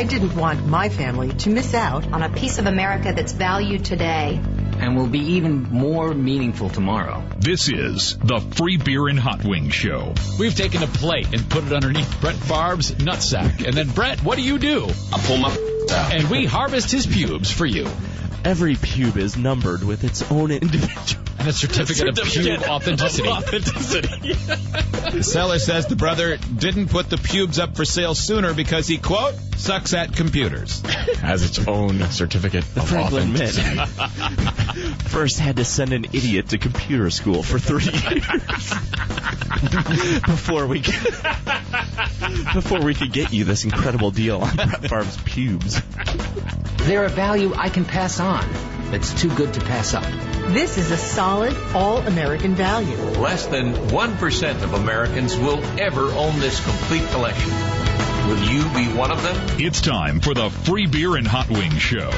I didn't want my family to miss out on a piece of America that's valued today and will be even more meaningful tomorrow. This is the Free Beer and Hot Wings Show. We've taken a plate and put it underneath Brett Favre's nutsack. And then, Brett, what do? I pull my out. And we harvest his pubes for you. Every pube is numbered with its own individual. And a certificate of pube authenticity. The seller says the brother didn't put the pubes up for sale sooner because he, quote, sucks at computers. Has its own certificate the of Franklin authenticity. Mint first had to send an idiot to computer school for 3 years before we could get you this incredible deal on Brett Favre's pubes. They're a value I can pass on that's too good to pass up. This is a solid, all-American value. Less than 1% of Americans will ever own this complete collection. Will you be one of them? It's time for the Free Beer and Hot Wings Show.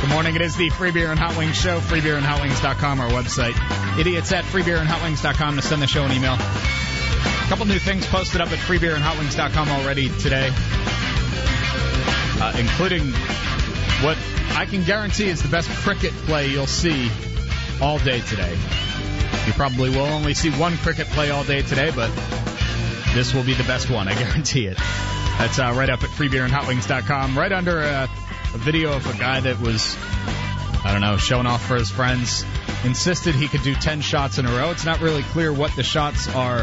Good morning. It is the Free Beer and Hot Wings Show. FreeBeerandHotWings.com, our website. Idiots at FreeBeerandHotWings.com to send the show an email. A couple new things posted up at FreeBeerandHotWings.com already today, including what I can guarantee is the best cricket play you'll see all day today. You probably will only see one cricket play all day today, but this will be the best one. I guarantee it. That's right up at FreeBeerandHotWings.com. Right under a video of a guy that was, I don't know, showing off for his friends. Insisted he could do 10 shots in a row. It's not really clear what the shots are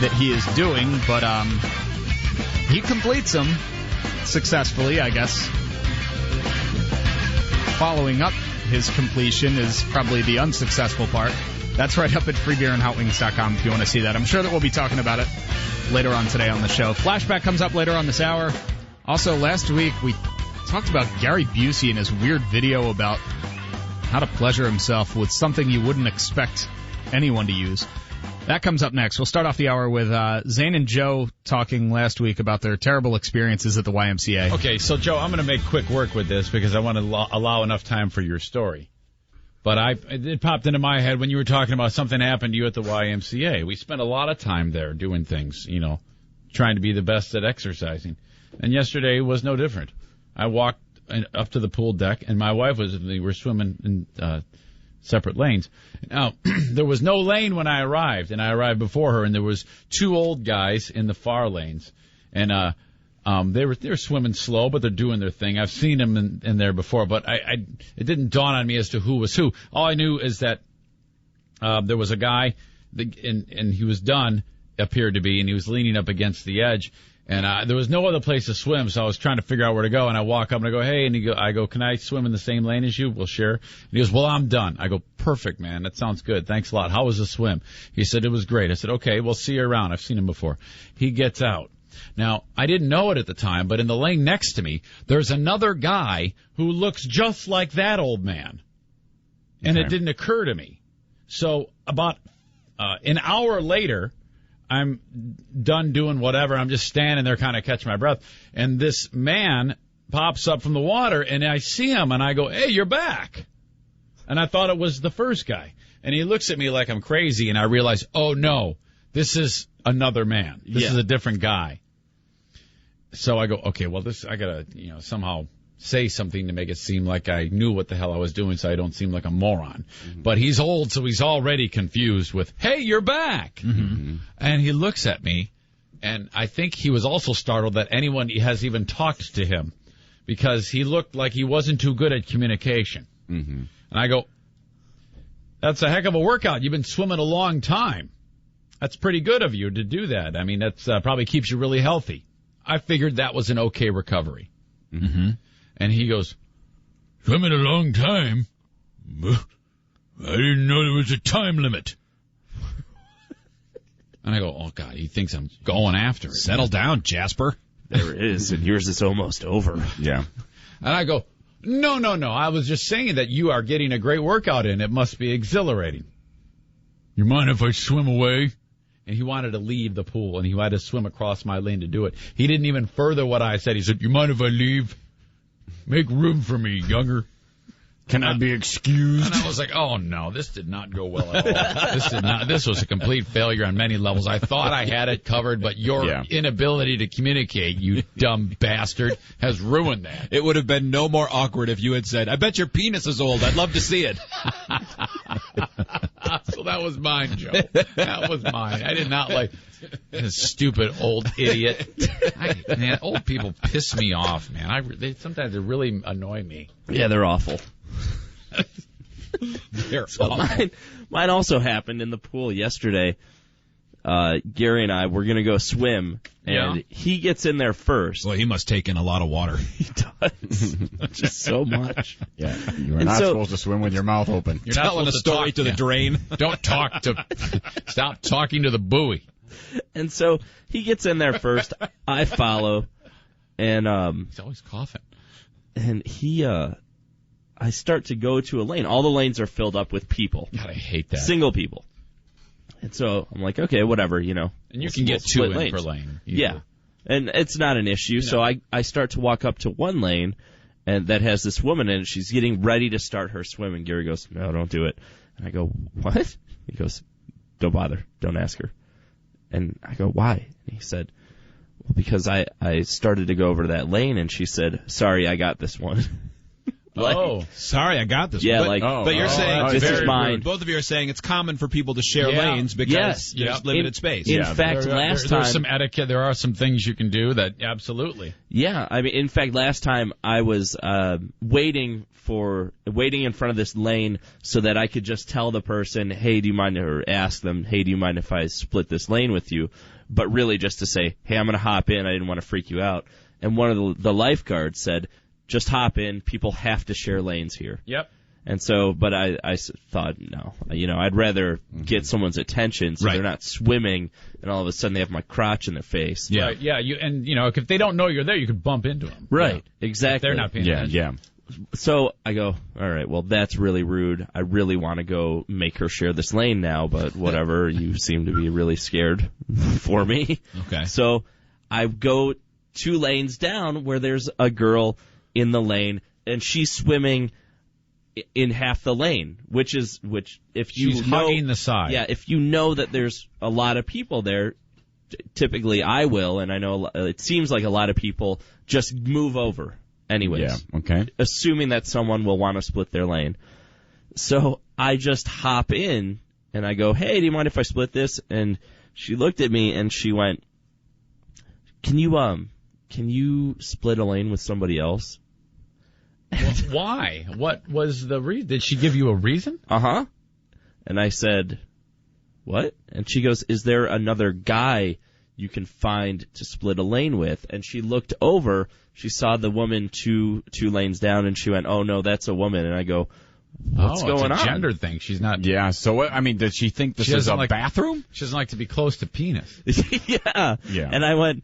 that he is doing, but he completes them successfully, I guess. Following up his completion is probably the unsuccessful part. That's right up at FreeBeerandHotWings.com if you want to see that. I'm sure that we'll be talking about it later on today on the show. Flashback comes up later on this hour. Also, last week we talked about Gary Busey and his weird video about how to pleasure himself with something you wouldn't expect anyone to use. That comes up next. We'll start off the hour with Zane and Joe talking last week about their terrible experiences at the YMCA. Okay, so Joe, I'm going to make quick work with this because I want to allow enough time for your story. But it popped into my head when you were talking about something happened to you at the YMCA. We spent a lot of time there doing things, trying to be the best at exercising. And yesterday was no different. I walked up to the pool deck, and my wife we were swimming in separate lanes. Now, there was no lane when I arrived, and I arrived before her, and there was two old guys in the far lanes. And they were swimming slow, but they're doing their thing. I've seen them in there before, but it didn't dawn on me as to who was who. All I knew is that there was a guy, and he was done, appeared to be, and he was leaning up against the edge. And there was no other place to swim, so I was trying to figure out where to go. And I walk up and I go, hey, and I go, can I swim in the same lane as you? We'll share. And he goes, well, I'm done. I go, perfect, man. That sounds good. Thanks a lot. How was the swim? He said, it was great. I said, okay, we'll see you around. I've seen him before. He gets out. Now, I didn't know it at the time, but in the lane next to me, there's another guy who looks just like that old man. And It didn't occur to me. So about an hour later, I'm done doing whatever. I'm just standing there kind of catching my breath. And this man pops up from the water, and I see him, and I go, hey, you're back. And I thought it was the first guy. And he looks at me like I'm crazy, and I realize, oh, no, this is another man. This is a different guy. So I go, okay, well, I got to, somehow say something to make it seem like I knew what the hell I was doing so I don't seem like a moron. Mm-hmm. But he's old, so he's already confused with, hey, you're back. Mm-hmm. And he looks at me, and I think he was also startled that anyone has even talked to him because he looked like he wasn't too good at communication. Mm-hmm. And I go, that's a heck of a workout. You've been swimming a long time. That's pretty good of you to do that. I mean, that's probably keeps you really healthy. I figured that was an okay recovery. Mm-hmm. And he goes, swimming a long time? I didn't know there was a time limit. And I go, oh, God, he thinks I'm going after it. Settle down, Jasper. There it is, and yours is almost over. Yeah. And I go, no. I was just saying that you are getting a great workout in. It must be exhilarating. You mind if I swim away? And he wanted to leave the pool, and he had to swim across my lane to do it. He didn't even further what I said. He said, you mind if I leave? Make room for me, younger. Can I be excused? And I was like, oh no, this did not go well at all. This was a complete failure on many levels. I thought I had it covered, but your inability to communicate, you dumb bastard, has ruined that. It would have been no more awkward if you had said, I bet your penis is old. I'd love to see it. So that was mine, Joe. That was mine. I did not like this stupid old idiot. Man, old people piss me off, man. Sometimes they really annoy me. Yeah, they're awful. They're so awful. Mine also happened in the pool yesterday. Gary and I were going to go swim, and he gets in there first. Well, he must take in a lot of water. He does. Just so much. Yeah, you're not supposed to swim with your mouth open. You're telling a story to the drain. Don't stop talking to the buoy. And so he gets in there first. I follow, and he's always coughing. And I start to go to a lane. All the lanes are filled up with people. God, I hate that. Single people. And so I'm like, okay, whatever, And you can get two in per lane. Yeah. And it's not an issue. So I start to walk up to one lane, and that has this woman in it. She's getting ready to start her swim, and Gary goes, no, don't do it. And I go, what? He goes, don't bother. Don't ask her. And I go, why? And he said, well, because I started to go over to that lane, and she said, sorry, I got this one. Sorry, I got this. Yeah, one. But you're saying this is mine. Both of you are saying it's common for people to share lanes because there's limited space. In fact, last time there's some etiquette. There are some things you can do that absolutely. Yeah, I mean, in fact, last time I was waiting in front of this lane so that I could just tell the person, hey, do you mind, or ask them, hey, do you mind if I split this lane with you? But really just to say, hey, I'm going to hop in. I didn't want to freak you out. And one of the lifeguards said, just hop in. People have to share lanes here. Yep. And so, but I thought, no, I'd rather get someone's attention so they're not swimming and all of a sudden they have my crotch in their face. Yeah. Right. Yeah. If they don't know you're there, you could bump into them. Right. Yeah. Exactly. If they're not paying attention. Yeah. So I go, all right, well, that's really rude. I really want to go make her share this lane now, but whatever. You seem to be really scared for me. Okay. So I go 2 lanes down where there's a girl in the lane, and she's swimming in half the lane, which if you she's know, hugging the side. Yeah, if you know that there's a lot of people there, typically I will, and I know it seems like a lot of people just move over anyways. Yeah, okay. Assuming that someone will want to split their lane. So I just hop in, and I go, hey, do you mind if I split this? And she looked at me, and she went, Can you split a lane with somebody else? Why? What was the reason? Did she give you a reason? Uh-huh. And I said, what? And she goes, is there another guy you can find to split a lane with? And she looked over, she saw the woman two lanes down, and she went, oh, no, that's a woman. And I go, what's going it's a on? gender thing. She's not. Yeah, so what, I mean, does she think this is a bathroom? She doesn't like to be close to penis. Yeah. And I went,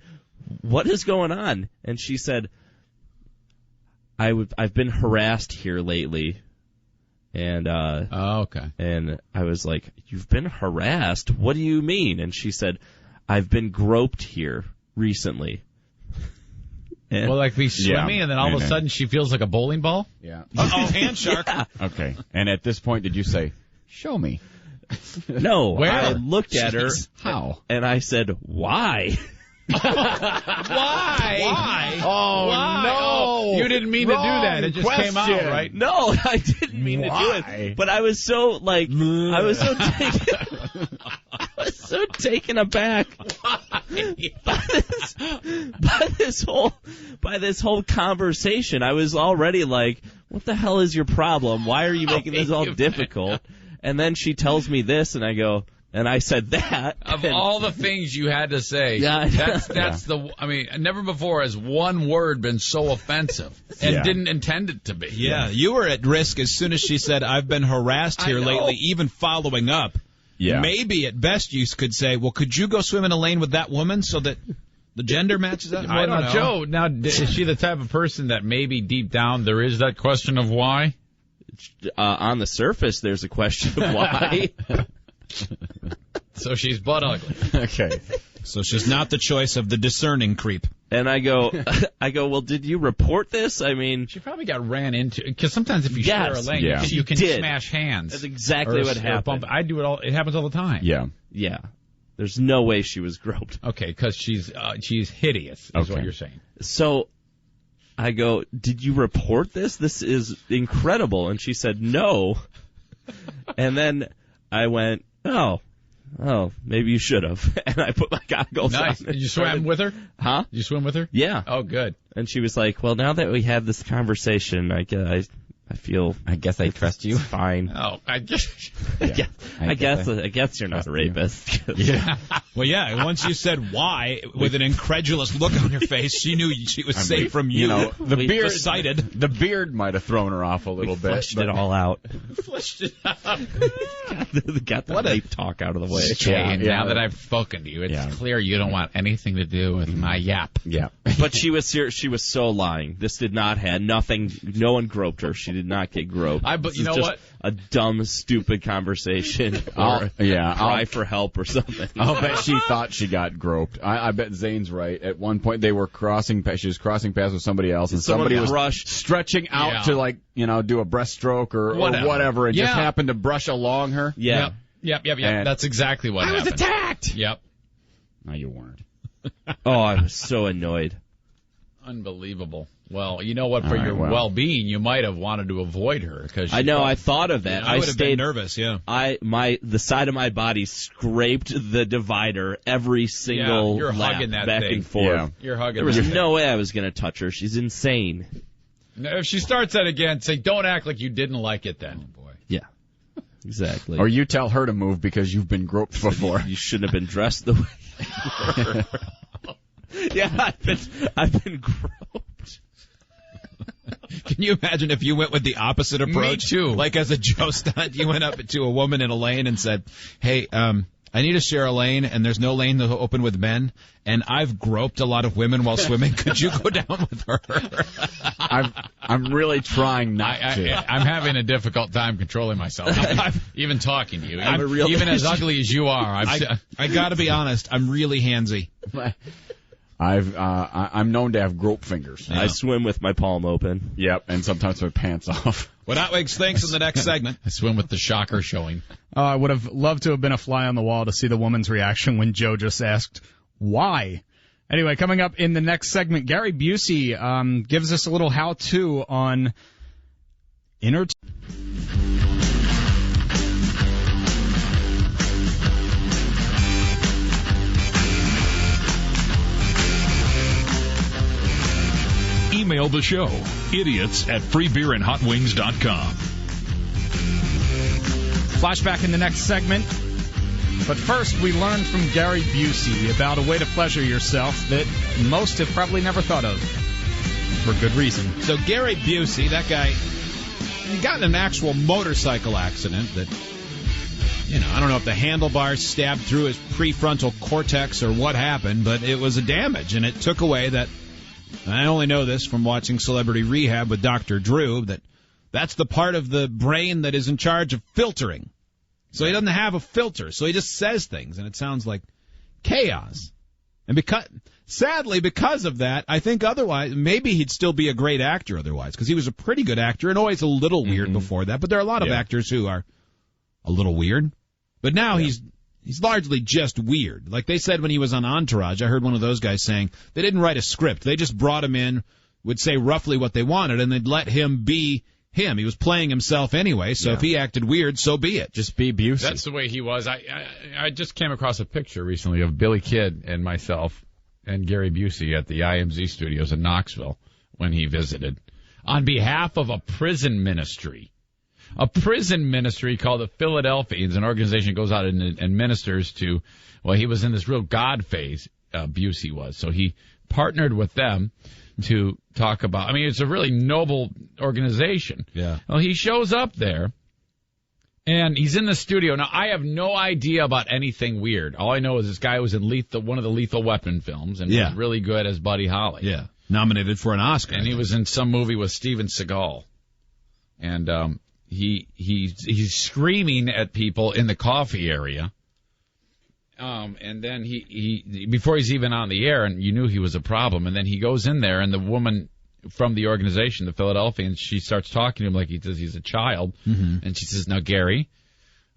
what is going on? And she said, I've been harassed here lately. And okay. And I was like, you've been harassed? What do you mean? And she said, I've been groped here recently. And, well, like be swimming, and then all of a sudden she feels like a bowling ball? Yeah. Uh-oh, hand shark. Yeah. Okay. And at this point, did you say, show me? No. Where? I looked at her. How? And I said, why? Why? Oh, Why? no. Oh, you didn't mean to do that. It just came out, right? No, I didn't mean to do it. But I was so, taken aback by this whole conversation. I was already like, what the hell is your problem? Why are you making this all difficult? And then she tells me this, and I go, and I said that. Of all the things you had to say, never before has one word been so offensive and didn't intend it to be. Yeah, you were at risk as soon as she said, I've been harassed here lately, even following up. Yeah. Maybe at best you could say, well, could you go swim in a lane with that woman so that the gender matches up? I don't know. Joe, now, is she the type of person that maybe deep down there is that question of why? On the surface, there's a question of why. So she's butt ugly. Okay. So she's not the choice of the discerning creep. And I go, well, did you report this? I mean, she probably got ran into, because sometimes if you share a lane, you can smash hands. That's exactly what happened. I do it all. It happens all the time. Yeah. Yeah. There's no way she was groped. Okay, because she's hideous, is what you're saying. So I go, did you report this? This is incredible. And she said, no. And then I went, oh, maybe you should have. And I put my goggles on. Nice. Did you swim with her? Huh? Did you swim with her? Yeah. Oh, good. And she was like, well, now that we had this conversation, I guess I trust you. Fine. Oh, I guess. Yeah. I guess you're not a rapist. Yeah. Well, yeah. Once you said why, with an incredulous look on your face, she knew she was safe from you. You know, the beard. Cited. The beard might have thrown her off a little bit. Flushed it all out. Flushed it out. Got the rape talk out of the way. Yeah. Now that I've spoken to you, it's clear you don't want anything to do with my yap. Yeah. But she was so lying. This did not have nothing. No one groped her. She did not get groped. But you know what? A dumb, stupid conversation. Cry for help or something. I'll bet she thought she got groped. I bet Zane's right. At one point, they were she was crossing paths with somebody else, and somebody was stretching out to do a breaststroke or whatever, and just happened to brush along her. Yeah. Yep. That's exactly what happened. I was attacked. Yep. No, you weren't. I was so annoyed. Unbelievable. Well, you know what? For your well-being, you might have wanted to avoid her because I know. I thought of that. I would have been nervous. Yeah. The side of my body scraped the divider every single you're lap, hugging that back thing. and forth. Yeah. You're hugging. There was no way I was going to touch her. She's insane. Now, if she starts that again, say, "Don't act like you didn't like it." Then. Oh boy. Yeah. Exactly. Or you tell her to move because you've been groped before. You shouldn't have been dressed the way you were. Yeah, I've been groped. Can you imagine if you went with the opposite approach? Me too. Like as a Joe stunt, you went up to a woman in a lane and said, "Hey, I need to share a lane, and there's no lane to open with men, and I've groped a lot of women while swimming. Could you go down with her?" I'm really trying not to. I'm having a difficult time controlling myself. Even talking to you. I'm even as ugly as you are. I got to be honest. I'm really handsy. I'm known to have grope fingers. I swim with my palm open. Yep, and sometimes my pants off. What Outwigs thinks in the next segment. I swim with the shocker showing. I would have loved to have been a fly on the wall to see the woman's reaction when Joe just asked, why? Anyway, coming up in the next segment, Gary Busey gives us a little how-to on inner... Email the show, idiots@freebeerandhotwings.com. Flashback in the next segment. But first, we learned from Gary Busey about a way to pleasure yourself that most have probably never thought of. For good reason. So Gary Busey, that guy, he got in an actual motorcycle accident that, I don't know if the handlebars stabbed through his prefrontal cortex or what happened, but it was a damage, and it took away that. I only know this from watching Celebrity Rehab with Dr. Drew, that's the part of the brain that is in charge of filtering. So he doesn't have a filter, so he just says things, and it sounds like chaos. And sadly, because of that, I think otherwise, maybe he'd still be a great actor otherwise, because he was a pretty good actor and always a little weird before that. But there are a lot of actors who are a little weird. But now he's largely just weird. Like they said when he was on Entourage, I heard one of those guys saying they didn't write a script. They just brought him in, would say roughly what they wanted, and they'd let him be him. He was playing himself anyway, so if he acted weird, so be it. Just be Busey. That's the way he was. I just came across a picture recently of Billy Kidd and myself and Gary Busey at the IMZ studios in Knoxville when he visited on behalf of a prison ministry. A prison ministry called the Philadelphians, an organization that goes out and ministers to, he was in this real God phase, Busey was. So he partnered with them to talk about, it's a really noble organization. Yeah. Well, he shows up there, and he's in the studio. Now, I have no idea about anything weird. All I know is this guy was in one of the Lethal Weapon films and was really good as Buddy Holly. Yeah. Nominated for an Oscar. And he was in some movie with Steven Seagal. And, he's screaming at people in the coffee area, And then he before he's even on the air, and you knew he was a problem, and then he goes in there, and the woman from the organization, the Philadelphians, she starts talking to him like he's a child, and she says, now, Gary,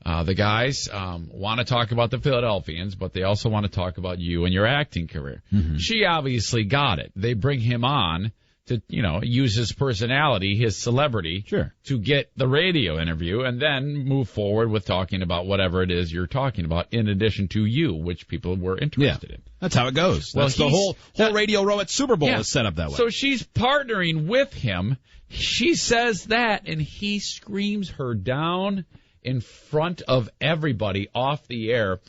the guys want to talk about the Philadelphians, but they also want to talk about you and your acting career. She obviously got it. They bring him on to, use his personality, his celebrity, to get the radio interview, and then move forward with talking about whatever it is you're talking about, in addition to you, which people were interested in. That's how it goes. Well, the whole Radio Row at Super Bowl is set up that way. So she's partnering with him. She says that, and he screams her down in front of everybody off the air.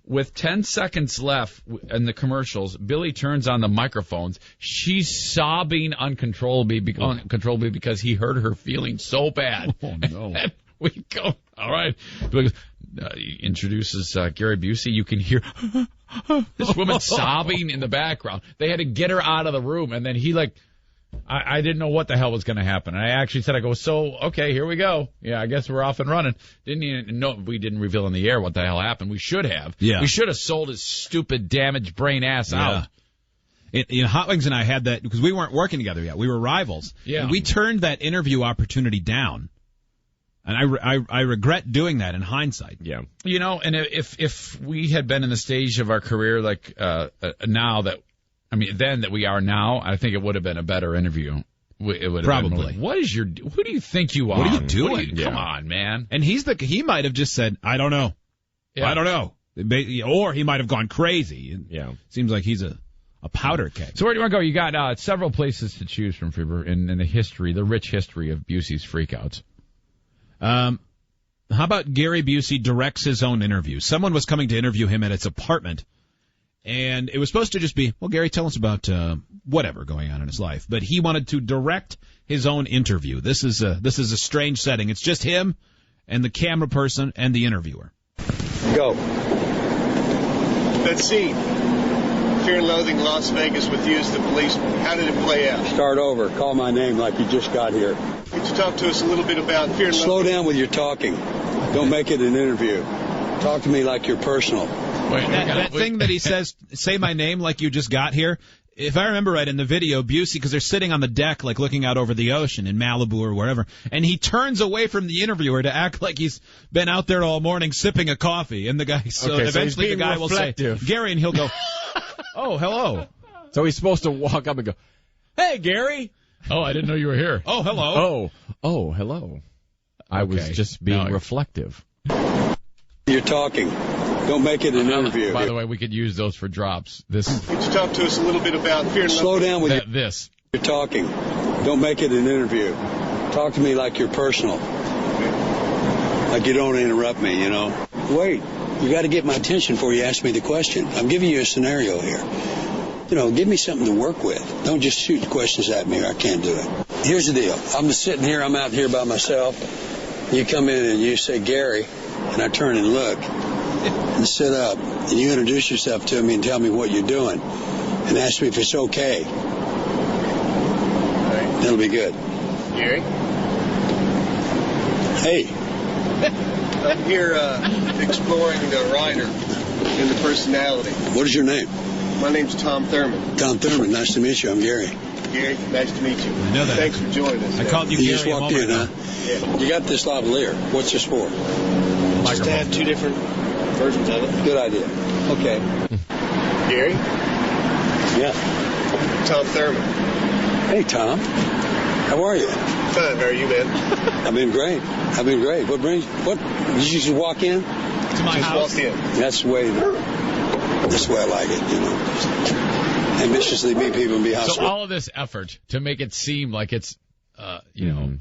With 10 seconds left in the commercials, Billy turns on the microphones. She's sobbing uncontrollably because he hurt her feeling so bad. Oh, no. And we go, all right. Billy introduces Gary Busey. You can hear this woman sobbing in the background. They had to get her out of the room, and then he I didn't know what the hell was going to happen. And I actually said, okay, here we go. Yeah, I guess we're off and running. We didn't reveal in the air what the hell happened. We should have. Yeah. We should have sold his stupid, damaged brain ass out. Hot Wings and I had that because we weren't working together yet. We were rivals. Yeah. And we turned that interview opportunity down. And I regret doing that in hindsight. Yeah. And if we had been in the stage of our career like now that, then that we are now, I think it would have been a better interview. It would have probably. Who do you think you are? What are you doing? Come on, man. And he might have just said, I don't know. Yeah. I don't know. Or he might have gone crazy. Yeah. Seems like he's a powder keg. So where do you want to go? You got several places to choose from, Fieber, in the rich history of Busey's freakouts. How about Gary Busey directs his own interview? Someone was coming to interview him at his apartment. And it was supposed to just be, well, Gary, tell us about whatever going on in his life. But he wanted to direct his own interview. This is a strange setting. It's just him and the camera person and the interviewer. Go. Let's see. Fear and Loathing Las Vegas with you as the policeman. How did it play out? Start over. Call my name like you just got here. Could you talk to us a little bit about Fear and Loathing? Slow down with your talking. Don't make it an interview. Talk to me like you're personal. That thing that he says, say my name like you just got here, if I remember right in the video, Busey, because they're sitting on the deck like looking out over the ocean in Malibu or wherever, and he turns away from the interviewer to act like he's been out there all morning sipping a coffee, and the guy, eventually the guy reflective. Will say, Gary, and he'll go, oh, hello. So he's supposed to walk up and go, hey, Gary. Oh, I didn't know you were here. Oh, hello. Oh, hello. I was just being reflective. You're talking. Don't make it an interview. By the way, we could use those for drops. Could you talk to us a little bit about Fear and Loathing? Slow down with this. You're talking. Don't make it an interview. Talk to me like you're personal. Like you don't interrupt me, Wait. You got to get my attention before you ask me the question. I'm giving you a scenario here. Give me something to work with. Don't just shoot questions at me or I can't do it. Here's the deal. I'm just sitting here. I'm out here by myself. You come in and you say, Gary, and I turn and look and sit up. And you introduce yourself to me and tell me what you're doing and ask me if it's okay. Right. That'll be good. Gary? Hey. I'm here exploring the writer and the personality. What is your name? My name's Tom Thurman. Tom Thurman, nice to meet you. I'm Gary. Gary, nice to meet you. I know that. Thanks for joining us. I called you Gary just walked in, huh? Yeah. You got this lavalier. What's this for? Just to have two different versions of it. Good idea. Okay. Gary? Yeah. Tom Thurman. Hey, Tom. How are you? Fine. How are you, man? I've been great. What did you just walk in? To my house. Walked in. That's the way I like it, Ambitiously meet people and be hospitable. So all of this effort to make it seem like it's,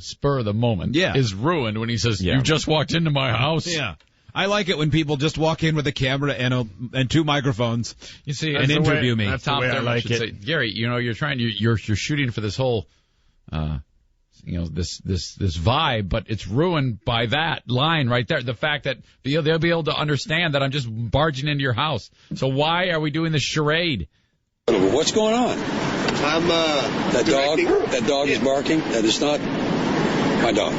spur of the moment is ruined when he says, you just walked into my house. Yeah. I like it when people just walk in with a camera and two microphones. You see, and interview me. That's Tom Thurman like it. Say, Gary, you're shooting for this whole, this vibe, but it's ruined by that line right there. The fact that they'll be able to understand that I'm just barging into your house. So why are we doing this charade? What's going on? I'm That dog is barking. That is not my dog.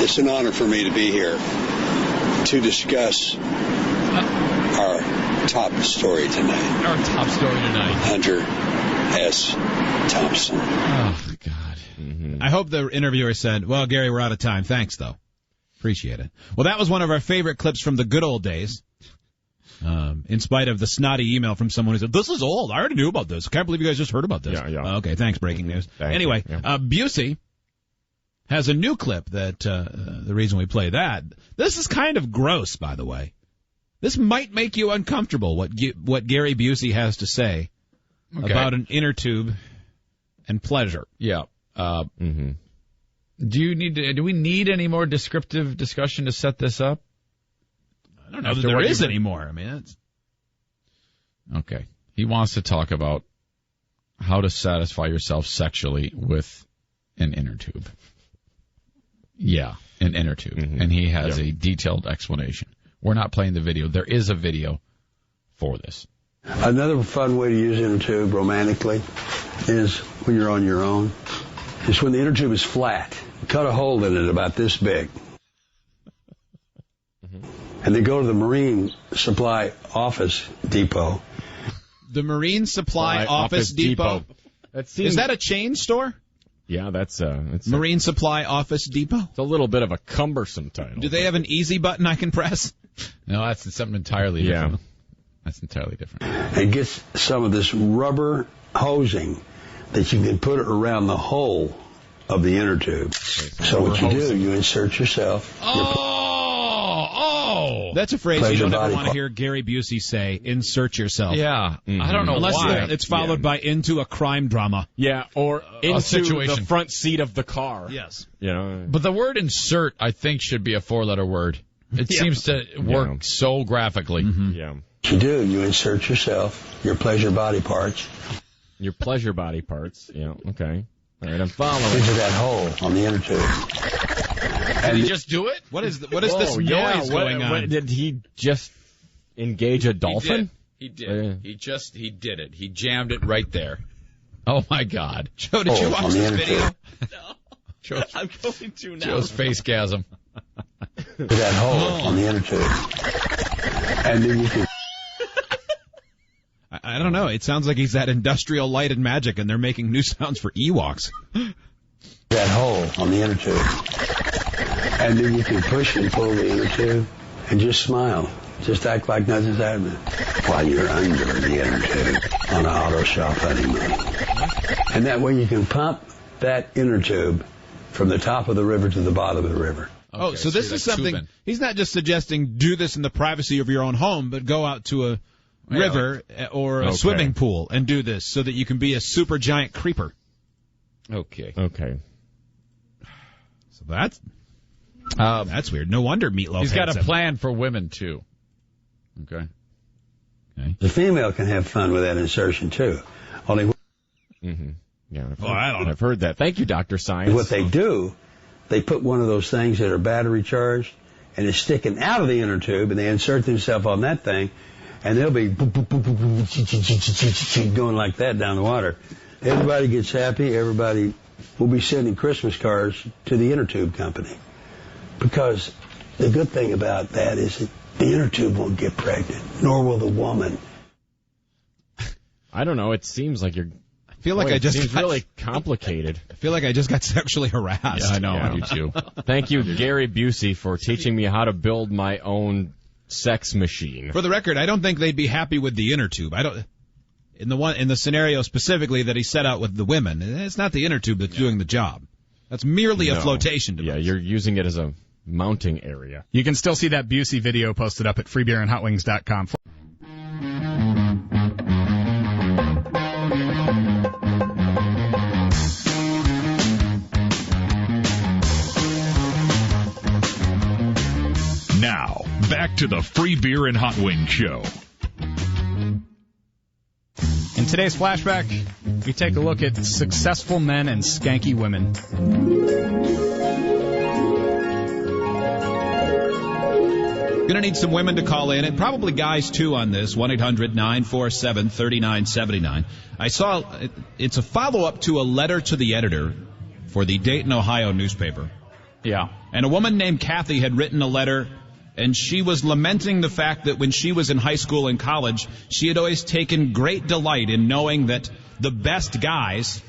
It's an honor for me to be here to discuss our top story tonight. Our top story tonight. Hunter S. Thompson. Oh, God. Mm-hmm. I hope the interviewer said, well, Gary, we're out of time. Thanks, though. Appreciate it. Well, that was one of our favorite clips from the good old days. In spite of the snotty email from someone who said, this is old. I already knew about this. Can't believe you guys just heard about this. Yeah. Okay, thanks, breaking news. Anyway, Busey has a new clip that the reason we play that. This is kind of gross, by the way. This might make you uncomfortable, what Gary Busey has to say about an inner tube and pleasure. Yeah. Do we need any more descriptive discussion to set this up? I don't know if there is anymore. I mean, it's... Okay. He wants to talk about how to satisfy yourself sexually with an inner tube. Yeah, an inner tube. Mm-hmm. And he has a detailed explanation. We're not playing the video. There is a video for this. Another fun way to use inner tube romantically is when you're on your own. It's when the inner tube is flat. Cut a hole in it about this big. And then go to the Marine Supply Office Depot. The Marine Supply Office Depot? Is that a chain store? Yeah, that's Marine Supply Office Depot? It's a little bit of a cumbersome title. Do they have an easy button I can press? No, that's something entirely different. Yeah. That's entirely different. And get some of this rubber hosing that you can put around the hole of the inner tube. So what you do, you insert yourself. That's a phrase you don't ever want to hear Gary Busey say, insert yourself. Yeah. Mm-hmm. I don't know why. Unless it's followed by into a crime drama. Yeah, or into the front seat of the car. Yes. But the word insert, I think, should be a 4-letter word. It seems to work so graphically. Mm-hmm. Yeah. What you do, you insert yourself, your pleasure body parts. Your pleasure body parts. Yeah, okay. All right, I'm following. Into that hole on the inner tube. Did he just do it? What is this noise going on? Did he just engage a dolphin? He did. He did it. He jammed it right there. Oh, my God. Joe, did you watch this video? No. I'm going to now. Joe's face-gasm. That hole on the inner tube. And then you can... I don't know. It sounds like he's at Industrial Light and Magic, and they're making new sounds for Ewoks. That hole on the inner tube. And then you can push and pull the inner tube and just smile. Just act like nothing's happening while you're under the inner tube on an auto shop honeymoon. And that way you can pump that inner tube from the top of the river to the bottom of the river. Okay, so this is something, he's not just suggesting do this in the privacy of your own home, but go out to a river or a swimming pool and do this so that you can be a super giant creeper. Okay. So that's weird. No wonder Meatloaf He's got a plan for women, too. Okay. The female can have fun with that insertion, too. Only... Mm-hmm. Yeah, I've heard that. Thank you, Dr. Science. What they do, they put one of those things that are battery charged, and it's sticking out of the inner tube, and they insert themselves on that thing, and they'll be going like that down the water. Everybody gets happy. Everybody will be sending Christmas cards to the inner tube company. Because the good thing about that is that the inner tube won't get pregnant, nor will the woman. I don't know. It seems like you're... I feel like seems really complicated. I feel like I just got sexually harassed. Yeah, I know. I do too. Thank you, Gary Busey, for teaching me how to build my own sex machine. For the record, I don't think they'd be happy with the inner tube. In the scenario specifically that he set out with the women, it's not the inner tube that's doing the job. That's merely a flotation device. Yeah, you're using it as a mounting area. You can still see that Busey video posted up at freebeerandhotwings.com. Now, back to the Free Beer and Hot Wings Show. In today's flashback, we take a look at successful men and skanky women. Going to need some women to call in, and probably guys, too, on this. 1-800-947-3979. I saw it's a follow-up to a letter to the editor for the Dayton, Ohio newspaper. Yeah. And a woman named Kathy had written a letter And she was lamenting the fact that when she was in high school and college, she had always taken great delight in knowing that the best guys,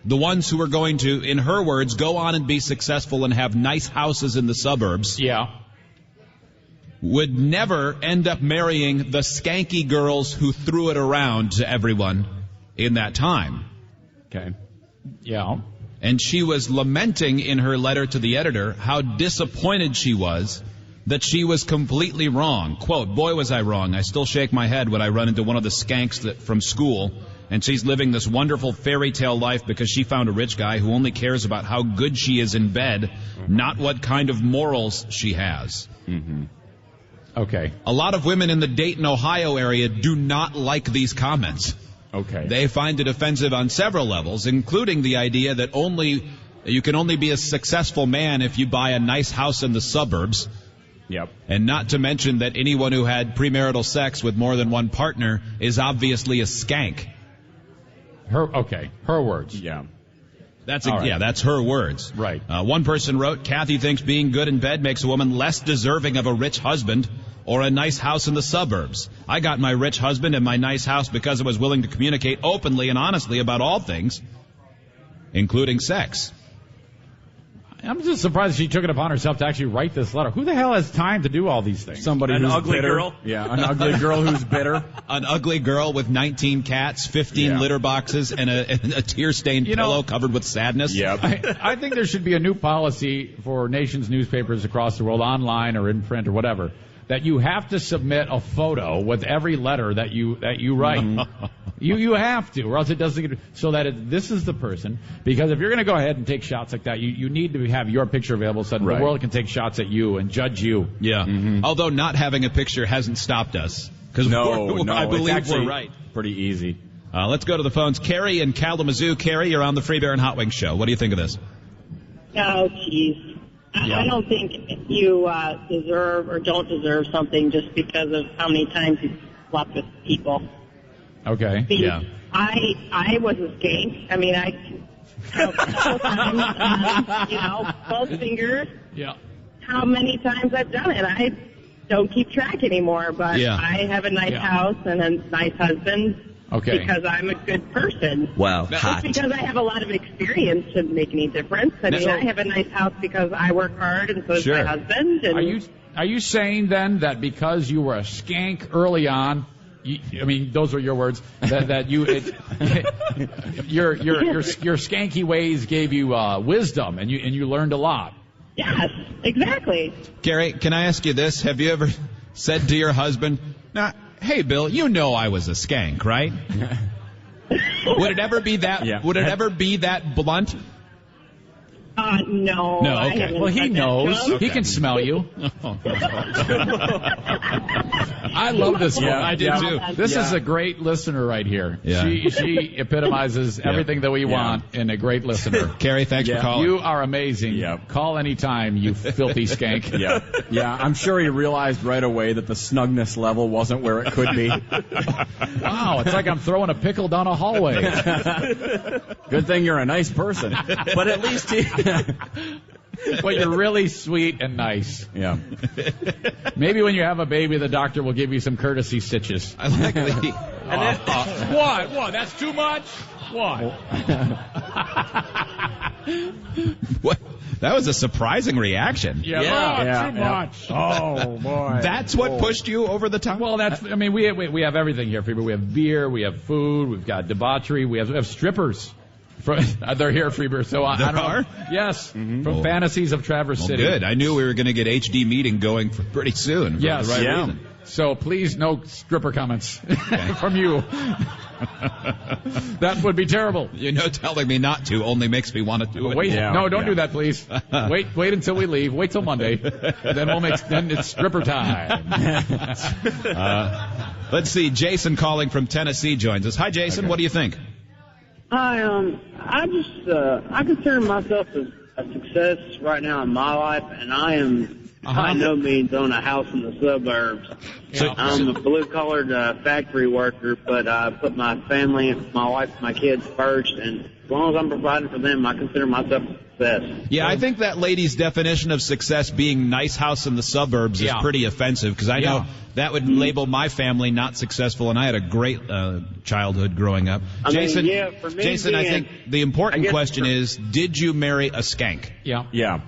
the ones who were going to, in her words, go on and be successful and have nice houses in the suburbs, would never end up marrying the skanky girls who threw it around to everyone in that time. Okay. Yeah. And she was lamenting in her letter to the editor how disappointed she was that she was completely wrong. Quote, boy, was I wrong. I still shake my head when I run into one of the skanks from school, and she's living this wonderful fairy tale life because she found a rich guy who only cares about how good she is in bed, not what kind of morals she has. Mm-hmm. Okay. A lot of women in the Dayton, Ohio area do not like these comments. Okay. They find it offensive on several levels, including the idea that you can only be a successful man if you buy a nice house in the suburbs. Yep. And not to mention that anyone who had premarital sex with more than one partner is obviously a skank. Her words. Yeah. That's her words. Right. One person wrote, Kathy thinks being good in bed makes a woman less deserving of a rich husband or a nice house in the suburbs. I got my rich husband and my nice house because I was willing to communicate openly and honestly about all things, including sex. I'm just surprised she took it upon herself to actually write this letter. Who the hell has time to do all these things? Somebody who's ugly bitter. girl. Yeah, an ugly girl who's bitter. An ugly girl with 19 cats, 15 litter boxes, and a tear-stained pillow covered with sadness. Yep. I think there should be a new policy for nation's newspapers across the world, online or in print or whatever, that you have to submit a photo with every letter that you write. You have to, or else it doesn't get, so that this is the person. Because if you're going to go ahead and take shots like that, you need to have your picture available so that the world can take shots at you and judge you. Yeah. Mm-hmm. Although not having a picture hasn't stopped us. Because I believe we're right. Pretty easy. Let's go to the phones. Carrie in Kalamazoo. Carrie, you're on the Free Bear and Hot Wings show. What do you think of this? Oh, jeez. I don't think you deserve or don't deserve something just because of how many times you slept with people. Okay. I was a skank. I mean, both fingers. Yeah. How many times I've done it? I don't keep track anymore, but I have a nice house and a nice husband. Okay. Because I'm a good person. Wow, hot. Just because I have a lot of experience shouldn't make any difference. I mean, I have a nice house because I work hard, and so does my husband. And Are you saying then that because you were a skank early on, those were your words, that your skanky ways gave you wisdom, and you learned a lot? Yes, exactly. Gary, can I ask you this? Have you ever said to your husband, "Now, hey, Bill, you know I was a skank, right?" Would it ever be that? Yeah. Would it ever be that blunt? No. No, okay. Well, he knows. Okay. He can smell you. I love this one. I do too. This is a great listener right here. Yeah. She epitomizes everything that we want in a great listener. Carrie, thanks for calling. You are amazing. Yep. Call anytime, you filthy skank. Yeah, I'm sure he realized right away that the snugness level wasn't where it could be. Wow, it's like I'm throwing a pickle down a hallway. Good thing you're a nice person. But at least But you're really sweet and nice. Yeah. Maybe when you have a baby, the doctor will give you some courtesy stitches. I like the... What? That's too much? What? What? That was a surprising reaction. Too much. Oh, boy. That's what pushed you over the top? Well, we have everything here, Freebird. We have beer, we have food, we've got debauchery, we have strippers. They're here, Freebird. So I don't know. Yes, from Fantasies of Traverse City. Good. I knew we were going to get HD meeting going for pretty soon. Yes. For the right reason. So please, no stripper comments from you. That would be terrible. Telling me not to only makes me want to do it. Wait, don't do that, please. Wait until we leave. Wait till Monday. Then it's stripper time. Let's see. Jason calling from Tennessee joins us. Hi, Jason. What do you think? Hi, I consider myself a success right now in my life, and I am by no means own a house in the suburbs. I'm a blue-collared factory worker, but I put my family, my wife, my kids first, and as long as I'm providing for them, I consider myself a success. Yeah, I think that lady's definition of success being nice house in the suburbs is pretty offensive, because I know that would label my family not successful, and I had a great childhood growing up. Jason, Jason, I think the important question is, did you marry a skank? Yeah.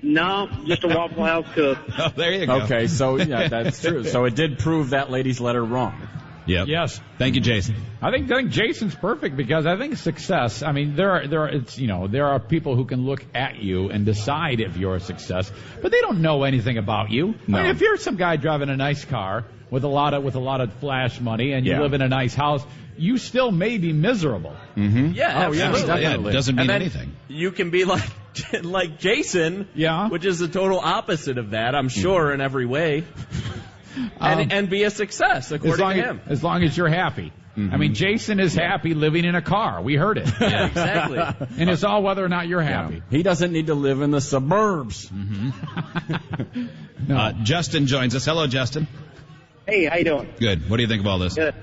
No, just a Waffle House cook. Oh, there you go. Okay, so yeah, that's true. So it did prove that lady's letter wrong. Yep. Yes. Thank you, Jason. I think Jason's perfect, because I think success. I mean, there are people who can look at you and decide if you're a success, but they don't know anything about you. No. I mean, if you're some guy driving a nice car with a lot of flash money and you live in a nice house, you still may be miserable. Mm-hmm. Yeah, absolutely. Definitely. It doesn't mean anything. You can be like Jason, which is the total opposite of that, I'm sure, in every way. And be a success, according to him. As long as you're happy. Mm-hmm. I mean, Jason is happy living in a car. We heard it. Yeah, exactly. And it's all whether or not you're happy. Yeah. He doesn't need to live in the suburbs. Mm-hmm. No. Justin joins us. Hello, Justin. Hey, how you doing? Good. What do you think of all this? Good.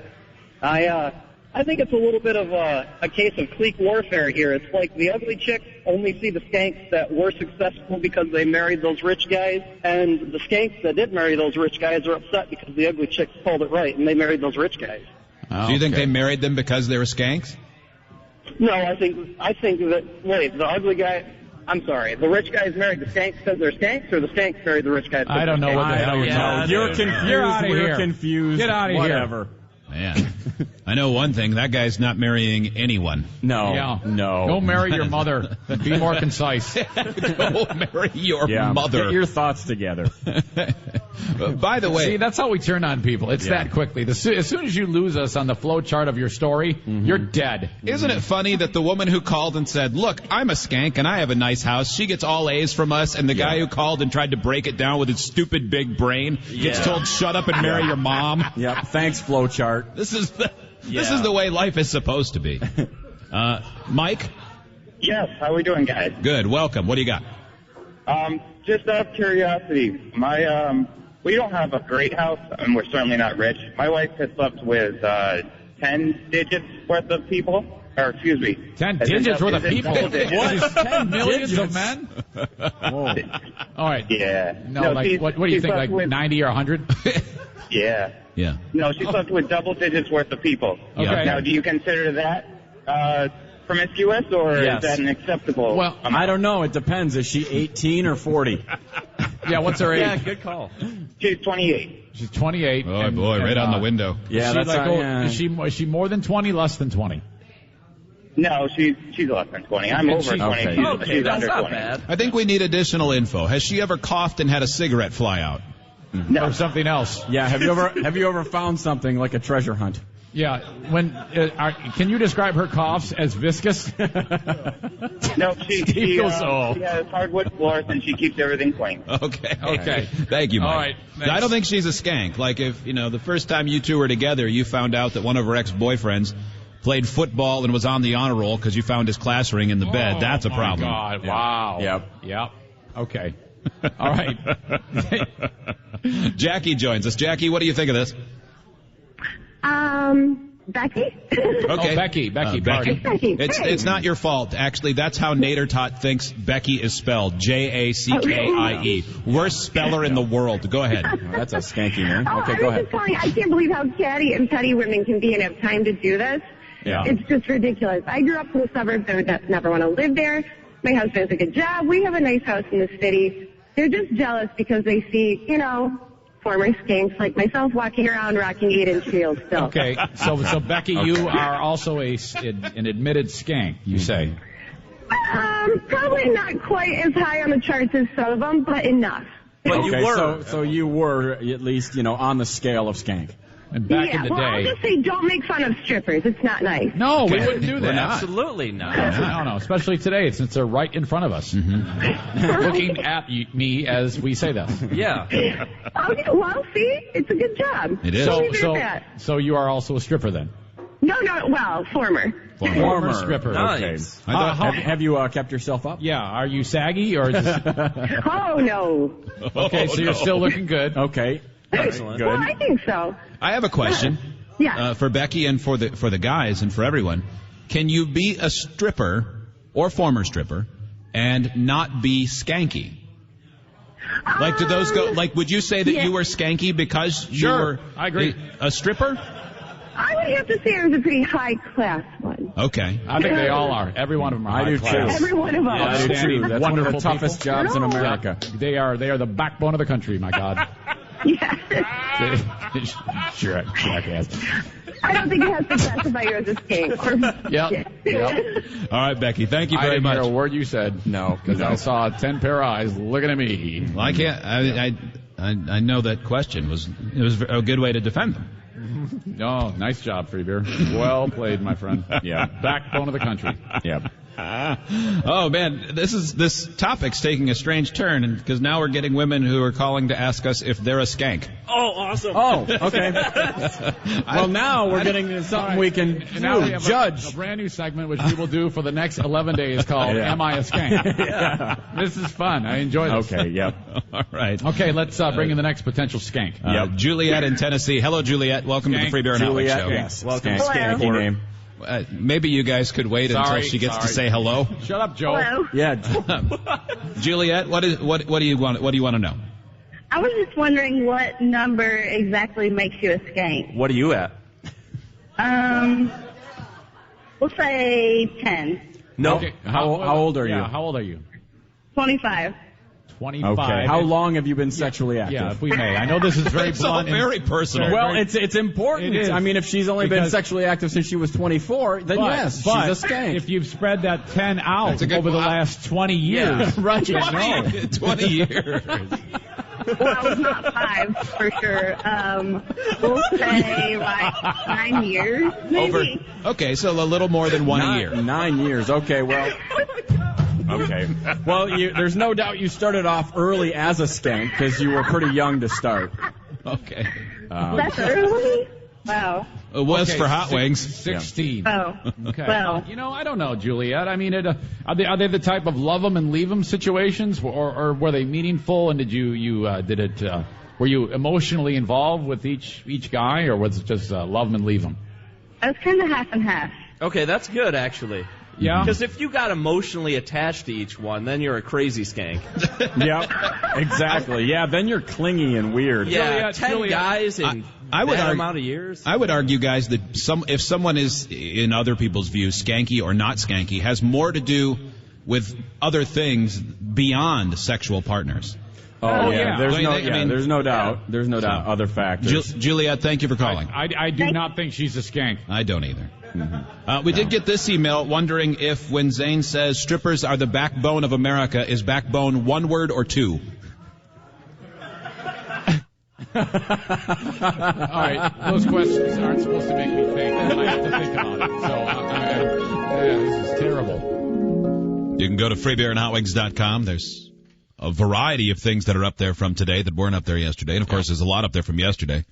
I think it's a little bit of a case of clique warfare here. It's like the ugly chicks only see the skanks that were successful because they married those rich guys, and the skanks that did marry those rich guys are upset because the ugly chicks pulled it right and they married those rich guys. Do you think they married them because they were skanks? No, I think that the ugly guy. I'm sorry. The rich guys married the skanks because they're skanks, or the skanks married the rich guys? I don't know what the hell you're talking. You're confused. You're out of We're here. confused. Get out of Whatever. Man, I know one thing. That guy's not marrying anyone. No. Yeah. No. Go marry your mother. Be more concise. Go marry your mother. Get your thoughts together. By the way, see, that's how we turn on people. It's that quickly. As soon as you lose us on the flow chart of your story, you're dead. Isn't it funny that the woman who called and said, "Look, I'm a skank and I have a nice house," she gets all A's from us, and the guy who called and tried to break it down with his stupid big brain gets told, "Shut up and marry your mom." Yep. Thanks, flowchart. This is the way life is supposed to be. Mike? Yes, how are we doing, guys? Good, welcome. What do you got? Just out of curiosity, we don't have a great house, and we're certainly not rich. My wife has slept with 10 digits worth of people. Or, excuse me. 10 digits worth of people? What? 10 millions of men? Whoa. All right. Yeah. No, like, what do you think, like 90 or 100? Yeah. Yeah. No, she slept with double digits worth of people. Okay. Now, do you consider that promiscuous, or is that unacceptable? Well, I don't know. It depends. Is she 18 or 40? Yeah, what's her age? Yeah, good call. She's 28. She's 28. Oh, boy, right on the window. Yeah, that's Is she more than 20, less than 20? No, she's less than 20. I'm over 20. Okay, She's that's under not 20. bad. I think we need additional info. Has she ever coughed and had a cigarette fly out? No. Or something else? Yeah. Have you ever found something like a treasure hunt? Yeah. Can you describe her coughs as viscous? No, she has hardwood floors and she keeps everything clean. Okay. Thank you, Mike. All right. I don't think she's a skank. Like if, the first time you two were together, you found out that one of her ex-boyfriends played football and was on the honor roll because you found his class ring in the bed. That's a problem. Oh, my God. Wow. Yep. Okay. All right. Jackie joins us. Jackie, what do you think of this? Becky. Okay. Becky. Becky. It's not your fault. Actually, that's how Nader Tot thinks Becky is spelled. Jackie. Worst speller in the world. Go ahead. That's a skanky name. Okay, go ahead. I can't believe how catty and petty women can be and have time to do this. Yeah. It's just ridiculous. I grew up in the suburbs. I would never want to live there. My husband has a good job. We have a nice house in the city. They're just jealous because they see, former skanks like myself walking around rocking 8-inch heels still. Okay, so Becky, you are also an admitted skank, you say? Probably not quite as high on the charts as some of them, but enough. But you were. So you were at least, on the scale of skank. And back in the day. I'll just say don't make fun of strippers. It's not nice. No, we wouldn't do that. Absolutely not. No, especially today since they're right in front of us. Mm-hmm. Looking at me as we say that. Yeah. Okay, well, see, it's a good job. It is. So you are also a stripper then? No, well, former. Former stripper. Nice. Okay. Have you kept yourself up? Yeah. Are you saggy or? Is this... Oh, no. Okay, so you're still looking good. Okay. Excellent. Well, I think so. I have a question. Yeah. For Becky and for the guys and for everyone. Can you be a stripper or former stripper and not be skanky? Like, do those go? Like, would you say that you were skanky because you were I agree. a stripper? I would have to say it was a pretty high-class one. Okay. I think they all are. Every one of them are high class. Every one of them. Yeah, I do too. That's one of the toughest jobs in America. They are the backbone of the country, my God. Yeah. Sure, jackass. I don't think you have to specify you're the skank. Yep. All right, Becky. Thank you very much. I didn't hear a word you said. No. Because I saw 10 pair of eyes looking at me. Well, I can't. I know that question was a good way to defend them. Oh, nice job, Freebeer. Well played, my friend. Yeah. Backbone of the country. Yep. Oh man, this topic's taking a strange turn, because now we're getting women who are calling to ask us if they're a skank. Oh, awesome. Oh, okay. Well, now we're getting into something we can now we have judge. A brand new segment which we will do for the next 11 days called Am I a Skank? Yeah. This is fun. I enjoy this. Okay, yep. All right. Okay, let's bring in the next potential skank. Juliet in Tennessee. Hello, Juliet. Welcome to the Free Beer and Hot Wings Show. Yes. Welcome. Skanky name. Maybe you guys could wait until she gets to say hello. Shut up, Joe. Hello. Yeah. Juliet, what do you want to know? I was just wondering what number exactly makes you a skank. What are you at? We'll say 10. No. Okay. How old are you? Yeah, how old are you? 25. 25. Okay. How long have you been sexually active? Yeah, if we may. I know this is very blunt. Very personal. Well, it's important. It is. I mean, if she's only been sexually active since she was 24, then yes, she's a skank. If you've spread that 10 out over the last 20 years, right? 20 years. Well, I was not 5 for sure. We'll say like 9 years, maybe. Okay, so a little more than 1 year. 9 years. Okay, well. Okay. Well, there's no doubt you started off early as a skank because you were pretty young to start. Okay. That's early? Wow. It was for Hot Wings. 16. Oh. Okay. Well. I don't know, Juliet. I mean, are they the type of love them and leave them situations, or were they meaningful? And were you emotionally involved with each guy, or was it just love them and leave them? I was kind of half and half. Okay, that's good, actually. Yeah. Because if you got emotionally attached to each one, then you're a crazy skank. Yep. Exactly. Yeah, then you're clingy and weird. Yeah, 10 guys in that amount of years. I would argue, guys, that if someone is, in other people's views, skanky or not skanky, has more to do with other things beyond sexual partners. Oh, yeah. There's no doubt. There's no doubt. Other factors. Juliet, thank you for calling. I do not think she's a skank. I don't either. We did get this email wondering if when Zane says strippers are the backbone of America, is backbone one word or two? All right, those questions aren't supposed to make me think. I have to think about it. So, this is terrible. You can go to freebeerandhotwings.com. There's a variety of things that are up there from today that weren't up there yesterday. And, of course, there's a lot up there from yesterday.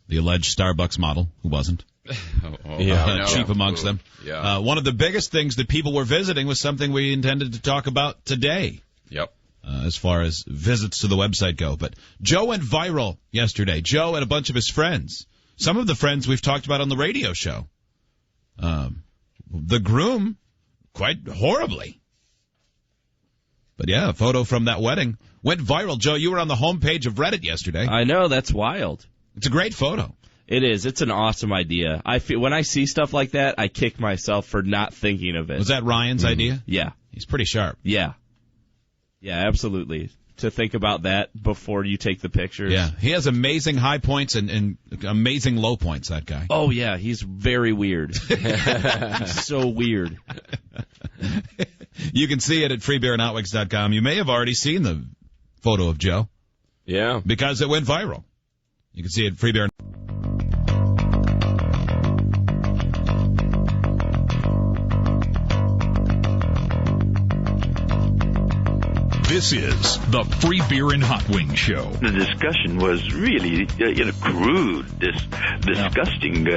The alleged Starbucks model, who wasn't. Chief amongst them. Yeah. One of the biggest things that people were visiting was something we intended to talk about today. Yep. As far as visits to the website go. But Joe went viral yesterday. Joe and a bunch of his friends. Some of the friends we've talked about on the radio show. The groom, quite horribly. But yeah, a photo from that wedding went viral. Joe, you were on the homepage of Reddit yesterday. I know, that's wild. It's a great photo. It is. It's an awesome idea. When I see stuff like that, I kick myself for not thinking of it. Was that Ryan's idea? Yeah. He's pretty sharp. Yeah. Yeah, absolutely. To think about that before you take the pictures. Yeah. He has amazing high points and amazing low points, that guy. Oh, yeah. He's very weird. He's so weird. You can see it at freebeerandhotwings.com. You may have already seen the photo of Joe. Yeah. Because it went viral. You can see it at freebeer. This is the Free Beer and Hot Wing Show. The discussion was really, crude, disgusting.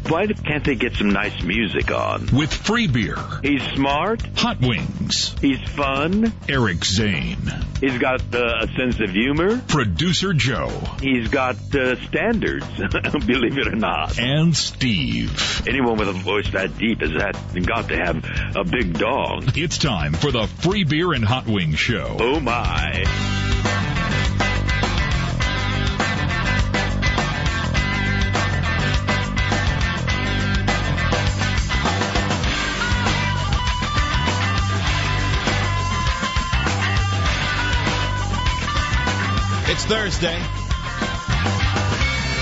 Why can't they get some nice music on? With free beer. He's smart. Hot Wings. He's fun. Eric Zane. He's got a sense of humor. Producer Joe. He's got standards, believe it or not. And Steve. Anyone with a voice that deep as that got to have a big dog. It's time for the Free Beer and Hot Wing Show. Oh, my. It's Thursday.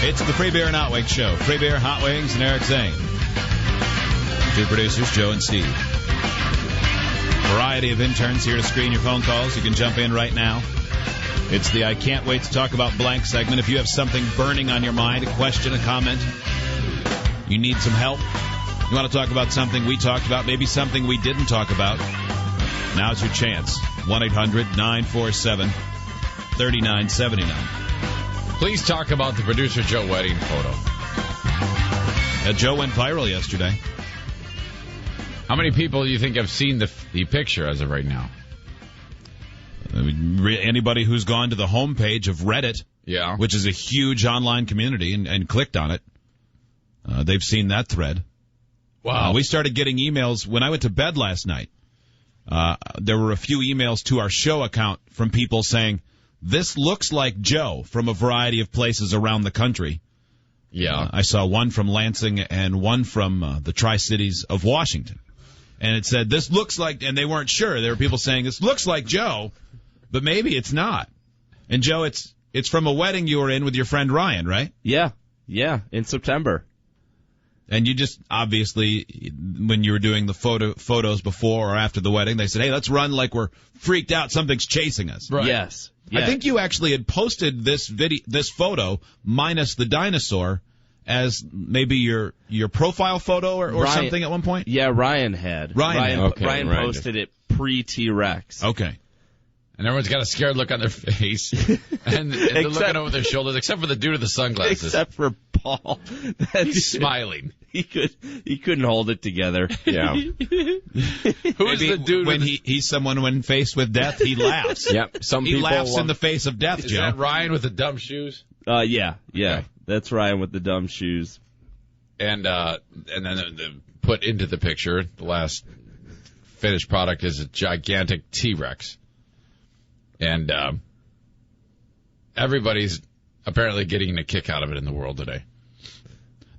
It's the Free Beer and Hot Wings Show. Free Beer, Hot Wings, and Eric Zane. Two producers, Joe and Steve. Variety of interns here to screen your phone calls. You can jump in right now. It's the I Can't Wait to Talk About Blank segment. If you have something burning on your mind, a question, a comment, you need some help, you want to talk about something we talked about, maybe something we didn't talk about, now's your chance. 1-800-947-3979. Please talk about the producer Joe wedding photo. Joe went viral yesterday. How many people do you think have seen the picture as of right now? Anybody who's gone to the homepage of Reddit, which is a huge online community, and clicked on it, they've seen that thread. Wow. We started getting emails when I went to bed last night. There were a few emails to our show account from people saying, this looks like Joe, from a variety of places around the country. Yeah. I saw one from Lansing and one from the Tri-Cities of Washington. And it said, this looks like, and they weren't sure. There were people saying, this looks like Joe, but maybe it's not. And Joe, it's from a wedding you were in with your friend Ryan, right? Yeah, in September. And you just, obviously, when you were doing the photos before or after the wedding, they said, hey, let's run like we're freaked out, something's chasing us. Right. Yes. I think you actually had posted this photo minus the dinosaur as maybe your profile photo or something at one point? Yeah, Ryan had. Ryan posted it pre-T-Rex. Okay. And everyone's got a scared look on their face. and they're looking over their shoulders, except for the dude with the sunglasses. Except for Paul. He's smiling. He couldn't hold it together. Yeah. Who is the dude when he's someone when faced with death, he laughs. Yep. He laughs in the face of death, Is Joe. that Ryan with the dumb shoes? Yeah. Okay. That's Ryan with the dumb shoes. And then put into the picture, the last finished product is a gigantic T-Rex. And everybody's apparently getting a kick out of it in the world today.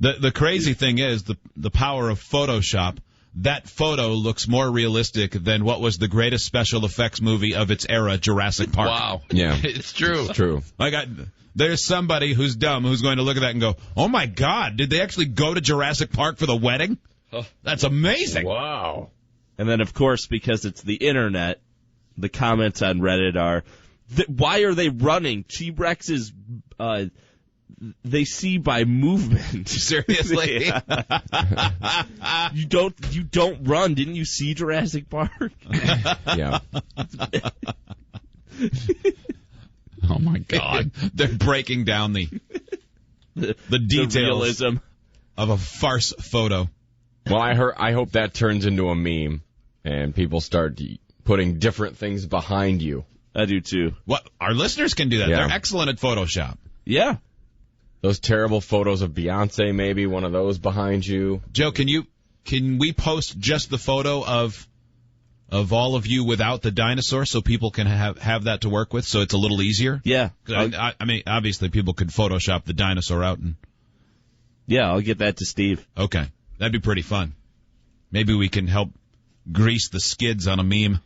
The crazy thing is the power of Photoshop. That photo looks more realistic than what was the greatest special effects movie of its era, Jurassic Park. Wow. Yeah. It's true. It's true. There's somebody who's dumb who's going to look at that and go, oh, my God, did they actually go to Jurassic Park for the wedding? That's amazing. Wow. And then, of course, because it's the internet, the comments on Reddit are, why are they running? T-Rexes, they see by movement. Seriously? You don't run. Didn't you see Jurassic Park? Yeah. Oh, my God. They're breaking down the details realism of a farce photo. Well, I hope that turns into a meme and people start putting different things behind you. I do, too. What? Our listeners can do that. Yeah. They're excellent at Photoshop. Yeah. Those terrible photos of Beyonce, maybe one of those behind you. Joe, can we post just the photo of all of you without the dinosaur so people can have that to work with so it's a little easier? Yeah. I mean, obviously people could Photoshop the dinosaur out. Yeah, I'll get that to Steve. Okay. That'd be pretty fun. Maybe we can help grease the skids on a meme.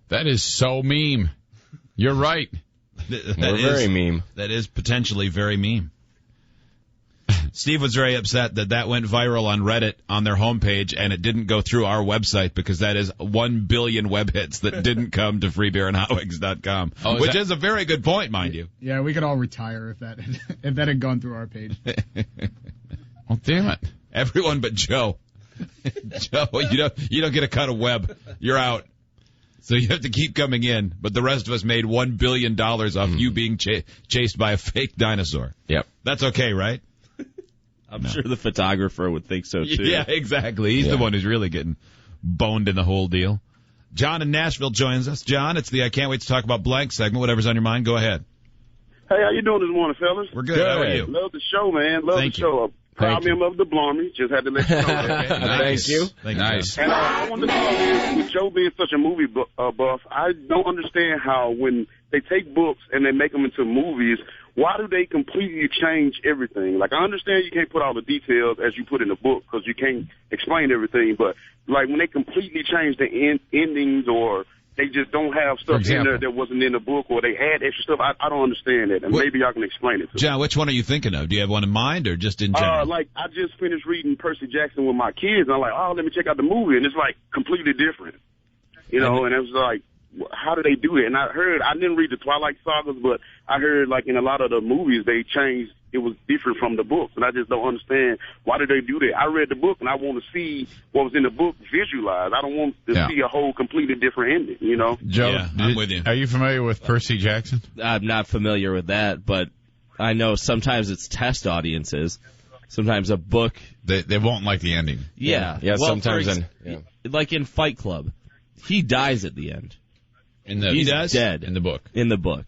That is so meme. You're right. We're very meme. That is potentially very meme. Steve was very upset that went viral on Reddit on their homepage, and it didn't go through our website because that is 1 billion web hits that didn't come to freebeerandhotwings.com, which is a very good point, mind you. Yeah, we could all retire if that had gone through our page. Oh, damn it. Everyone but Joe. Joe, you don't get a cut of web. You're out. So you have to keep coming in, but the rest of us made $1 billion off you being chased by a fake dinosaur. Yep. That's okay, right? I'm sure the photographer would think so, too. Yeah, exactly. He's the one who's really getting boned in the whole deal. John in Nashville joins us. John, it's the I Can't Wait to Talk About Blank segment. Whatever's on your mind, go ahead. Hey, how you doing this morning, fellas? We're good. How are you? Love the show, man. Love Thank the show. Proud member of the Blommy. Just had to let you know that. Thank you. Nice. And I wanted to know, with Joe being such a movie buff, I don't understand how when they take books and they make them into movies, why do they completely change everything? Like, I understand you can't put all the details as you put in the book because you can't explain everything, but, like, when they completely change the endings or they just don't have stuff in there that wasn't in the book, or they add extra stuff. I don't understand it, and maybe y'all can explain it to me. John, which one are you thinking of? Do you have one in mind, or just in general? Like, I just finished reading Percy Jackson with my kids, and I'm like, oh, let me check out the movie, and it's, like, completely different. You know, and it was like, how do they do it? And I didn't read the Twilight sagas, but I heard, like, in a lot of the movies, they changed, it was different from the books, and I just don't understand why do they do that. I read the book, and I want to see what was in the book visualized. I don't want to see a whole completely different ending, you know? Joe, I'm with you. Are you familiar with Percy Jackson? I'm not familiar with that, but I know sometimes it's test audiences. Sometimes a book... They won't like the ending. Yeah. Yeah, well, sometimes like in Fight Club, he dies at the end. He does? Dead. In the book. In the book.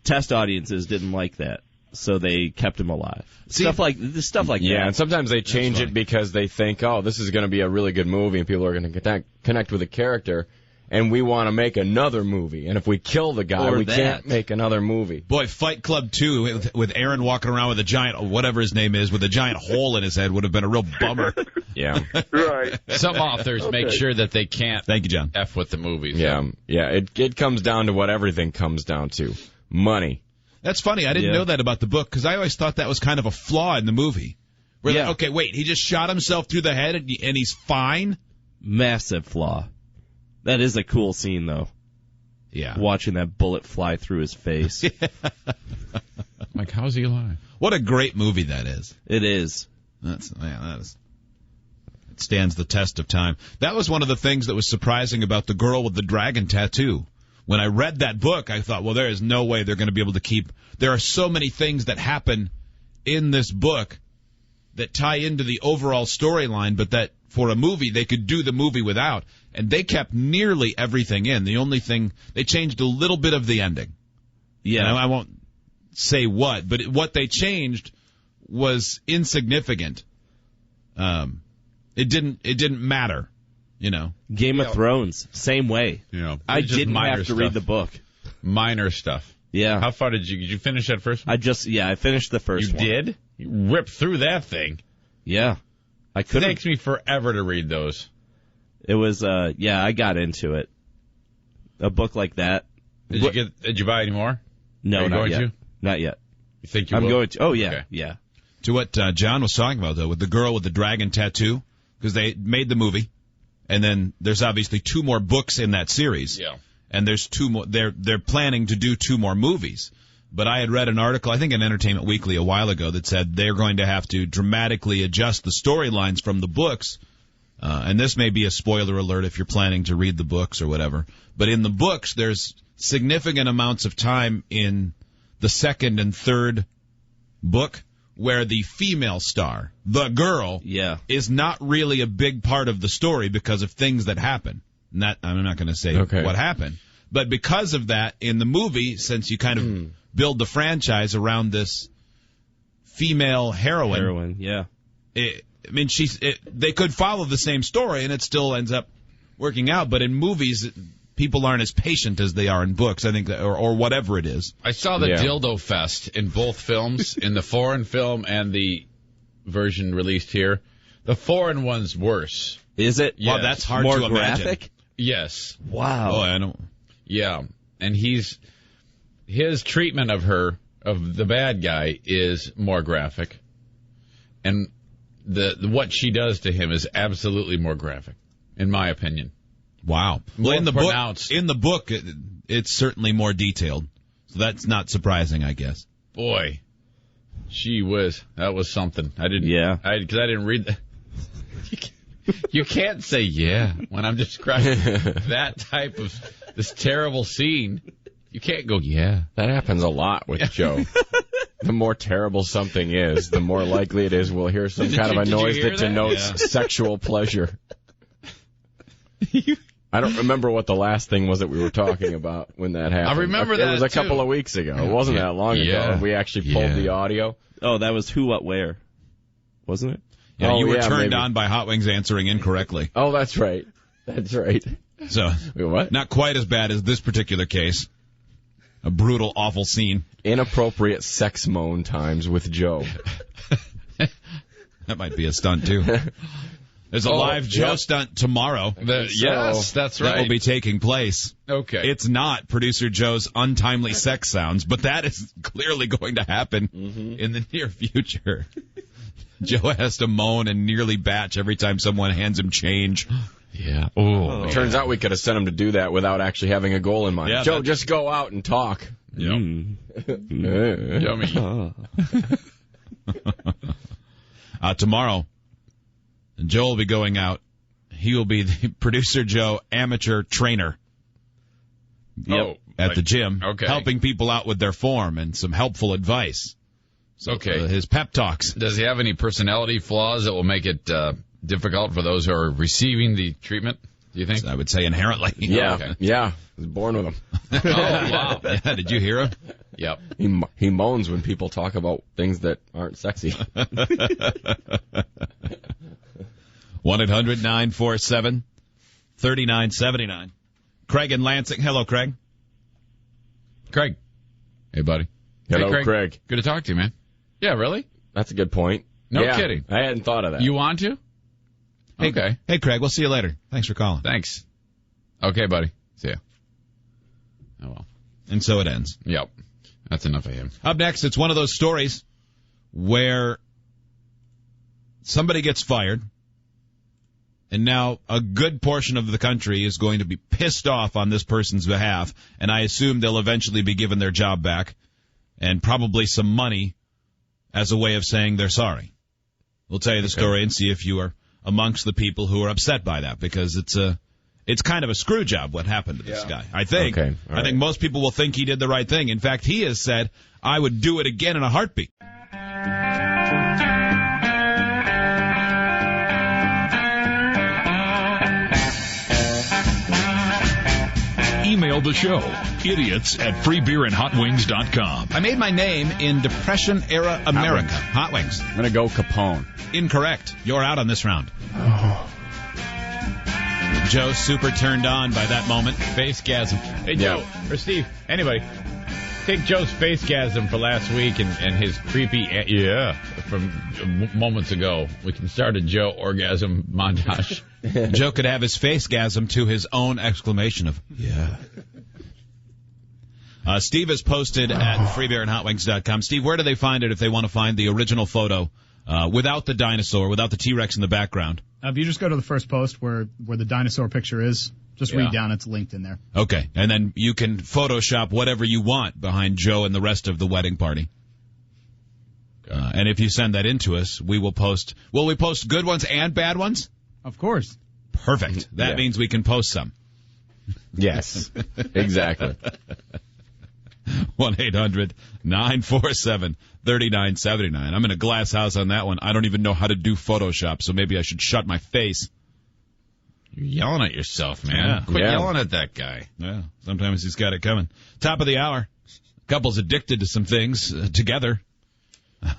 Test audiences didn't like that, so they kept him alive. Stuff like that. Yeah, and sometimes they change it because they think, oh, this is going to be a really good movie, and people are going to connect with the character, and we want to make another movie. And if we kill the guy, we can't make another movie. Boy, Fight Club 2 with Aaron walking around with a giant, whatever his name is, with a giant hole in his head would have been a real bummer. Yeah. Right. Some authors make sure that they can't Thank you, John. F with the movies. Yeah. Yeah, it comes down to what everything comes down to. Money. That's funny. I didn't know that about the book, because I always thought that was kind of a flaw in the movie. Where like, okay, wait, he just shot himself through the head and he's fine? Massive flaw. That is a cool scene, though. Yeah. Watching that bullet fly through his face. Like, how's he alive? What a great movie that is. It is. It stands the test of time. That was one of the things that was surprising about the girl with the dragon tattoo. When I read that book, I thought, well, there is no way they're going to be able to keep... There are so many things that happen in this book that tie into the overall storyline, but that for a movie, they could do the movie without. And they kept nearly everything in. The only thing... They changed a little bit of the ending. Yeah. And I won't say what, but what they changed was insignificant. It didn't matter. You know, Game of Thrones, same way. You know, I didn't have to read the book. Minor stuff. Yeah. How far did you finish that first one? I finished the first one. You did? You ripped through that thing. Yeah. It takes me forever to read those. It was, I got into it. A book like that. Did you buy any more? No, not yet. To? Not yet. You think you will? I'm going to. Oh, yeah. Okay. Yeah. To what John was talking about, though, with the girl with the dragon tattoo, because they made the movie. And then there's obviously 2 more books in that series. Yeah. And there's 2 more. They're planning to do 2 more movies. But I had read an article, I think in Entertainment Weekly a while ago, that said they're going to have to dramatically adjust the storylines from the books. And this may be a spoiler alert if you're planning to read the books or whatever. But in the books, there's significant amounts of time in the second and third book where the female star, the girl, is not really a big part of the story because of things that happen. I'm not going to say what happened. But because of that, in the movie, since you kind of build the franchise around this female heroine. They could follow the same story and it still ends up working out. But in movies, people aren't as patient as they are in books, I think, or whatever it is. I saw the Dildo Fest in both films, in the foreign film and the version released here. The foreign one's worse. Is it? Yes. Well, that's hard More to graphic? imagine. Yes. Wow. Oh, I don't. Yeah, and his treatment of her, of the bad guy, is more graphic, and what she does to him is absolutely more graphic, in my opinion. Wow. Well, in the book, it's certainly more detailed, so that's not surprising, I guess. Boy, that was something. I didn't. Yeah. Because I didn't read that. You can't say yeah when I'm describing that type of this terrible scene. You can't go yeah. That happens a lot with Joe. The more terrible something is, the more likely it is we'll hear some kind of a noise that denotes sexual pleasure. I don't remember what the last thing was that we were talking about when that happened. I remember that, it was a couple of weeks ago. It wasn't that long ago. We actually pulled the audio. Oh, that was Who, What, Where, wasn't it? Yeah, you were turned on by Hot Wings answering incorrectly. Oh, that's right. That's right. So, wait, what? Not quite as bad as this particular case. A brutal, awful scene. Inappropriate sex moan times with Joe. That might be a stunt, too. There's a live Joe stunt tomorrow. Yes, that's right. That will be taking place. Okay. It's not producer Joe's untimely sex sounds, but that is clearly going to happen in the near future. Joe has to moan and nearly batch every time someone hands him change. Yeah. It turns out we could have sent him to do that without actually having a goal in mind. Yeah, Joe, just go out and talk. Yum. Yummy. Tomorrow, Joe will be going out. He will be the producer Joe amateur trainer. At the gym, helping people out with their form and some helpful advice. So, his pep talks. Does he have any personality flaws that will make it difficult for those who are receiving the treatment, do you think? I would say inherently. Yeah, I was born with them. Oh, wow. Yeah, did you hear him? Yep. He moans when people talk about things that aren't sexy. 1-800-947-3979. Craig in Lansing. Hello, Craig. Craig. Hey, buddy. Hello, hey, Craig. Good to talk to you, man. Yeah, really? That's a good point. No kidding. I hadn't thought of that. You want to? Hey, okay. Hey, Craig, we'll see you later. Thanks for calling. Thanks. Okay, buddy. See ya. Oh, well. And so it ends. Yep. That's enough of him. Up next, it's one of those stories where somebody gets fired, and now a good portion of the country is going to be pissed off on this person's behalf, and I assume they'll eventually be given their job back and probably some money as a way of saying they're sorry. We'll tell you the story and see if you are amongst the people who are upset by that, because it's kind of a screw job what happened to this guy. I think. Okay. I think most people will think he did the right thing. In fact, he has said, I would do it again in a heartbeat. Email the show, idiots@freebeerandhotwings.com. I made my name in Depression-era America. Hot Wings. I'm going to go Capone. Incorrect. You're out on this round. Oh. Joe's super turned on by that moment. Facegasm. Hey, Joe, or Steve, anybody, take Joe's facegasm for last week and his creepy from moments ago. We can start a Joe orgasm montage. Joe could have his facegasm to his own exclamation of, yeah. Steve has posted at freebeerandhotwings.com. Steve, where do they find it if they want to find the original photo without the dinosaur, without the T-Rex in the background? If you just go to the first post where the dinosaur picture is, just read down. It's linked in there. Okay. And then you can Photoshop whatever you want behind Joe and the rest of the wedding party. And if you send that in to us, we will post. Will we post good ones and bad ones? Of course. Perfect. That means we can post some. Yes. Exactly. 1-800-947-3979. I'm in a glass house on that one. I don't even know how to do Photoshop, so maybe I should shut my face. You're yelling at yourself, man. Quit yelling at that guy. Yeah, sometimes he's got it coming. Top of the hour. Couples addicted to some things together.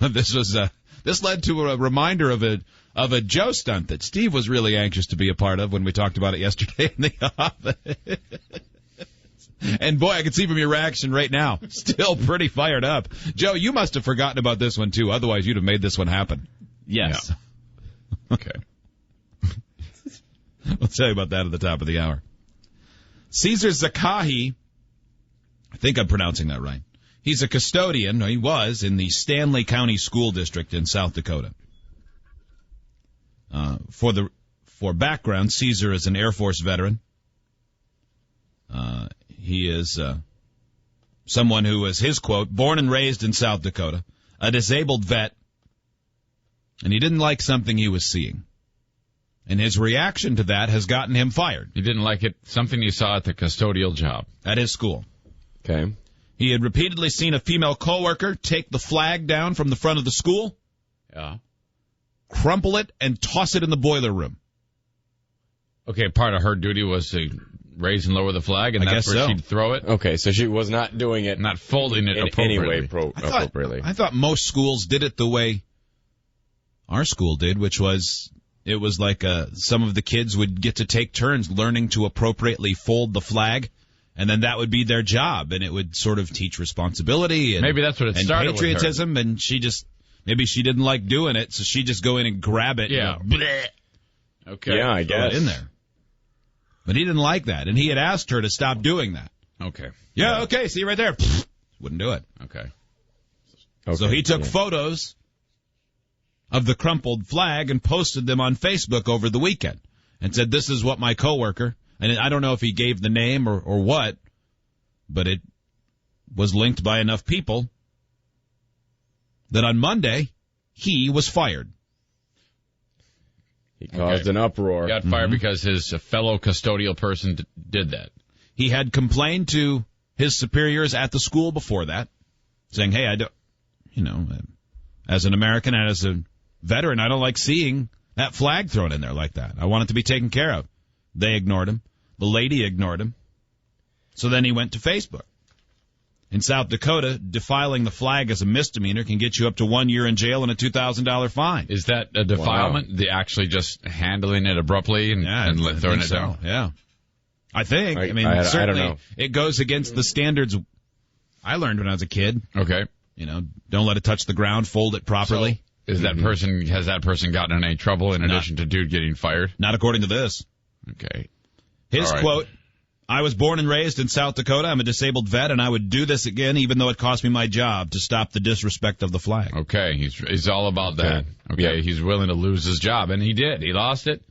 This led to a reminder of a Joe stunt that Steve was really anxious to be a part of when we talked about it yesterday in the office. And boy, I can see from your reaction right now, still pretty fired up. Joe, you must have forgotten about this one too. Otherwise, you'd have made this one happen. Yes. Yeah. Okay. We'll tell you about that at the top of the hour. Caesar Zakahi, I think I'm pronouncing that right. He's a custodian, he was, in the Stanley County School District in South Dakota. For background, Caesar is an Air Force veteran. He is someone who was, his quote, born and raised in South Dakota, a disabled vet, and he didn't like something he was seeing. And his reaction to that has gotten him fired. You didn't like it? Something you saw at the custodial job. At his school. Okay. He had repeatedly seen a female coworker take the flag down from the front of the school, crumple it, and toss it in the boiler room. Okay, part of her duty was to raise and lower the flag, and that's where she'd throw it? Okay, so she was not doing it... Not folding it appropriately. Appropriately. I thought most schools did it the way our school did, which was... It was like some of the kids would get to take turns learning to appropriately fold the flag, and then that would be their job, and it would sort of teach responsibility and maybe that's what it started with patriotism, and maybe she didn't like doing it, so she'd just go in and grab it. Yeah. And go, okay. Yeah, I guess. In there. But he didn't like that, and he had asked her to stop doing that. Okay. Yeah, okay, see right there. Wouldn't do it. Okay. So he took photos of the crumpled flag and posted them on Facebook over the weekend and said, this is what my coworker, and I don't know if he gave the name or what, but it was linked by enough people that on Monday he was fired. He caused an uproar. He got fired because his fellow custodial person did that. He had complained to his superiors at the school before that, saying, hey, I don't, as an American and as a veteran, I don't like seeing that flag thrown in there like that. I want it to be taken care of. They ignored him. The lady ignored him. So then he went to Facebook. In South Dakota, defiling the flag as a misdemeanor can get you up to 1 year in jail and a $2,000 fine. Is that a defilement? Wow. The actually just handling it abruptly and throwing it down? Yeah. I think. I mean, certainly I don't know. It goes against the standards I learned when I was a kid. Okay. Don't let it touch the ground, fold it properly. So has that person gotten in any trouble in addition to dude getting fired? Not according to this. Okay. His quote, I was born and raised in South Dakota. I'm a disabled vet, and I would do this again even though it cost me my job to stop the disrespect of the flag. Okay, he's all about that. Okay, he's willing to lose his job, and he did. He lost it.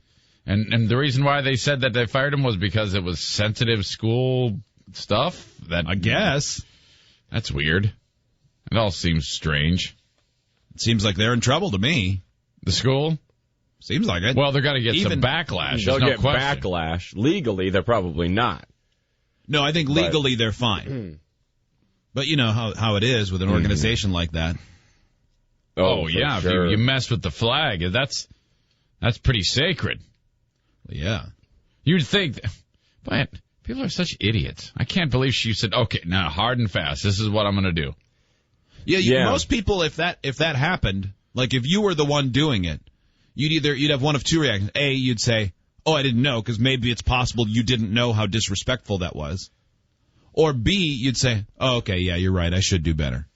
And the reason why they said that they fired him was because it was sensitive school stuff? I guess. That's weird. It all seems strange. It seems like they're in trouble to me. The school? Seems like it. Well, they're going to get some backlash. They'll get question. Backlash. Legally, they're probably not. No, I think legally they're fine. But you know how it is with an organization like that. Oh yeah, sure. If you mess with the flag, that's pretty sacred. Yeah. You'd think, but people are such idiots. I can't believe she said, okay, now hard and fast, this is what I'm going to do. Yeah, most people, if that happened, like if you were the one doing it, you'd have one of two reactions. A, you'd say, oh, I didn't know, because maybe it's possible you didn't know how disrespectful that was. Or B, you'd say, oh, okay, yeah, you're right, I should do better.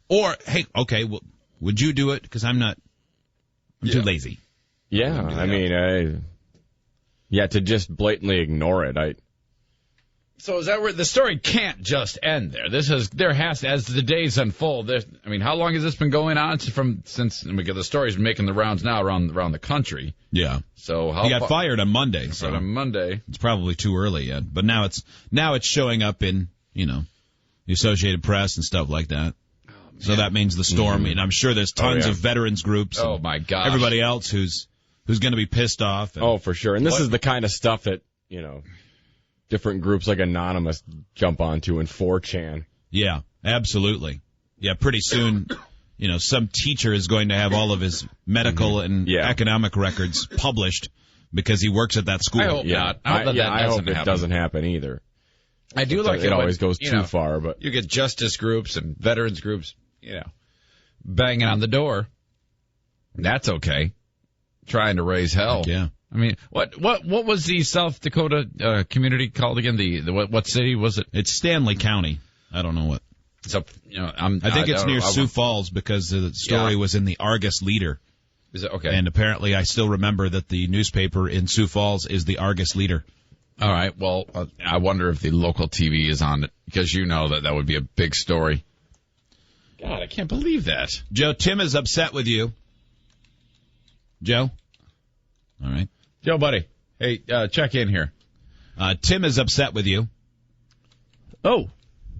Or, hey, okay, well, would you do it? Because I'm too lazy. Yeah, I mean, to just blatantly ignore it, So is that where the story can't just end there? There has to, as the days unfold. I mean, how long has this been going on since the story's making the rounds now around the country? Yeah. So he got fired on Monday. So on Monday, it's probably too early yet. But now it's showing up in the Associated Press and stuff like that. Oh, so that means the storm. And I'm sure there's tons of veterans groups. Oh my gosh. Everybody else who's going to be pissed off. For sure. And this is the kind of stuff that different groups like Anonymous jump onto in 4chan. Yeah, absolutely. Yeah, pretty soon, some teacher is going to have all of his medical and economic records published because he works at that school. I hope not. I hope it doesn't happen either. I do like it always goes too far, but you get justice groups and veterans groups, banging on the door. That's okay. Trying to raise hell. Yeah. I mean, what was the South Dakota community called again? What city was it? It's Stanley County. I don't know what. So I think it's near Sioux Falls because the story was in the Argus Leader. Is it okay? And apparently, I still remember that the newspaper in Sioux Falls is the Argus Leader. All right. Well, I wonder if the local TV is on it because that would be a big story. God, I can't believe that. Joe, Tim is upset with you. Joe? All right. Joe, buddy. Hey, check in here. Tim is upset with you. Oh.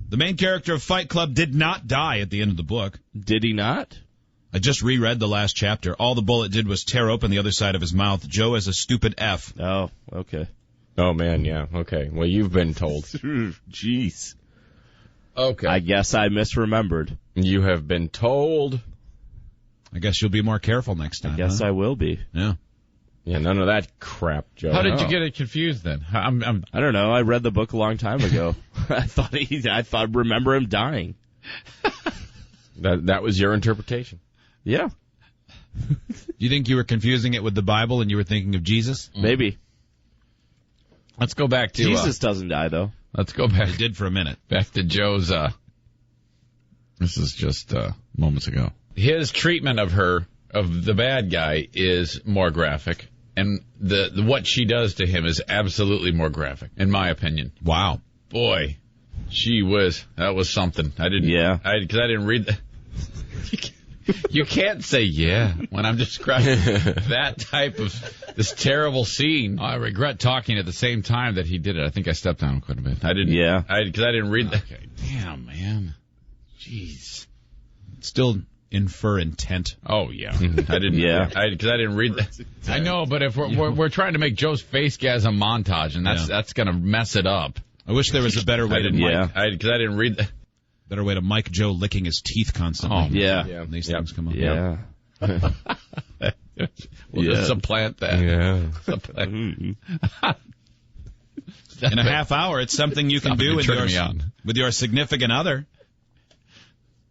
The main character of Fight Club did not die at the end of the book. Did he not? I just reread the last chapter. All the bullet did was tear open the other side of his mouth. Joe is a stupid F. Oh, okay. Oh, man, yeah. Okay. Well, you've been told. Jeez. Okay. I guess I misremembered. You have been told. I guess you'll be more careful next time. I guess I will be. Yeah. Yeah, none of that crap, Joe. How did you get it confused then? I don't know. I read the book a long time ago. I remember him dying. That was your interpretation. Yeah. Do you think you were confusing it with the Bible and you were thinking of Jesus? Maybe. Let's go back to Jesus doesn't die though. Let's go back. It did for a minute. Back to Joe's. This is just moments ago. His treatment of the bad guy, is more graphic, and the what she does to him is absolutely more graphic, in my opinion. Wow, boy, that was something. I didn't read that. You can't say yeah when I'm describing that type of this terrible scene. I regret talking at the same time that he did it. I think I stepped down quite a bit. I didn't. Yeah. Because I didn't read that. Okay. Damn, man. Jeez. Still infer intent. Oh yeah. I didn't. Yeah. Because I didn't read that. I know, but if we're trying to make Joe's face gas a montage, and that's going to mess it up. I wish there was a better way to mic. Because I didn't read that. Better way to mic Joe licking his teeth constantly. Oh, yeah. When these things come up. Yeah. We'll just supplant that. Yeah. In a half hour, it's something you can do with your significant other.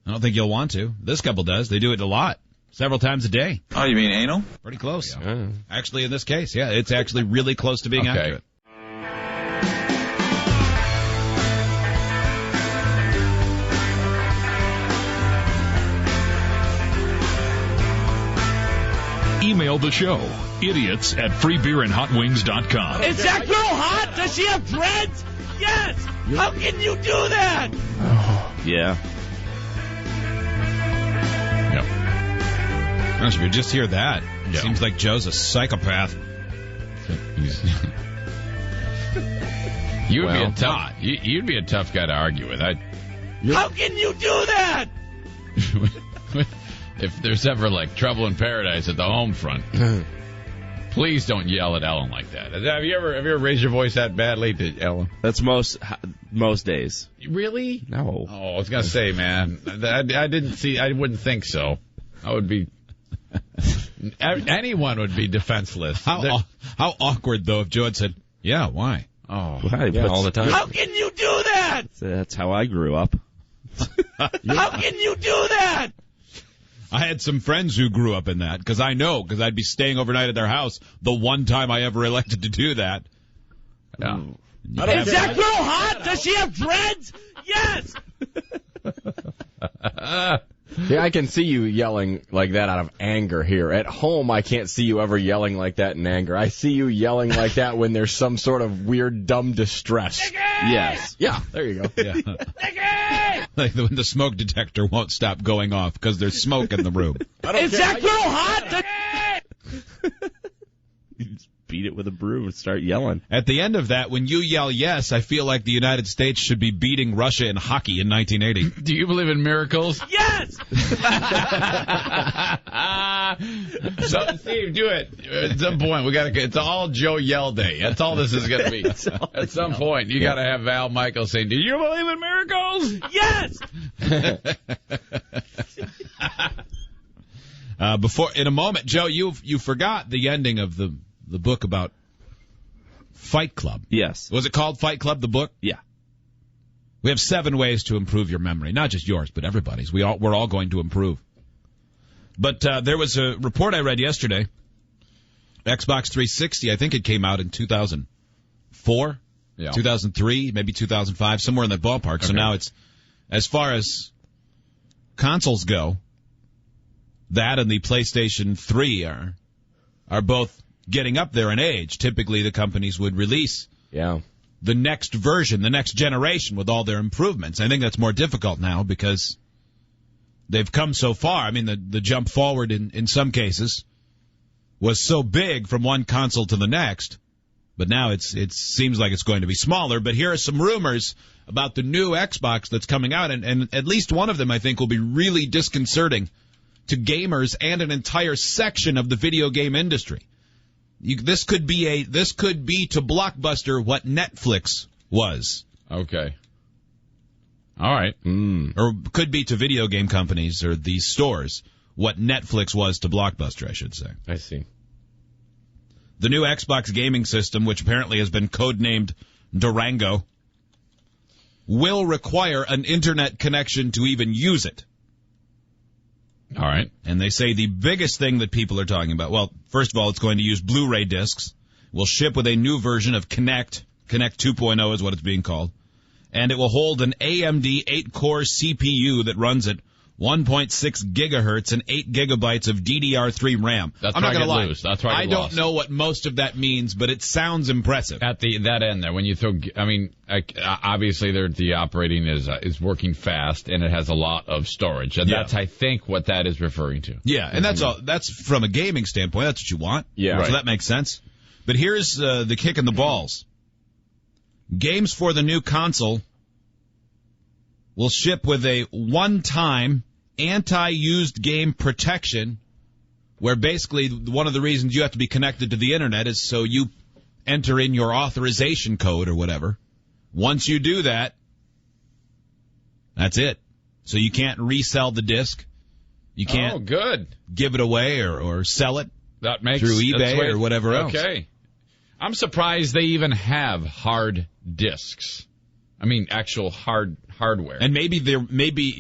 I don't think you'll want to. This couple does. They do it a lot. Several times a day. Oh, you mean anal? Pretty close. Yeah. Actually, in this case, yeah, it's actually really close to being accurate. Email the show, idiots@freebeerandhotwings.com. Is that girl hot? Does she have dreads? Yes! How can you do that? Yeah. Gosh, if you just hear that, it seems like Joe's a psychopath. You'd be a tough guy to argue with. How can you do that? If there's ever trouble in paradise at the home front, please don't yell at Ellen like that. Have you ever raised your voice that badly to Ellen? That's most days. Really? No. Oh, I was gonna say, man, I wouldn't think so. I would be. Anyone would be defenseless. How awkward though if Joe had said, "Yeah, why?" Oh, yeah, all the time. How can you do that? That's how I grew up. How can you do that? I had some friends who grew up in that, because I'd be staying overnight at their house the one time I ever elected to do that. Yeah. Is that girl hot? Does she have dreads? Yes! Yeah, I can see you yelling like that out of anger here. At home, I can't see you ever yelling like that in anger. I see you yelling like that when there's some sort of weird, dumb distress. Nicky! Yes. Yeah, there you go. Yeah. Nicky! Like when the smoke detector won't stop going off because there's smoke in the room. Is that girl hot? You just beat it with a broom and start yelling. At the end of that, when you yell yes, I feel like the United States should be beating Russia in hockey in 1980. Do you believe in miracles? Yes! So, Steve, do it. At some point, it's all Joe Yell Day. That's all this is going to be. At some point, you got to have Al Michaels saying, "Do you believe in miracles?" Yes! In a moment, Joe, you forgot the ending of the book about Fight Club. Yes. Was it called Fight Club, the book? Yeah. We have 7 ways to improve your memory. Not just yours, but everybody's. We're all going to improve. But there was a report I read yesterday. Xbox 360, I think it came out in 2004, 2003, maybe 2005, somewhere in that ballpark. Okay. So now it's, as far as consoles go, that and the PlayStation 3 are both getting up there in age. Typically, the companies would release the next version, the next generation with all their improvements. I think that's more difficult now because they've come so far. I mean, the jump forward in some cases was so big from one console to the next, but now it seems like it's going to be smaller. But here are some rumors about the new Xbox that's coming out, and at least one of them I think will be really disconcerting to gamers and an entire section of the video game industry. This could be to Blockbuster what Netflix was. Okay. All right. Or could be to video game companies or these stores what Netflix was to Blockbuster, I should say. I see. The new Xbox gaming system, which apparently has been codenamed Durango, will require an internet connection to even use it. All right. And they say the biggest thing that people are talking about, well, first of all, it's going to use Blu-ray discs. Will ship with a new version of Kinect. Kinect 2.0 is what it's being called. And it will hold an AMD 8-core CPU that runs at 1.6 gigahertz and 8 gigabytes of DDR3 RAM. That's I'm not going to lie. That's where I don't know what most of that means, but it sounds impressive. At that end there, when you throw, obviously the operating is working fast and it has a lot of storage, and that's I think what that is referring to. Yeah, and that's all. That's from a gaming standpoint. That's what you want. Yeah, so that makes sense. But here's the kick in the balls. Games for the new console will ship with a one-time anti-used game protection, where basically one of the reasons you have to be connected to the internet is so you enter in your authorization code or whatever. Once you do that, that's it. So you can't resell the disc. You can't give it away or sell it through eBay or whatever else. Okay. I'm surprised they even have hard discs. I mean, actual hardware. And maybe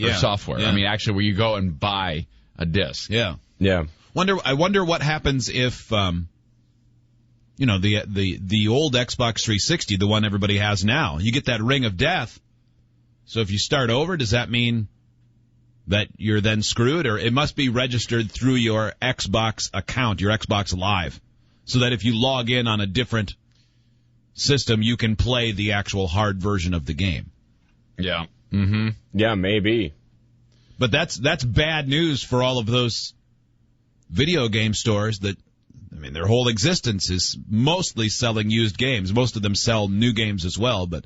or software. Yeah. I mean, actually, where you go and buy a disc. Yeah. Yeah. I wonder what happens if, the old Xbox 360, the one everybody has now, you get that ring of death. So if you start over, does that mean that you're then screwed? Or it must be registered through your Xbox account, your Xbox Live, so that if you log in on a different system, you can play the actual hard version of the game. Yeah. Mm-hmm. Yeah, maybe. But that's bad news for all of those video game stores that, their whole existence is mostly selling used games. Most of them sell new games as well, but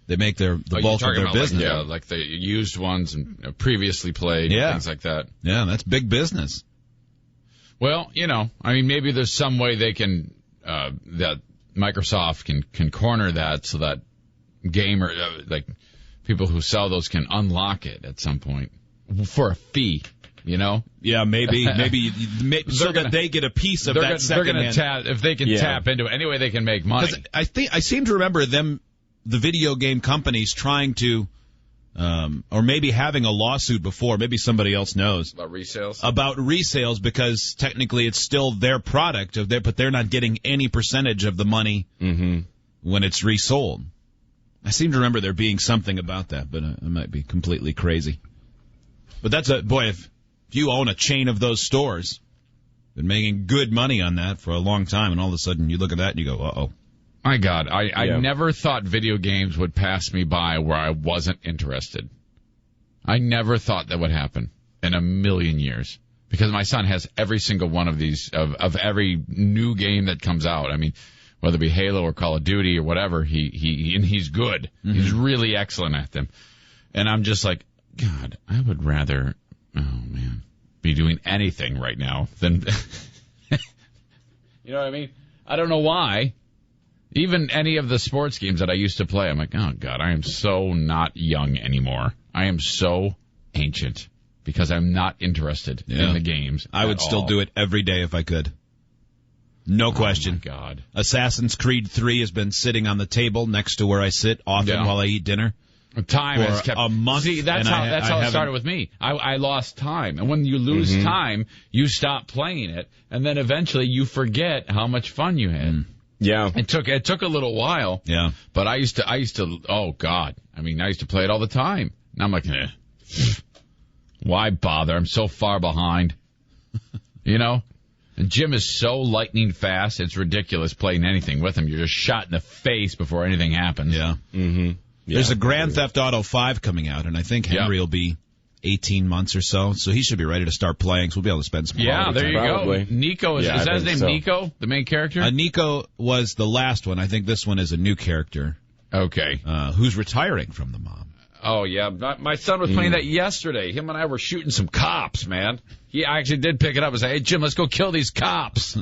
they make the bulk of their business. Like the used ones and previously played, things like that. Yeah, that's big business. Well, maybe there's some way they can, that Microsoft can corner that so that people who sell those can unlock it at some point for a fee, Yeah, maybe so that they get a piece of that second hand. They're going to if they can tap into it, any way they can make money. I seem to remember the video game companies trying to, or maybe having a lawsuit before, maybe somebody else knows. About resales? About resales, because technically it's still their product, but they're not getting any percentage of the money when it's resold. I seem to remember there being something about that, but I might be completely crazy. But if you own a chain of those stores, been making good money on that for a long time, and all of a sudden you look at that and you go, uh-oh. My God, I never thought video games would pass me by where I wasn't interested. I never thought that would happen in a million years. Because my son has every single one of these, of every new game that comes out. I mean, whether it be Halo or Call of Duty or whatever, he's good. Mm-hmm. He's really excellent at them. And I'm just like, God, I would rather, be doing anything right now than, you know what I mean? I don't know why. Even any of the sports games that I used to play, I'm like, oh, God, I am so not young anymore. I am so ancient because I'm not interested in the games. I would still do it every day if I could. No question. Oh, my God. Assassin's Creed 3 has been sitting on the table next to where I sit often while I eat dinner. Time has kept a month. See, that's how it started with me. I lost time. And when you lose time, you stop playing it. And then eventually you forget how much fun you had. Yeah. It took a little while. Yeah. But I used to, oh God. I used to play it all the time. And I'm like, why bother? I'm so far behind. And Jim is so lightning fast, it's ridiculous playing anything with him. You're just shot in the face before anything happens. Yeah. Mm-hmm. There's a Grand Theft Auto 5 coming out, and I think Henry will be 18 months or so he should be ready to start playing, so we'll be able to spend some time. There you Probably. go. Nico, is that his name, so. Nico, the main character? Nico was the last one. I think this one is a new character. Okay. Who's retiring from the mob. Oh, yeah. My son was playing that yesterday. Him and I were shooting some cops, man. He actually did pick it up and say, hey, Jim, let's go kill these cops.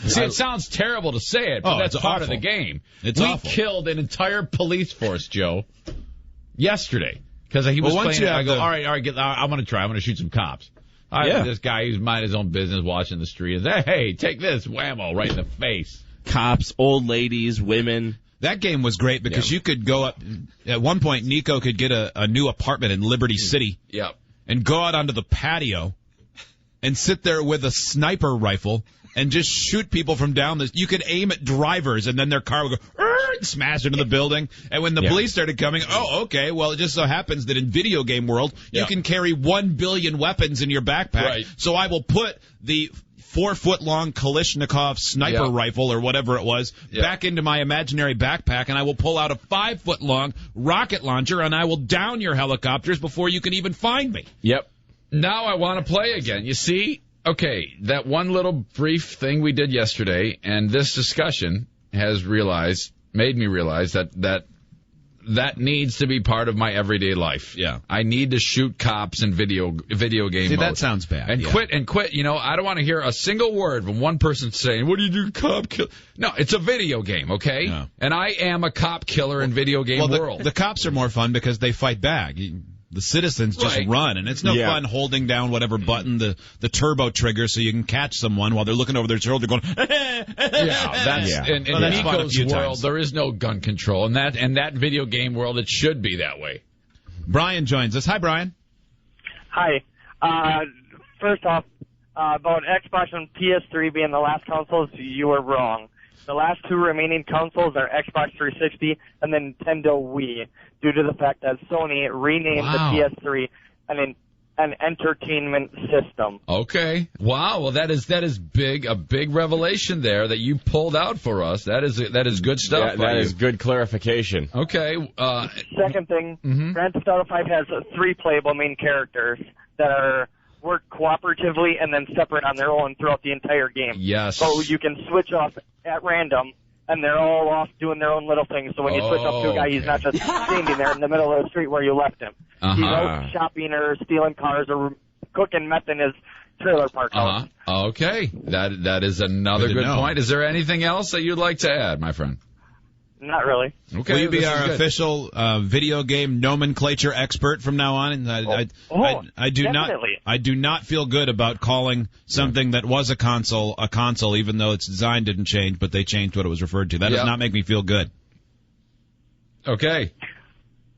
See, it sounds terrible to say it, but that's part of the game. We killed an entire police force, Joe, yesterday. Because he was playing it. I go, all right, I'm going to try. I'm going to shoot some cops. This guy who's minding his own business, watching the street, and hey, take this, whammo, right in the face. Cops, old ladies, women. That game was great because you could go up. At one point, Nico could get a new apartment in Liberty City. Yep. And go out onto the patio and sit there with a sniper rifle and just shoot people from down this. You could aim at drivers and then their car would go and smash into the building. And when the police started coming, okay, well, it just so happens that in video game world, you can carry 1 billion weapons in your backpack. Right. So I will put the 4-foot-long Kalashnikov sniper rifle or whatever it was back into my imaginary backpack, and I will pull out a 5-foot-long rocket launcher, and I will down your helicopters before you can even find me. Yep. Now I want to play again. You see? Okay, that one little brief thing we did yesterday, and this discussion has made me realize that needs to be part of my everyday life. Yeah. I need to shoot cops in video game mode. That sounds bad. And quit. You know, I don't want to hear a single word from one person saying, what do you do, cop kill? No, it's a video game, okay? Yeah. And I am a cop killer in video game world. The cops are more fun because they fight back. The citizens just run, and it's no fun holding down whatever button, the turbo trigger, so you can catch someone while they're looking over their shoulder going, In Nico's world, there is no gun control. In that video game world, it should be that way. Brian joins us. Hi, Brian. Hi. First off, about Xbox and PS3 being the last consoles, you were wrong. The last two remaining consoles are Xbox 360 and then Nintendo Wii, due to the fact that Sony renamed the PS3 an entertainment system. Okay. Wow. Well, that is a big revelation there that you pulled out for us. That is good stuff. That is good clarification. Okay. Second thing, Grand Theft Auto 5 has 3 playable main characters that work cooperatively and then separate on their own throughout the entire game. Yes. So you can switch off at random, and they're all off doing their own little things. So when you switch up to a guy, he's not just standing there in the middle of the street where you left him. He's out shopping or stealing cars or cooking meth in his trailer park house. Okay. That is another good point. Is there anything else that you'd like to add, my friend? Not really. Okay. Will you be our official video game nomenclature expert from now on? I do not feel good about calling something that was a console, even though its design didn't change, but they changed what it was referred to. That does not make me feel good. Okay.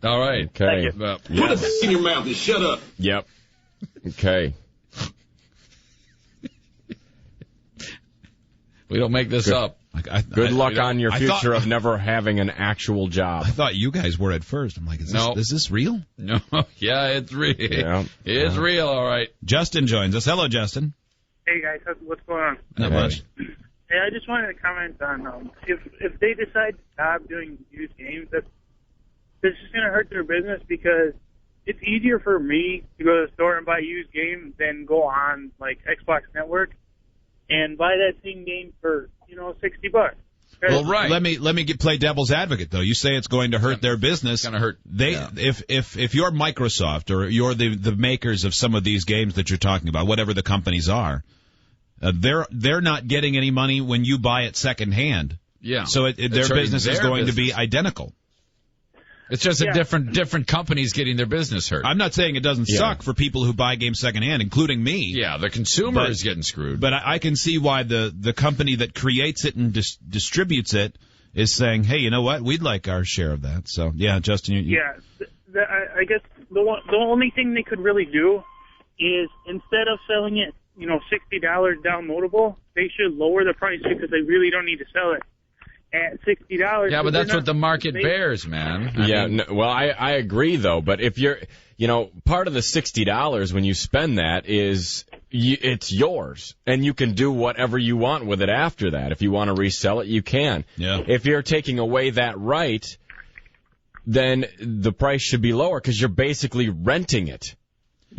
All right. Okay. Thank you. Put it in your mouth and shut up. Yep. Okay. We don't make this up. Good luck on your future of never having an actual job. I thought you guys were at first. I'm like, is this real? No. Yeah, it's real. Yeah. It's real, all right. Justin joins us. Hello, Justin. Hey, guys. What's going on? Not much. Hey, I just wanted to comment on if they decide to stop doing used games, that's just going to hurt their business because it's easier for me to go to the store and buy used games than go on, like, Xbox Network and buy that same game for, $60. Well, right. Let me play devil's advocate though. You say it's going to hurt their business. It's going to hurt. If you're Microsoft or you're the makers of some of these games that you're talking about, whatever the companies are, they're not getting any money when you buy it secondhand. Yeah. So their business is going to be identical. It's just that different companies getting their business hurt. I'm not saying it doesn't suck for people who buy games secondhand, including me. Yeah, the consumer is getting screwed. But I can see why the company that creates it and distributes it is saying, hey, you know what? We'd like our share of that. So, yeah, Justin. I guess the only thing they could really do is instead of selling it, $60 downloadable, they should lower the price because they really don't need to sell it at $60. Yeah, but that's what the market bears, man. I agree, though. But if you're, part of the $60 when you spend that is it's yours. And you can do whatever you want with it after that. If you want to resell it, you can. Yeah. If you're taking away that right, then the price should be lower because you're basically renting it.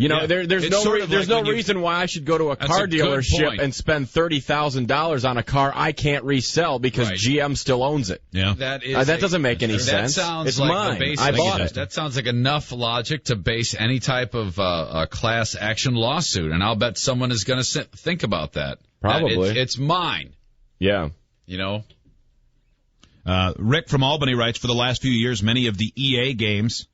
You know, there's no reason why I should go to a car dealership and spend $30,000 on a car I can't resell because GM still owns it. Yeah, that doesn't make any sense. Sounds it's like mine. I bought it. That sounds like enough logic to base any type of a class action lawsuit, and I'll bet someone is going to think about that. Probably, it's mine. Yeah, you know. Rick from Albany writes, for the last few years, many of the EA games,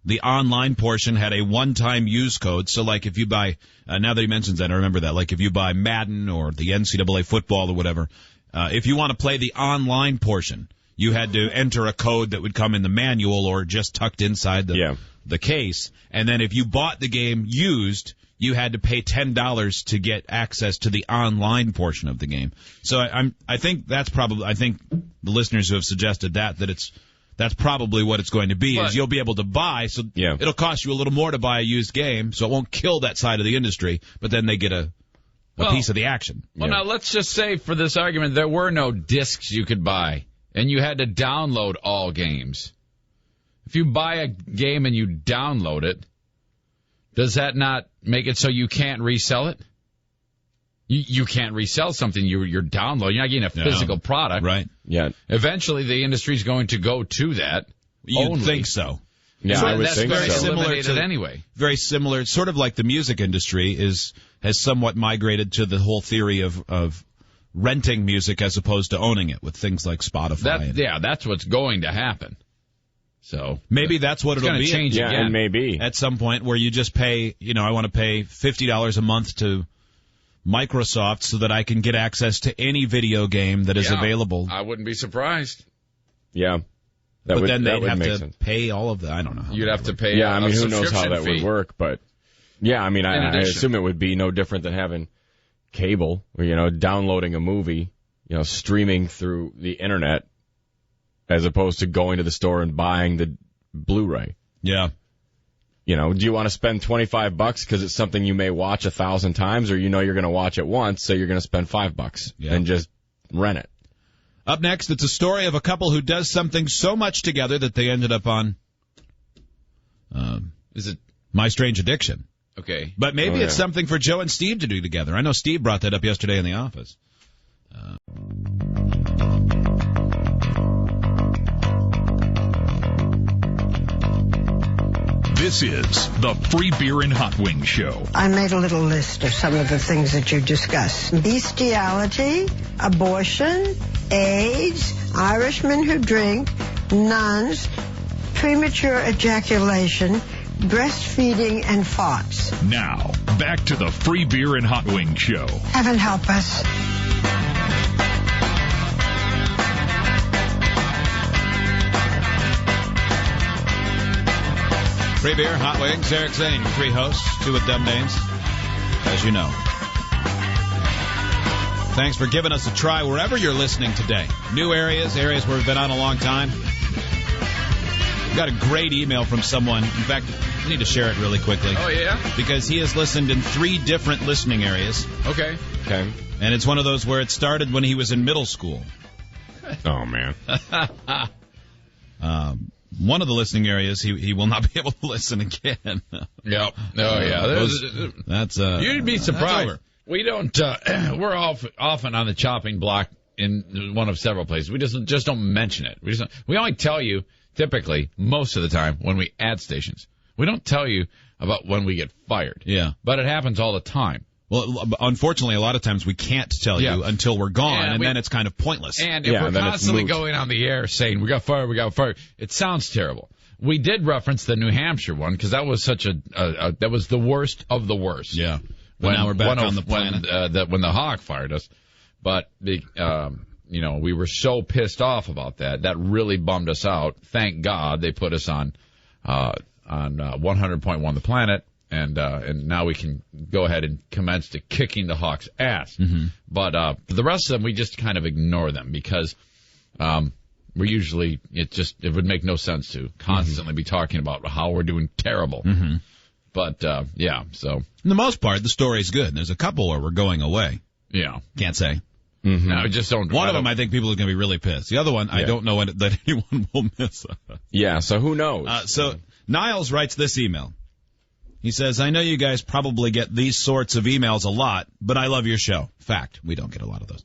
the online portion had a one-time use code. So, like, if you buy, now that he mentions that, I remember that, like if you buy Madden or the NCAA football or whatever, if you want to play the online portion, you had to enter a code that would come in the manual or just tucked inside the case. And then if you bought the game used, you had to pay $10 to get access to the online portion of the game. So I think that's probably, I think the listeners who have suggested that's probably what it's going to be, is you'll be able to buy, so it'll cost you a little more to buy a used game, so it won't kill that side of the industry, but then they get a piece of the action. Well, now let's just say for this argument, there were no discs you could buy, and you had to download all games. If you buy a game and you download it, does that not make it so you can't resell it? You can't resell something you're downloading. You're not getting a physical product. Right. Yeah. Eventually, the industry's going to go to that. You'd think so. Yeah, so I would that's think very so. similar to anyway. Very similar. It's sort of like the music industry has somewhat migrated to the whole theory of renting music as opposed to owning it with things like Spotify. That's what's going to happen. So maybe that's what it'll be. Change again. And maybe at some point where you just pay. I want to pay $50 a month to Microsoft so that I can get access to any video game that is available. I wouldn't be surprised. Yeah. Then they'd have to pay all of that. I don't know. You'd have to pay. Yeah, I mean, who knows how that would work? But yeah, I mean, I assume it would be no different than having cable, or downloading a movie, streaming through the internet, as opposed to going to the store and buying the Blu-ray. Yeah. Do you want to spend $25 because it's something you may watch 1,000 times, or you're going to watch it once, so you're going to spend $5 and just rent it? Up next, it's a story of a couple who does something so much together that they ended up on Is it My Strange Addiction? Okay. But maybe it's something for Joe and Steve to do together. I know Steve brought that up yesterday in the office. This is the Free Beer and Hot Wings Show. I made a little list of some of the things that you discussed. Bestiality, abortion, AIDS, Irishmen who drink, nuns, premature ejaculation, breastfeeding, and farts. Now, back to the Free Beer and Hot Wings Show. Heaven help us. Free Beer, Hot Wings, Eric Zane, your three hosts, two with dumb names, as you know. Thanks for giving us a try wherever you're listening today. New areas where we've been on a long time. We got a great email from someone. In fact, I need to share it really quickly. Oh, yeah? Because he has listened in 3 different listening areas. Okay. And it's one of those where it started when he was in middle school. Oh, man. One of the listening areas, he will not be able to listen again. Yep. Oh, yeah. That's you'd be surprised. We don't. We're often on the chopping block in one of several places. We just don't mention it. We only tell you typically most of the time when we add stations. We don't tell you about when we get fired. Yeah. But it happens all the time. Well, unfortunately, a lot of times we can't tell you until we're gone, and then it's kind of pointless. And if we're constantly going on the air saying, we got fired, it sounds terrible. We did reference the New Hampshire one, because that was that was the worst of the worst. Yeah. Now we're back on the planet. When the Hawk fired us. But, we were so pissed off about that. That really bummed us out. Thank God they put us on 100.1 The Planet. And now we can go ahead and commence to kicking the Hawks' ass. Mm-hmm. But for the rest of them, we just kind of ignore them because we're usually it would make no sense to constantly be talking about how we're doing terrible. Mm-hmm. But so for the most part, the story's good. There's a couple where we're going away. Yeah, can't say. Mm-hmm. No, just don't. One of them, I think people are going to be really pissed. The other one, I don't know that anyone will miss. Yeah, so who knows? So Niles writes this email. He says, I know you guys probably get these sorts of emails a lot, but I love your show. Fact, we don't get a lot of those.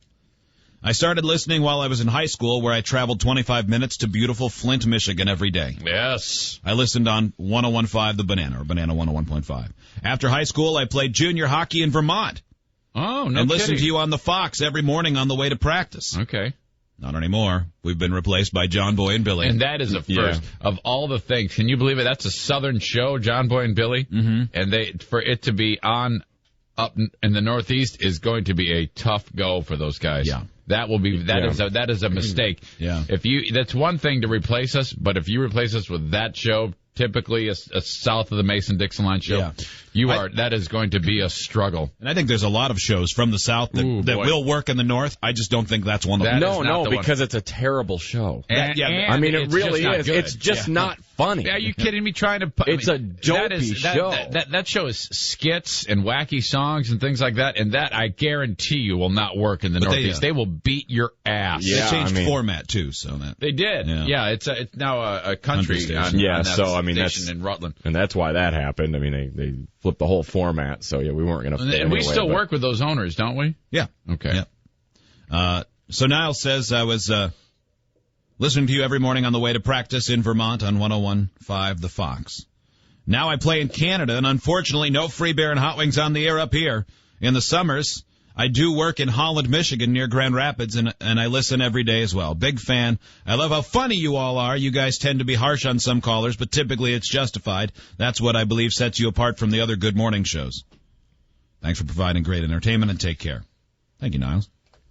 I started listening while I was in high school, where I traveled 25 minutes to beautiful Flint, Michigan every day. Yes. I listened on 101.5 The Banana, or Banana 101.5. After high school, I played junior hockey in Vermont. Oh, no And listened kidding. to you on the Fox every morning on the way to practice. Okay. Not anymore. We've been replaced by John Boy and Billy. And that is a first of all the things. Can you believe it? That's a Southern show, John Boy and Billy. Mm-hmm. And for it to be on up in the Northeast is going to be a tough go for those guys. Yeah. That is a mistake. Yeah. That's one thing to replace us, but if you replace us with that show, typically a south of the Mason-Dixon line show, that is going to be a struggle. And I think there's a lot of shows from the South that will work in the North. I just don't think that's one of them. No, because it's a terrible show. And I mean, it really is. Good. It's just not funny. Are you kidding me? It's a dopey show. That show is skits and wacky songs and things like that, and that I guarantee you will not work in the Northeast. They will beat your ass. Yeah, they changed format too, so that they did. Yeah, it's now a country station. In Rutland, and that's why that happened. I mean, they flipped the whole format, so we weren't going to. And anyway, we still work with those owners, don't we? Yeah. Okay. Yeah. So Niles says I was listening to you every morning on the way to practice in Vermont on 101.5 The Fox. Now I play in Canada, and unfortunately, no free beer and hot wings on the air up here. In the summers, I do work in Holland, Michigan, near Grand Rapids, and I listen every day as well. Big fan. I love how funny you all are. You guys tend to be harsh on some callers, but typically it's justified. That's what I believe sets you apart from the other good morning shows. Thanks for providing great entertainment, and take care. Thank you, Niles.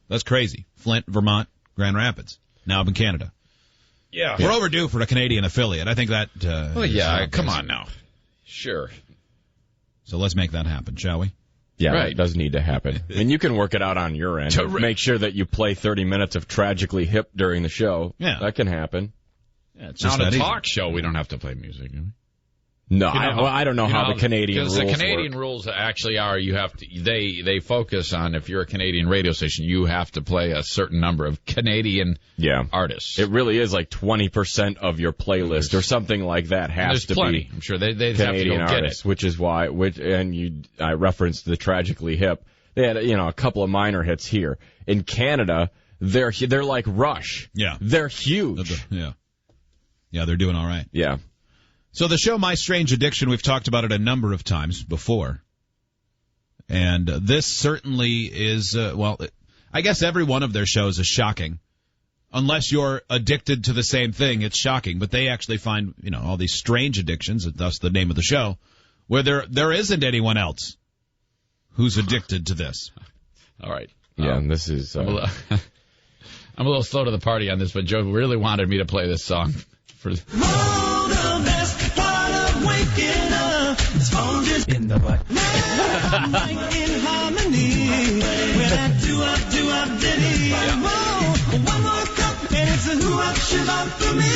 That's crazy. Flint, Vermont, Grand Rapids. Now up in Canada. Yeah. We're overdue for a Canadian affiliate. I think that... come on now. Sure. So let's make that happen, shall we? Yeah, That does need to happen. I mean, you can work it out on your end. Make sure that you play 30 minutes of Tragically Hip during the show. Yeah. That can happen. Yeah, it's just not a talk show. We don't have to play music, do we? No, I don't know how the Canadian rules work. Because the Canadian rules actually are they focus on, if you're a Canadian radio station, you have to play a certain number of Canadian artists. It really is like 20% of your playlist or something like that has to plenty. be. I'm sure they'd Canadian have to go artists, get it. which is why. I referenced the Tragically Hip. They had a couple of minor hits here. In Canada, they're like Rush. Yeah, they're huge. Yeah, they're doing all right. Yeah. So the show My Strange Addiction, we've talked about it a number of times before. And this certainly is, I guess every one of their shows is shocking. Unless you're addicted to the same thing, it's shocking. But they actually find, all these strange addictions, and thus the name of the show, where there isn't anyone else who's addicted to this. All right. Yeah, and this is... I'm a little slow to the party on this, but Joe really wanted me to play this song. The best part of waking up is Folgers in the butt. In harmony with that do-up ditty. One more cup and it's a who-up shabbat for me.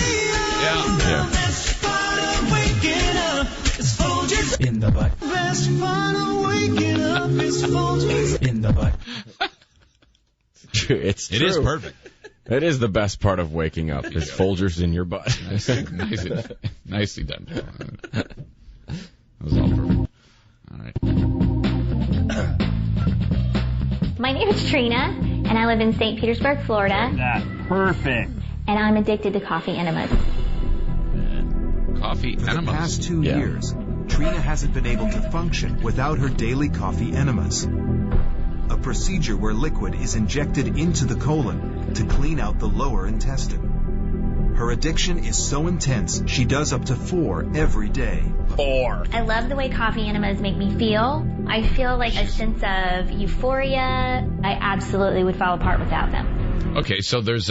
The best part of waking up is Folgers in the butt. Best part of waking up is Folgers in the butt. It's true. It is perfect. That is the best part of waking up, is Folgers in your butt. Nicely done. That was all perfect. All right. My name is Trina, and I live in St. Petersburg, Florida. That's perfect. And I'm addicted to coffee enemas. Coffee enemas? For the past 2 years, Trina hasn't been able to function without her daily coffee enemas. A procedure where liquid is injected into the colon to clean out the lower intestine. Her addiction is so intense, she does up to 4 every day. 4. I love the way coffee enemas make me feel. I feel like a sense of euphoria. I absolutely would fall apart without them. Okay, so there's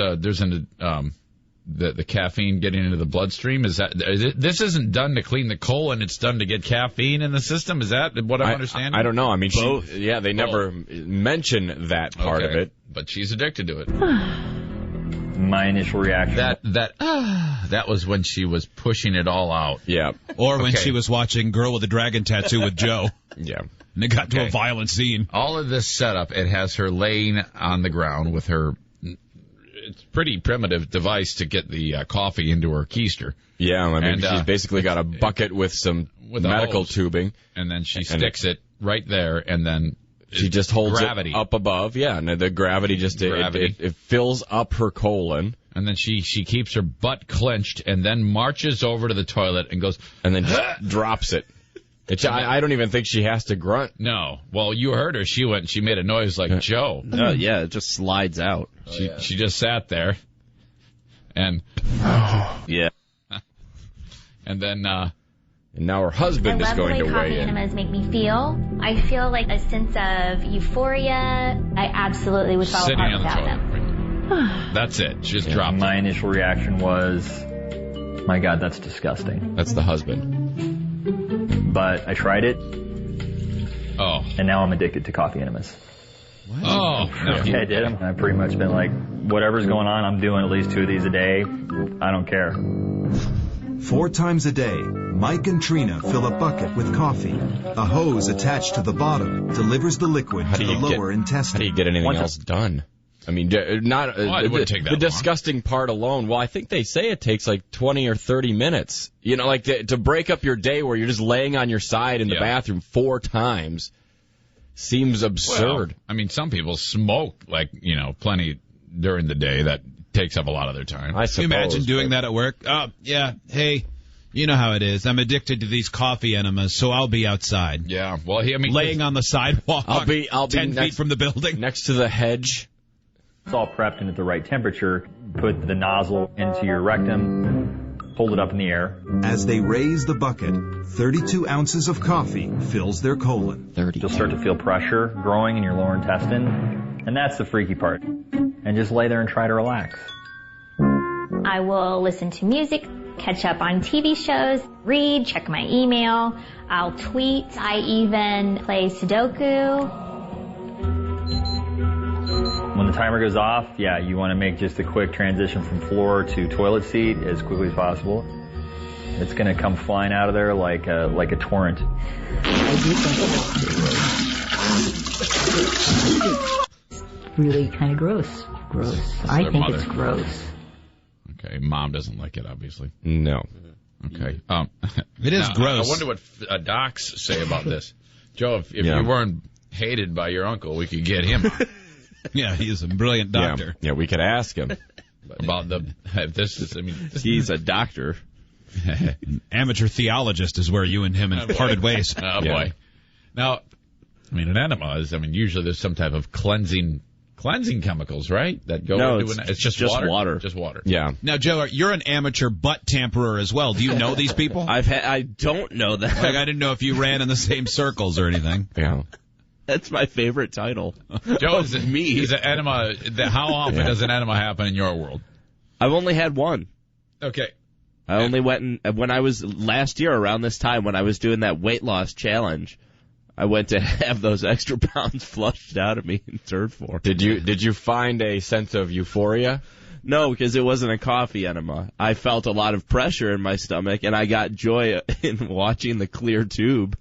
the caffeine getting into the bloodstream. This isn't done to clean the colon? It's done to get caffeine in the system. Is that what I'm understanding? I don't know. I mean, they never mention that part of it. But she's addicted to it. My initial reaction. That was when she was pushing it all out. Yeah. Or when she was watching Girl with a Dragon Tattoo with Joe. Yeah. And it got to a violent scene. All of this setup, it has her laying on the ground with her. It's pretty primitive device to get the coffee into her keister. Yeah, I mean, she's basically got a bucket with some with medical tubing, and then she sticks it right there, and then she just holds it up above. Yeah, and the gravity just it fills up her colon. And then she keeps her butt clenched and then marches over to the toilet and goes... And then just drops it. I don't even think she has to grunt. No. Well, you heard her. She made a noise like Joe. Oh, yeah, it just slides out. She just sat there. And... yeah. And then... and now her husband is going to weigh in. I love the way coffee enemas make me feel. I feel like a sense of euphoria. I absolutely would fall apart without them. That's it. She just dropped My initial reaction was, my God, that's disgusting. That's the husband. But I tried it. Oh. And now I'm addicted to coffee enemas. What? Oh. No. Yeah, I did. I've pretty much been like, whatever's going on, I'm doing at least 2 of these a day. I don't care. 4 times a day, Mike and Trina fill a bucket with coffee. A hose attached to the bottom delivers the liquid to the lower intestine. How do you get anything else done? I mean, not it wouldn't take that the long. disgusting part alone. Well, I think they say it takes like 20 or 30 minutes. You know, like to break up your day where you're just laying on your side in the bathroom 4 times seems absurd. Well, I mean, some people smoke plenty during the day. That takes up a lot of their time. I suppose. Can you imagine doing that at work? Oh, yeah. Hey, you know how it is. I'm addicted to these coffee enemas, so I'll be outside. Yeah. Well, laying on the sidewalk. I'll be 10 feet from the building, next to the hedge. It's all prepped and at the right temperature. Put the nozzle into your rectum, hold it up in the air. As they raise the bucket, 32 ounces of coffee fills their colon. You'll start to feel pressure growing in your lower intestine, and that's the freaky part. And just lay there and try to relax. I will listen to music, catch up on TV shows, read, check my email. I'll tweet. I even play Sudoku. When the timer goes off, you want to make just a quick transition from floor to toilet seat as quickly as possible. It's going to come flying out of there like a torrent. Really kind of gross. I think it's gross. Okay, Mom doesn't like it, obviously. No. Okay. It is gross. I wonder what docs say about this. Joe, if you weren't hated by your uncle, we could get him on. Yeah, he's a brilliant doctor. Yeah, we could ask him about he's a doctor. An amateur theologist is where you and him parted ways. Oh boy. Now, I mean, an enema is. I mean, usually there's some type of cleansing chemicals, right? That go into it's just water. Just water. Yeah. Now, Joe, you're an amateur butt tamperer as well. Do you know these people? I don't know that. I didn't know if you ran in the same circles or anything. Yeah. That's my favorite title. Joe, is it me? Is an enema? How often does an enema happen in your world? I've only had one. Okay. I only went when I was last year around this time when I was doing that weight loss challenge. I went to have those extra pounds flushed out of me in third form. Did you find a sense of euphoria? No, because it wasn't a coffee enema. I felt a lot of pressure in my stomach, and I got joy in watching the clear tube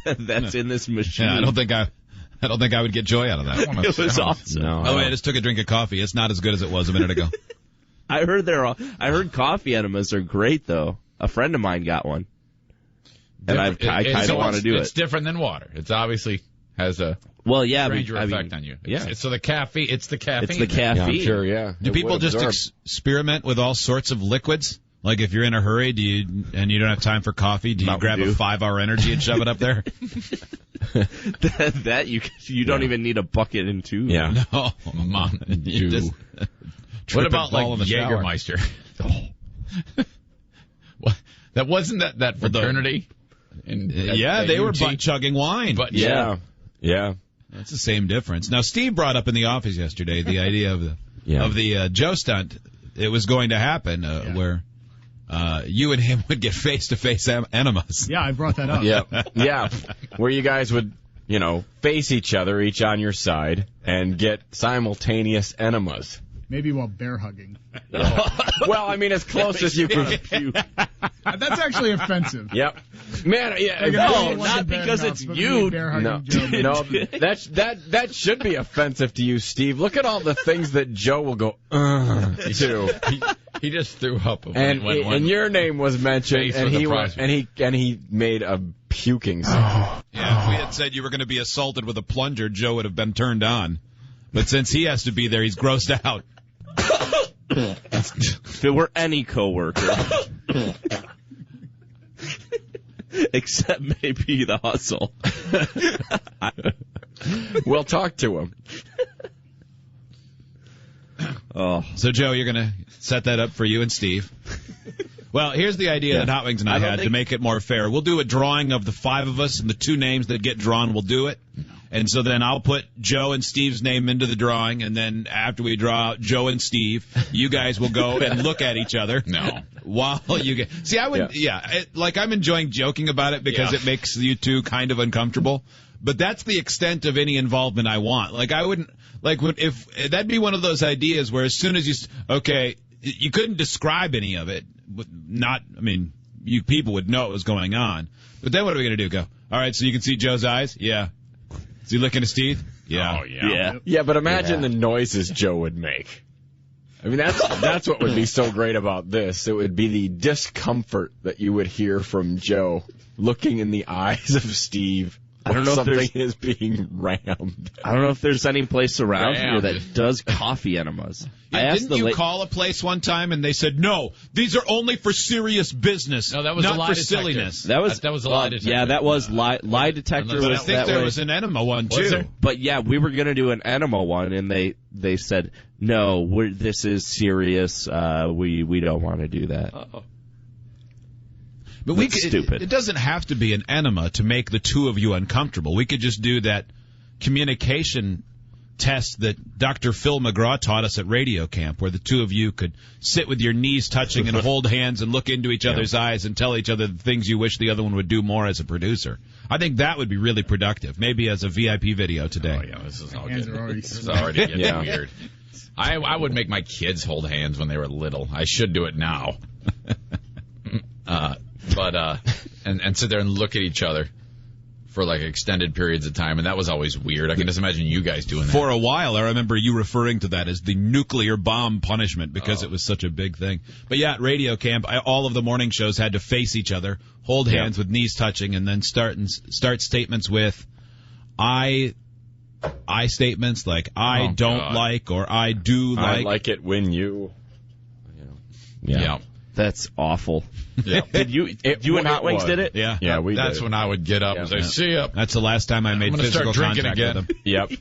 that's in this machine. Yeah, I don't think I would get joy out of that. It was awesome. No, I just took a drink of coffee. It's not as good as it was a minute ago. I heard coffee enemas are great though. A friend of mine got one, and I kind of want to do it. It's different than water. It's obviously has a stranger effect on you. So the caffeine. It's the caffeine. It's the caffeine. Yeah, I'm sure. Yeah. Do people just experiment with all sorts of liquids? Like if you're in a hurry, and you don't have time for coffee, do you grab a 5-hour energy and shove it up there? that you don't even need a bucket and tube. Yeah. No, Mom. What about like Jägermeister? What? That wasn't that fraternity. They were butt chugging wine. But yeah. That's the same difference. Now, Steve brought up in the office yesterday the idea of the Joe stunt. It was going to happen where you and him would get face-to-face enemas. Yeah, I brought that up. Yeah, where you guys would, face each other, each on your side, and get simultaneous enemas. Maybe while bear hugging. Well, I mean, as close as you can. That's actually offensive. Yep. Man, no, not because it's you. No, that should be offensive to you, Steve. Look at all the things that Joe will go to. He just threw up. And your name was mentioned, and he made a puking sound. Yeah, if we had said you were going to be assaulted with a plunger, Joe would have been turned on. But since he has to be there, he's grossed out. If it were any coworker, except maybe the hustle, we'll talk to him. Oh, so Joe, you're going to set that up for you and Steve. Well, here's the idea that Hot Wings and I had to make it more fair. We'll do a drawing of the 5 of us, and the 2 names that get drawn, we'll do it. And so then I'll put Joe and Steve's name into the drawing, and then after we draw out Joe and Steve, you guys will go and look at each other. No. While you get... See, I would... I'm enjoying joking about it because it makes you two kind of uncomfortable. But that's the extent of any involvement I want. Like, I wouldn't... if that'd be one of those ideas where as soon as you couldn't describe any of it. You people would know what was going on. But then what are we going to do? Go, all right, so you can see Joe's eyes? Yeah. Is he licking his teeth? Yeah. Oh, yeah. Yeah, but imagine the noises Joe would make. I mean, that's what would be so great about this. It would be the discomfort that you would hear from Joe looking in the eyes of Steve. I don't know something if is being rammed. I don't know if there's any place around here that does coffee enemas. Didn't you call a place one time and they said, no, these are only for serious business, no, that was not a lie for detector. Silliness. That was a lie detector. Yeah, that was lie detector. But I think there was an enema one, too. But, yeah, we were going to do an enema one, and they said, no, this is serious. We don't want to do that. Uh-oh. But stupid. It doesn't have to be an enema to make the 2 of you uncomfortable. We could just do that communication test that Dr. Phil McGraw taught us at radio camp, where the 2 of you could sit with your knees touching and hold hands and look into each other's eyes and tell each other the things you wish the other one would do more as a producer. I think that would be really productive, maybe as a VIP video today. Oh, yeah, this is all good. This is already getting weird. I would make my kids hold hands when they were little. I should do it now. And sit there and look at each other for like extended periods of time, and that was always weird. I can just imagine you guys doing that. For a while, I remember you referring to that as the nuclear bomb punishment because it was such a big thing. But yeah, at radio camp, all of the morning shows had to face each other, hold hands with knees touching, and then start statements with I statements like I don't like or I do like. I like it when you. Yeah. That's awful. Yeah. Did you and Hot Wings did it? Yeah. Yeah, we That's did. when I would get up and say, see ya. That's the last time I made physical contact with him. Yep.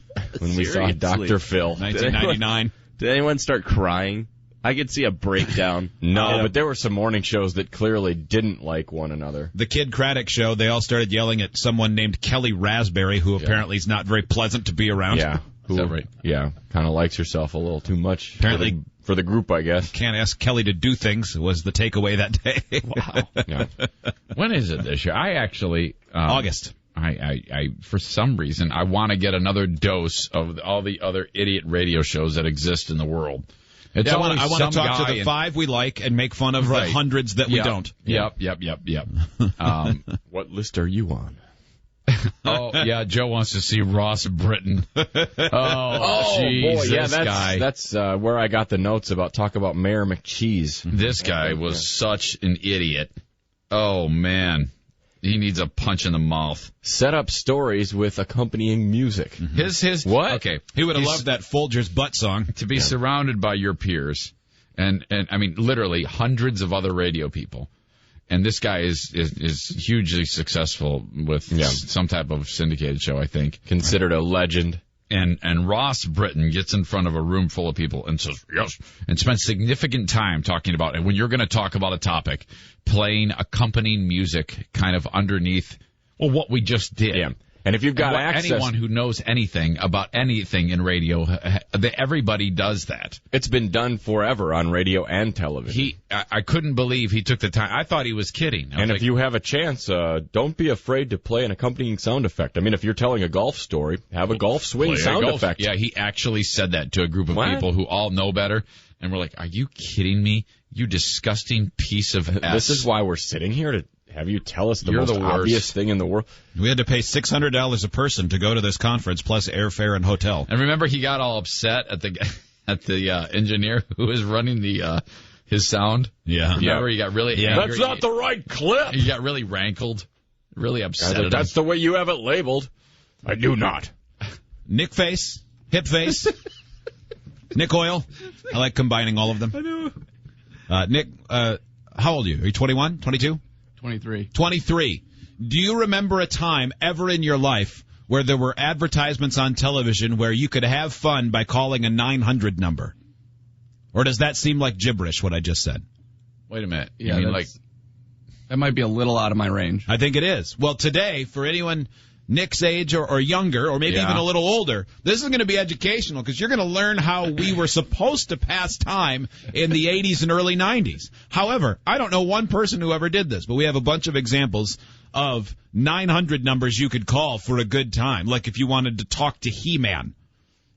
When we saw Dr. Phil. 1999. Did anyone start crying? I could see a breakdown. No, but there were some morning shows that clearly didn't like one another. The Kid Craddock show, they all started yelling at someone named Kelly Raspberry, who apparently is not very pleasant to be around. Yeah. Is that right? Yeah, kind of likes herself a little too much. Apparently for the group, I guess. Can't ask Kelly to do things was the takeaway that day. Wow. Yeah. When is it this year? I actually August. I for some reason I want to get another dose of all the other idiot radio shows that exist in the world. I want to talk to the 5 we like and make fun of the hundreds that we don't. Yep. What list are you on? Oh, yeah, Joe wants to see Ross Britton. Oh, jeez, boy, yeah, guy. That's where I got the notes talk about Mayor McCheese. This guy was such an idiot. Oh, man. He needs a punch in the mouth. Set up stories with accompanying music. Mm-hmm. His what? Okay, he would have loved that Folgers butt song. To be surrounded by your peers, and I mean literally hundreds of other radio people, and this guy is hugely successful with some type of syndicated show. I think considered a legend. And Ross Britton gets in front of a room full of people and says, yes, and spends significant time talking about it. When you're going to talk about a topic, playing accompanying music kind of underneath, well, what we just did. Yeah. And if you've got access... Anyone who knows anything about anything in radio, everybody does that. It's been done forever on radio and television. I couldn't believe he took the time. I thought he was kidding. And if you have a chance, don't be afraid to play an accompanying sound effect. I mean, if you're telling a golf story, have a golf swing sound effect. Yeah, he actually said that to a group of people who all know better. And we're like, are you kidding me? You disgusting piece of S. This is why we're sitting here to have you tell us the most obvious thing in the world. We had to pay $600 a person to go to this conference, plus airfare and hotel. And remember, he got all upset at the engineer who was running the His sound? Yeah. Remember, he got really angry. That's not the right clip. He got really rankled. Really upset. Like, that's the way you have it labeled. I do not. Nick face, hip face, Nick oil. I like combining all of them. I know. Nick, how old are you? Are you 21, 22? 23. 23. Do you remember a time ever in your life where there were advertisements on television where you could have fun by calling a 900 number? Or does that seem like gibberish, what I just said? Wait a minute. Yeah, you mean like... That might be a little out of my range. I think it is. Well, today, for anyone Nick's age or younger, or maybe even a little older, this is going to be educational because you're going to learn how we were supposed to pass time in the 80s and early 90s. However, I don't know one person who ever did this, but we have a bunch of examples of 900 numbers you could call for a good time, like if you wanted to talk to He-Man.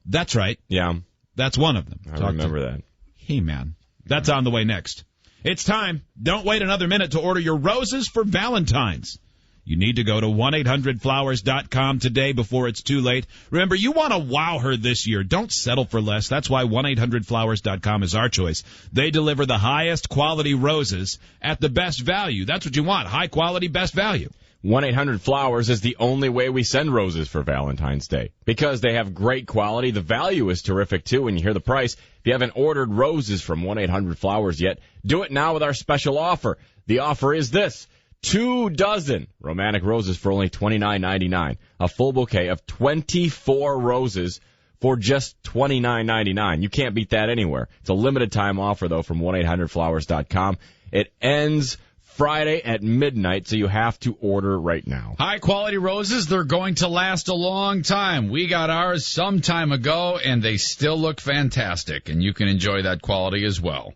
That's right. Yeah. That's one of them. I remember that. He-Man. That's on the way next. It's time. Don't wait another minute to order your roses for Valentine's. You need to go to 1-800-Flowers.com today before it's too late. Remember, you want to wow her this year. Don't settle for less. That's why 1-800-Flowers.com is our choice. They deliver the highest quality roses at the best value. That's what you want. High quality, best value. 1-800-Flowers is the only way we send roses for Valentine's Day. Because they have great quality, the value is terrific too when you hear the price. If you haven't ordered roses from 1-800-Flowers yet, do it now with our special offer. The offer is this: 2 dozen romantic roses for only $29.99. A full bouquet of 24 roses for just $29.99. You can't beat that anywhere. It's a limited time offer though from 1-800-Flowers.com. It ends Friday at midnight, so you have to order right now. High quality roses, they're going to last a long time. We got ours some time ago, and they still look fantastic, and you can enjoy that quality as well.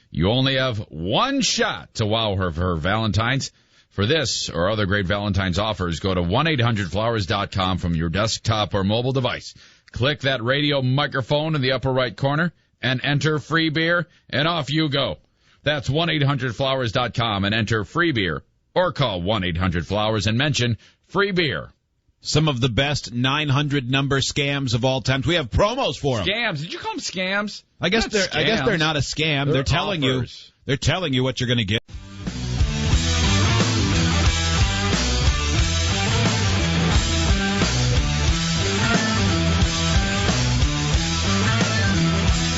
You only have one shot to wow her for her Valentine's. For this or other great Valentine's offers, go to 1-800-Flowers.com from your desktop or mobile device. Click that radio microphone in the upper right corner and enter free beer, and off you go. That's 1-800-Flowers.com and enter free beer, or call 1-800-Flowers and mention free beer. Some of the best 900 number scams of all time. We have promos for them. Scams? Did you call them scams? I guess they're not a scam. They're telling offers. They're telling you what you're going to get.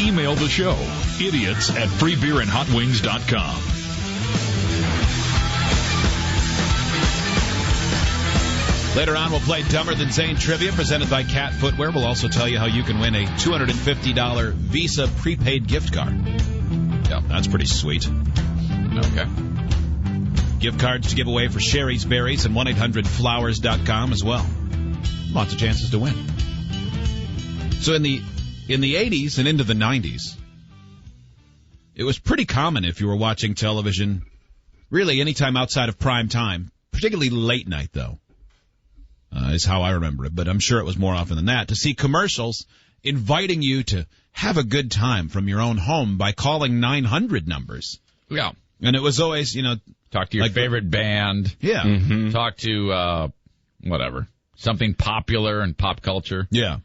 Email the show, idiots at freebeerandhotwings.com. Later on, we'll play Dumber Than Zane Trivia, presented by Cat Footwear. We'll also tell you how you can win a $250 Visa prepaid gift card. Yeah, that's pretty sweet. Okay. Gift cards to give away for Sherry's Berries and 1-800-Flowers.com as well. Lots of chances to win. So in the 80s and into the 90s, it was pretty common if you were watching television, really any time outside of prime time, particularly late night, though, is how I remember it, but I'm sure it was more often than that, to see commercials inviting you to have a good time from your own home by calling 900 numbers. Yeah. And it was always, talk to your favorite band. Yeah. Mm-hmm. Talk to, whatever, something popular in pop culture. Yeah.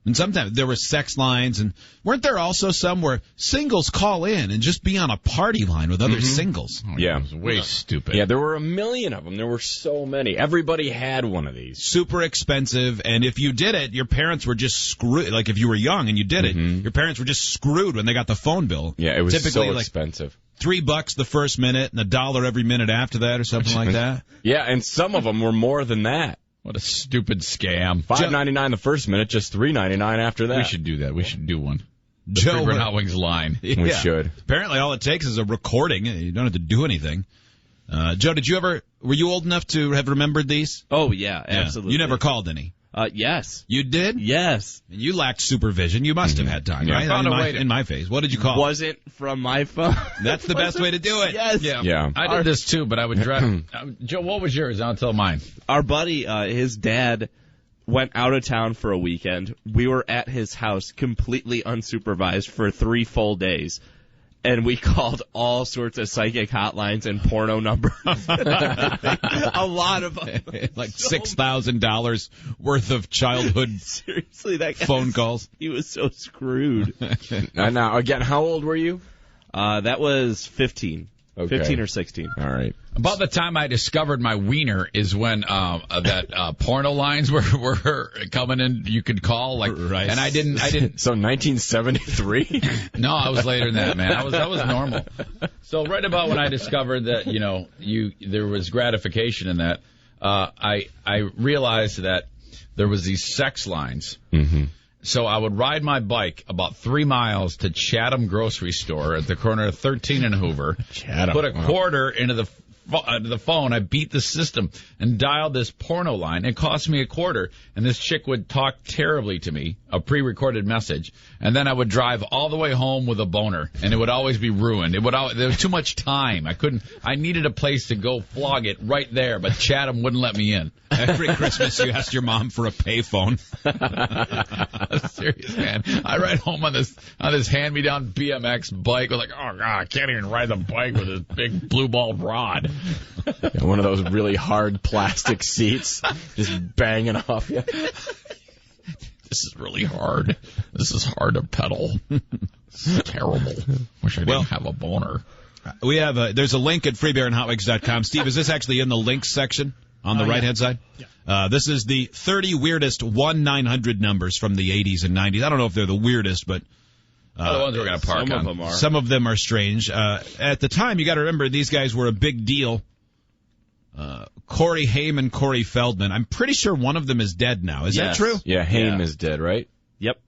And sometimes there were sex lines, and weren't there also some where singles call in and just be on a party line with other singles? Oh, yeah. It was way stupid. Yeah, there were a million of them. There were so many. Everybody had one of these. Super expensive, and if you did it, your parents were just screwed. Like, if you were young and you did it, your parents were just screwed when they got the phone bill. Yeah, it was typically so expensive. $3 the first minute and $1 every minute after that or something like that. Yeah, and some of them were more than that. What a stupid scam. $5.99 the first minute, just $3.99 after that. We should do that. We should do one. The Joe, Freeburn Hot Wings line. Yeah. We should. Apparently all it takes is a recording. You don't have to do anything. Joe, were you old enough to have remembered these? Oh, yeah, absolutely. You never called any? Yes. You did? Yes. And you lacked supervision. You must have had time, right? In my face. What did you call? Wasn't from my phone. That's the best way to do it. Yes. Yeah. I did this too, but I would drive. Joe, what was yours? I'll tell mine. Our buddy, his dad went out of town for a weekend. We were at his house completely unsupervised for 3 full days. And we called all sorts of psychic hotlines and porno numbers. A lot of them. Like $6,000 worth of childhood Seriously, that guy phone calls. He was so screwed. Now, again, how old were you? That was 15. Okay. 15 or 16. All right. About the time I discovered my wiener is when that porno lines were coming in. You could call right. And I didn't. So 1973. No, I was later than that, man. That was normal. So right about when I discovered that there was gratification in that, I realized that there was these sex lines. Mm-hmm. So I would ride my bike about 3 miles to Chatham grocery store at the corner of 13 and Hoover. Chatham. Put a quarter into the phone. I beat the system and dialed this porno line. It cost me a quarter, and this chick would talk terribly to me, a pre-recorded message, and then I would drive all the way home with a boner, and it would always be ruined. There was too much time. I needed a place to go flog it right there, but Chatham wouldn't let me in. Every Christmas you asked your mom for a payphone. Serious, man. I ride home on this hand-me-down BMX bike. I was like, oh, God, I can't even ride the bike with this big blue-balled rod. Yeah, one of those really hard plastic seats just banging off you. This is really hard. This is hard to pedal. This is terrible. Wish I didn't have a boner. We have there's a link at freebeerandhotwings.com. Steve, is this actually in the links section on the right-hand side? Yeah. This is the 30 weirdest 1-900 numbers from the 80s and 90s. I don't know if they're the weirdest, but the ones we're going to park on. Some of them are. Some of them are strange. At the time, you got to remember, these guys were a big deal. Corey Haim and Corey Feldman. I'm pretty sure one of them is dead now. Is that true? Yeah, Haim is dead, right? Yep.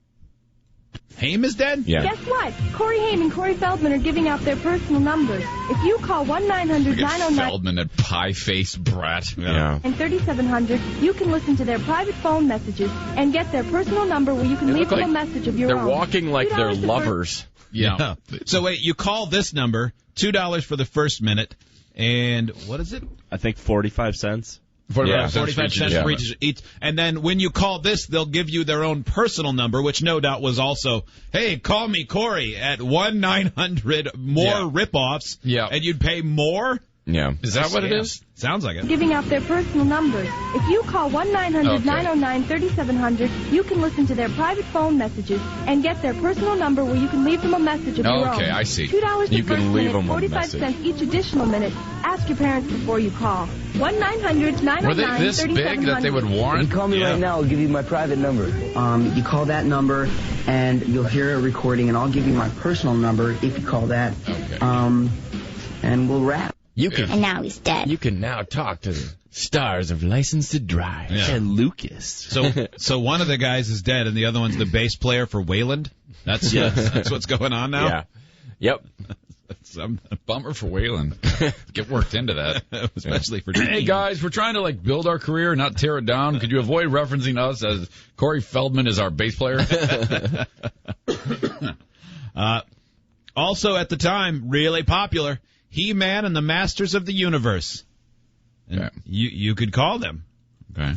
Haim is dead? Yeah. Guess what? Corey Haim and Corey Feldman are giving out their personal numbers. If you call 1-900-909... Feldman, that pie-faced brat. Yeah. And 3700, you can listen to their private phone messages and get their personal number where you can leave them a message of your own. They're walking like they're lovers. Yeah. So wait, you call this number, $2 for the first minute, and what is it? I think 45 cents. 45 cents for each. And then when you call this, they'll give you their own personal number, which no doubt was also, hey, call me Corey at 1-900 more ripoffs. Yeah. And you'd pay more? Yeah. Is that what it is? Sounds like it. Giving out their personal numbers. If you call 1-900-909-3700, you can listen to their private phone messages and get their personal number where you can leave them a message of your own. Okay, I see. $2 You the first can leave minute, them a 45 message. cents each additional minute. Ask your parents before you call. 1-900-909-3700. Were they this big that they would warn? You call me right now, I'll give you my private number. You call that number, and you'll hear a recording, and I'll give you my personal number if you call that. Okay. And we'll wrap. And now he's dead. You can now talk to the stars of License to Drive. Yeah. And Lucas. So one of the guys is dead, and the other one's the bass player for Wayland? That's what's going on now? Yeah. Yep. That's a bummer for Waylon. Get worked into that. Especially for Hey, guys, we're trying to build our career, not tear it down. Could you avoid referencing us as Corey Feldman is our bass player? Also at the time, really popular, He-Man and the Masters of the Universe. And you could call them. Okay.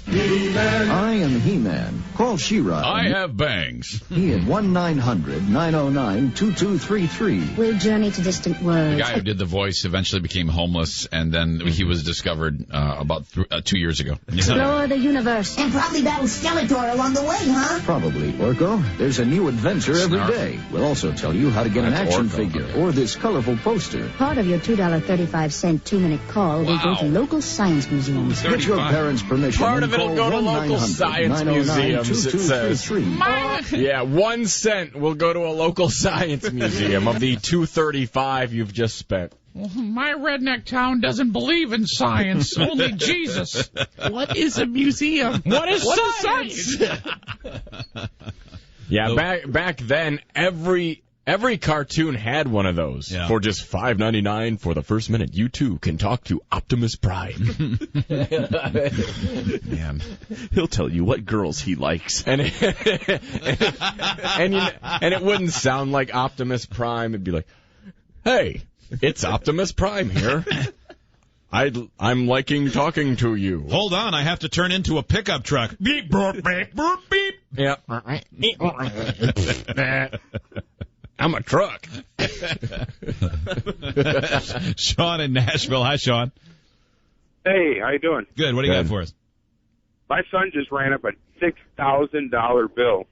I am He-Man. Call She-Ra. I have bangs. He at 1-900-909-2233. We'll journey to distant worlds. The guy who did the voice eventually became homeless, and then he was discovered about 2 years ago. Explore the universe. And probably battle Skeletor along the way, huh? Probably, Orko. There's a new adventure every day. We'll also tell you how to get an action figure or this colorful poster. Part of your $2.35 2-minute call will go to local science museums. Get your parents' permission. Part of it'll go to local science museums, it says. Yeah, 1 cent will go to a local science museum of the $2.35 you've just spent. My redneck town doesn't believe in science. Only Jesus. What is a museum? What is science? Yeah, back then, every cartoon had one of those. Yeah. For just $5.99 for the first minute, you too can talk to Optimus Prime. Man, he'll tell you what girls he likes. And it wouldn't sound like Optimus Prime. It'd be like, hey, it's Optimus Prime here. I'm liking talking to you. Hold on, I have to turn into a pickup truck. Beep, boop, beep, boop, beep. Yeah. I'm a truck. Sean in Nashville. Hi, Sean. Hey, how you doing? Good. What do you got for us? My son just ran up a $6,000 bill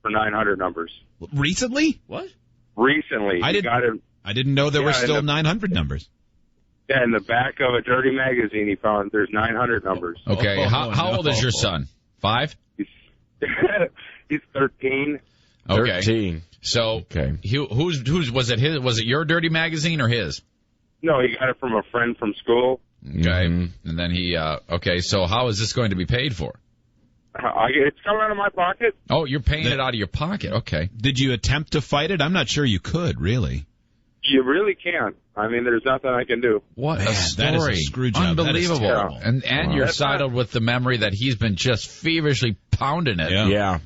for 900 numbers. Recently? What? recently. I didn't know there were still 900 numbers. Yeah, in the back of a dirty magazine, he found there's 900 numbers. Okay, how old is your son? 5? He's 13. Okay. 13. So, whose was it? His? Was it your dirty magazine or his? No, he got it from a friend from school. Okay, and then he. Okay, so how is this going to be paid for? It's coming out of my pocket. Oh, you're paying it out of your pocket. Okay. Did you attempt to fight it? I'm not sure you could, really. You really can't. I mean, there's nothing I can do. What a story. That is a screw job. Unbelievable. And you're saddled with the memory that he's been just feverishly pounding it. Yeah,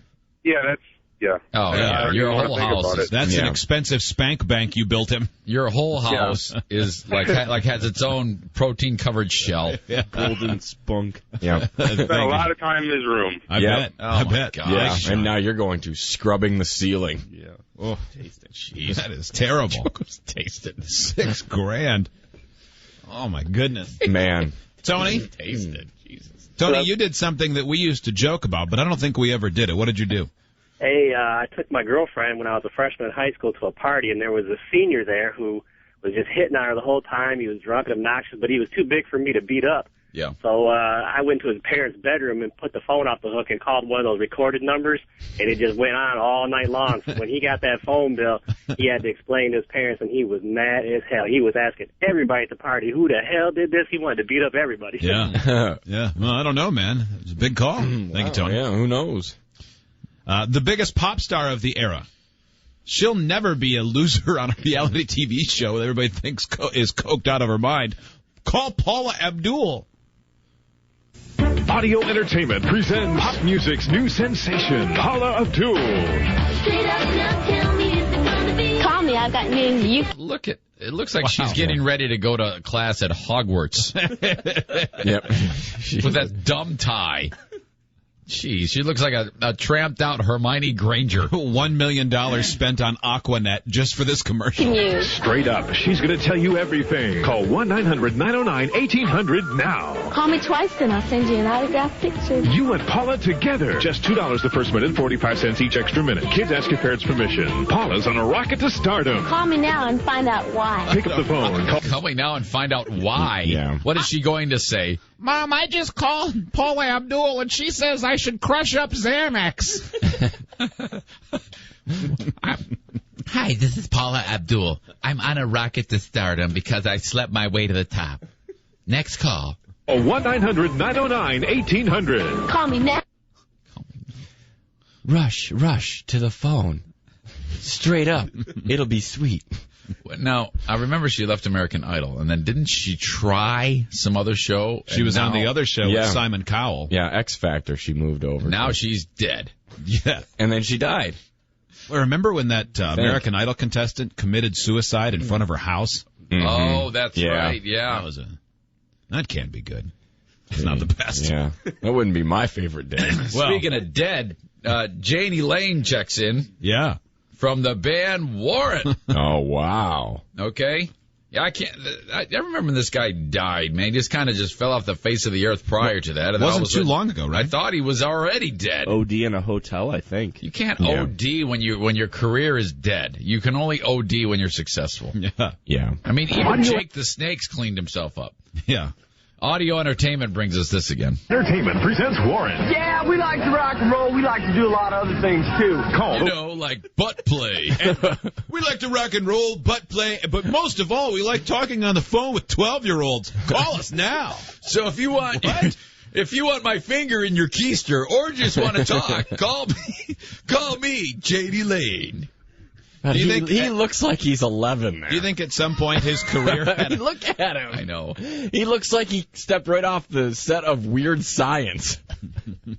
that's... Yeah. Oh, yeah. Your whole house. That's an expensive spank bank you built him. Your whole house is like has its own protein covered shell. Golden spunk. Yeah. Spent a lot of time in his room. I bet. Oh, I bet. Yeah. And now you're going to scrubbing the ceiling. Yeah. Oh, taste it. Jeez. That is terrible. Taste it. $6,000. Oh my goodness. Man. Tony? Taste it. Jesus. Tony, you did something that we used to joke about, but I don't think we ever did it. What did you do? Hey, I took my girlfriend when I was a freshman in high school to a party, and there was a senior there who was just hitting on her the whole time. He was drunk and obnoxious, but he was too big for me to beat up. Yeah. So I went to his parents' bedroom and put the phone off the hook and called one of those recorded numbers, and it just went on all night long. So when he got that phone bill, he had to explain to his parents, and he was mad as hell. He was asking everybody at the party, who the hell did this? He wanted to beat up everybody. Yeah. Yeah. Well, I don't know, man. It was a big call. Thank you, Tony. Yeah, who knows? The biggest pop star of the era. She'll never be a loser on a reality TV show that everybody thinks is coked out of her mind. Call Paula Abdul. Audio Entertainment presents pop music's new sensation, Paula Abdul. Call me, I've got news. It looks like she's getting ready to go to class at Hogwarts. Yep. With that dumb tie. Jeez, she looks like a tramped out Hermione Granger. $1 million spent on Aquanet just for this commercial. Straight up, she's going to tell you everything. Call 1-900-909-1800 now. Call me twice, then I'll send you an autographed picture. You and Paula together. Just $2 the first minute, 45 cents each extra minute. Kids ask your parents' permission. Paula's on a rocket to stardom. Call me now and find out why. Pick up the phone. Call me now and find out why. Yeah. What is she going to say? Mom, I just called Paula Abdul, and she says I should crush up Xanax. Hi, this is Paula Abdul. I'm on a rocket to stardom because I slept my way to the top. Next call. 1-900-909-1800. Call me now. Rush to the phone. Straight up. It'll be sweet. Now, I remember she left American Idol, and then didn't she try some other show? She was on the other show with Simon Cowell. Yeah, X Factor she moved over. Now she's dead. Yeah. And then she died. Well, remember when that American Idol contestant committed suicide in front of her house? Mm-hmm. Oh, that's right, yeah. That can't be good. It's not the best. Yeah, that wouldn't be my favorite day. Speaking of dead, Janie Lane checks in. Yeah. From the band Warren. Oh, wow. Okay. Yeah, I remember when this guy died, man. He just kind of fell off the face of the earth prior to that. It wasn't too long ago, right? I thought he was already dead. OD in a hotel, I think. You can't OD when your career is dead. You can only OD when you're successful. Yeah. I mean, even Jake the Snake's cleaned himself up. Yeah. Audio Entertainment brings us this again. Entertainment presents Warren. Yeah, we like to rock and roll. We like to do a lot of other things, too. Call. Like butt play. We like to rock and roll, butt play, but most of all, we like talking on the phone with 12-year-olds. Call us now. So if you want... If you want my finger in your keister or just want to talk, call me, J.D. Lane. Do you think he looks like he's 11 now? Do you think at some point his career had Look at him. I know. He looks like he stepped right off the set of Weird Science. We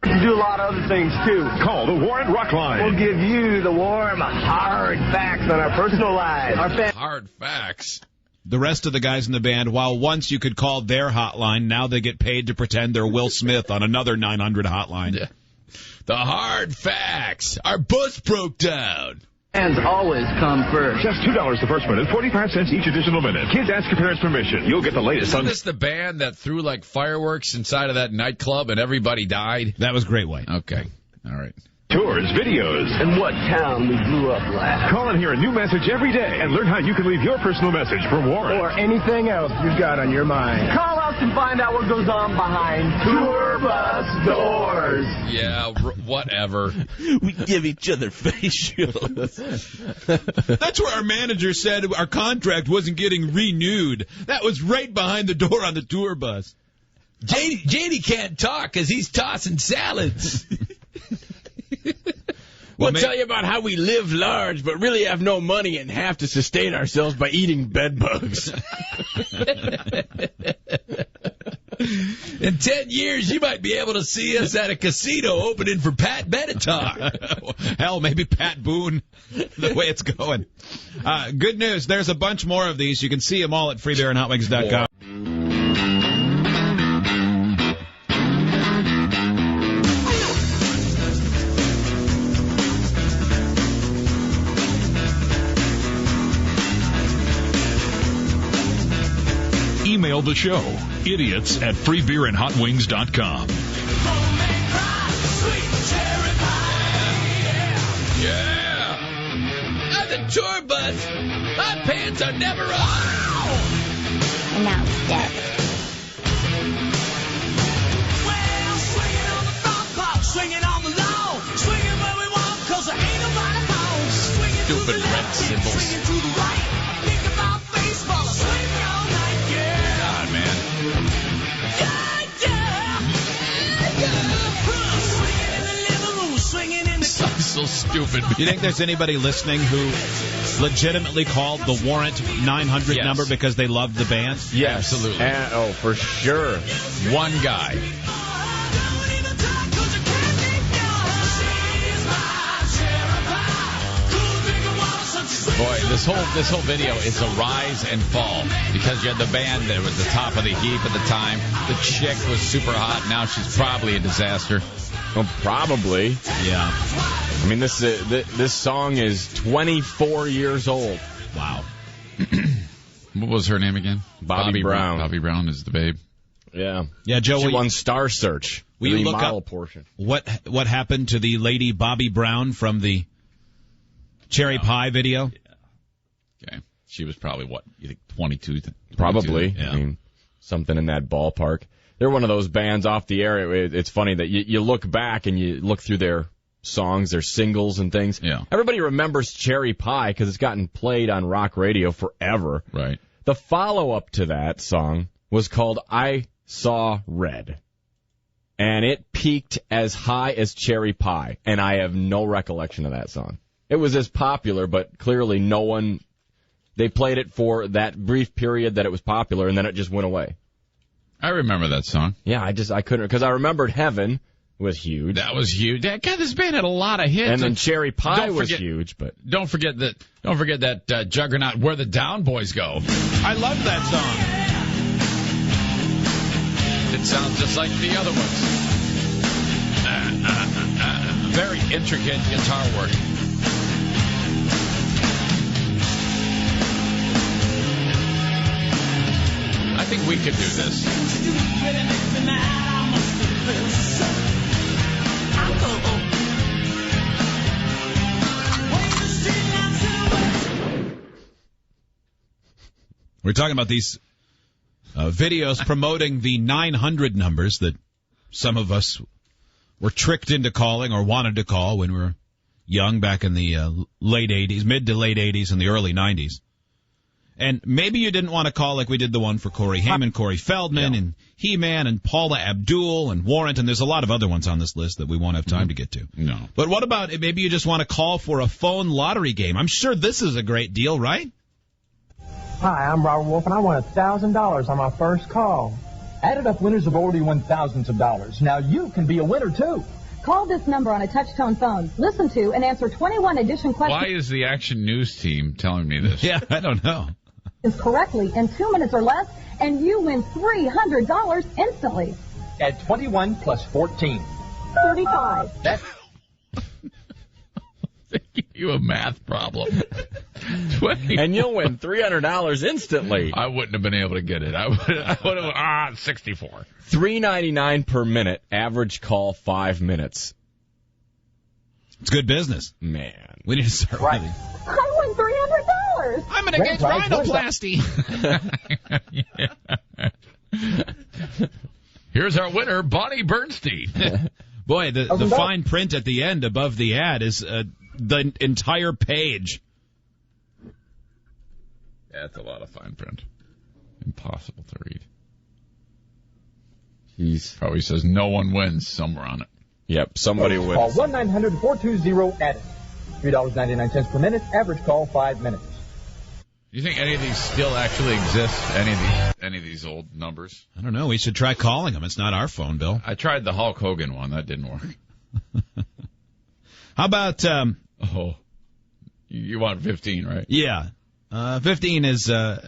do a lot of other things, too. Call the Warren Rock Line. We'll give you, the Warren, hard facts on our personal lives. Hard facts. The rest of the guys in the band, while once you could call their hotline, now they get paid to pretend they're Will Smith on another 900 hotline. Yeah. The hard facts. Our bus broke down. Fans always come first. Just $2 the first minute, 45 cents each additional minute. Kids ask your parents' permission. You'll get the latest. Isn't this the band that threw like fireworks inside of that nightclub and everybody died? That was Great White. Okay. All right. Tours, videos. And what town we blew up last. Call and hear a new message every day and learn how you can leave your personal message for Warren. Or anything else you've got on your mind. Call us and find out what goes on behind tour bus doors. Yeah, whatever. We give each other face shields. That's where our manager said our contract wasn't getting renewed. That was right behind the door on the tour bus. JD can't talk because he's tossing salads. We'll tell you about how we live large, but really have no money and have to sustain ourselves by eating bed bugs. In 10 years, you might be able to see us at a casino opening for Pat Benatar. Hell, maybe Pat Boone, the way it's going. Good news. There's a bunch more of these. You can see them all at freebeerandhotwings.com. Email the show, idiots@freebeerandhotwings.com. Yeah! On the tour bus, my pants are never on. And now it's dead. Well, swinging on the front porch, swinging on the lawn, swinging where we want, 'cause there ain't nobody home. Swinging Stupid to the red left, symbols. swinging to the right. Think about baseball, swinging all night, yeah. God, man. So stupid. Do you think there's anybody listening who legitimately called the Warrant 900 number because they loved the band? Yes. Absolutely. Oh, for sure. One guy. Boy, this whole video is a rise and fall because you had the band that was the top of the heap at the time. The chick was super hot. Now she's probably a disaster. Well, probably. Yeah. I mean, this song is 24 years old. Wow. What was her name again? Bobby Brown. Bobby Brown is the babe. Yeah. Yeah, Joe. She won Star Search. Will you look model up portion. what happened to the lady Bobby Brown from the Cherry Pie video? Yeah. Okay. She was probably, what, you think 22? Probably. Yeah. I mean, something in that ballpark. They're one of those bands off the air. It's funny that you look back and you look through their songs, their singles and things. Yeah. Everybody remembers Cherry Pie because it's gotten played on rock radio forever. Right. The follow-up to that song was called I Saw Red. And it peaked as high as Cherry Pie. And I have no recollection of that song. It was as popular, but clearly they played it for that brief period that it was popular, and then it just went away. I remember that song. Yeah, I couldn't, because I remembered Heaven was huge. That was huge. God, this band had a lot of hits. And then Cherry Pie was huge, but don't forget that juggernaut Where the Down Boys Go. I love that song. It sounds just like the other ones. Very intricate guitar work. I think we could do this. We're talking about these videos promoting the 900 numbers that some of us were tricked into calling or wanted to call when we were young back in the late 80s, mid to late 80s and the early 90s. And maybe you didn't want to call like we did the one for Corey Haim, Corey Feldman, and He-Man, and Paula Abdul, and Warrant, and there's a lot of other ones on this list that we won't have time to get to. No. But what about maybe you just want to call for a phone lottery game? I'm sure this is a great deal, right? Hi, I'm Robert Wolf, and I won $1,000 on my first call. Added up winners have already won thousands of dollars. Now you can be a winner, too. Call this number on a touch-tone phone. Listen to and answer 21 addition questions. Why is the Action News team telling me this? Yeah, I don't know. Correctly in 2 minutes or less, and you win $300 instantly. Add 21 plus 14. 35. That's you a math problem. 20. And you'll win $300 instantly. I wouldn't have been able to get it. I would have 64. $3.99 per minute. Average call 5 minutes. It's good business. Man. We need to start Right. with I won $300. I'm going to get rhinoplasty. Here's our winner, Bonnie Bernstein. Boy, the fine print at the end above the ad is the entire page. That's a lot of fine print. Impossible to read. He's probably says no one wins somewhere on it. Yep, somebody wins. Call 1-900-420-EDDIT. $3.99 per minute. Average call 5 minutes. Do you think any of these still actually exist? Any of these old numbers? I don't know. We should try calling them. It's not our phone, Bill. I tried the Hulk Hogan one. That didn't work. How about... you want 15, right? Yeah. 15 is, our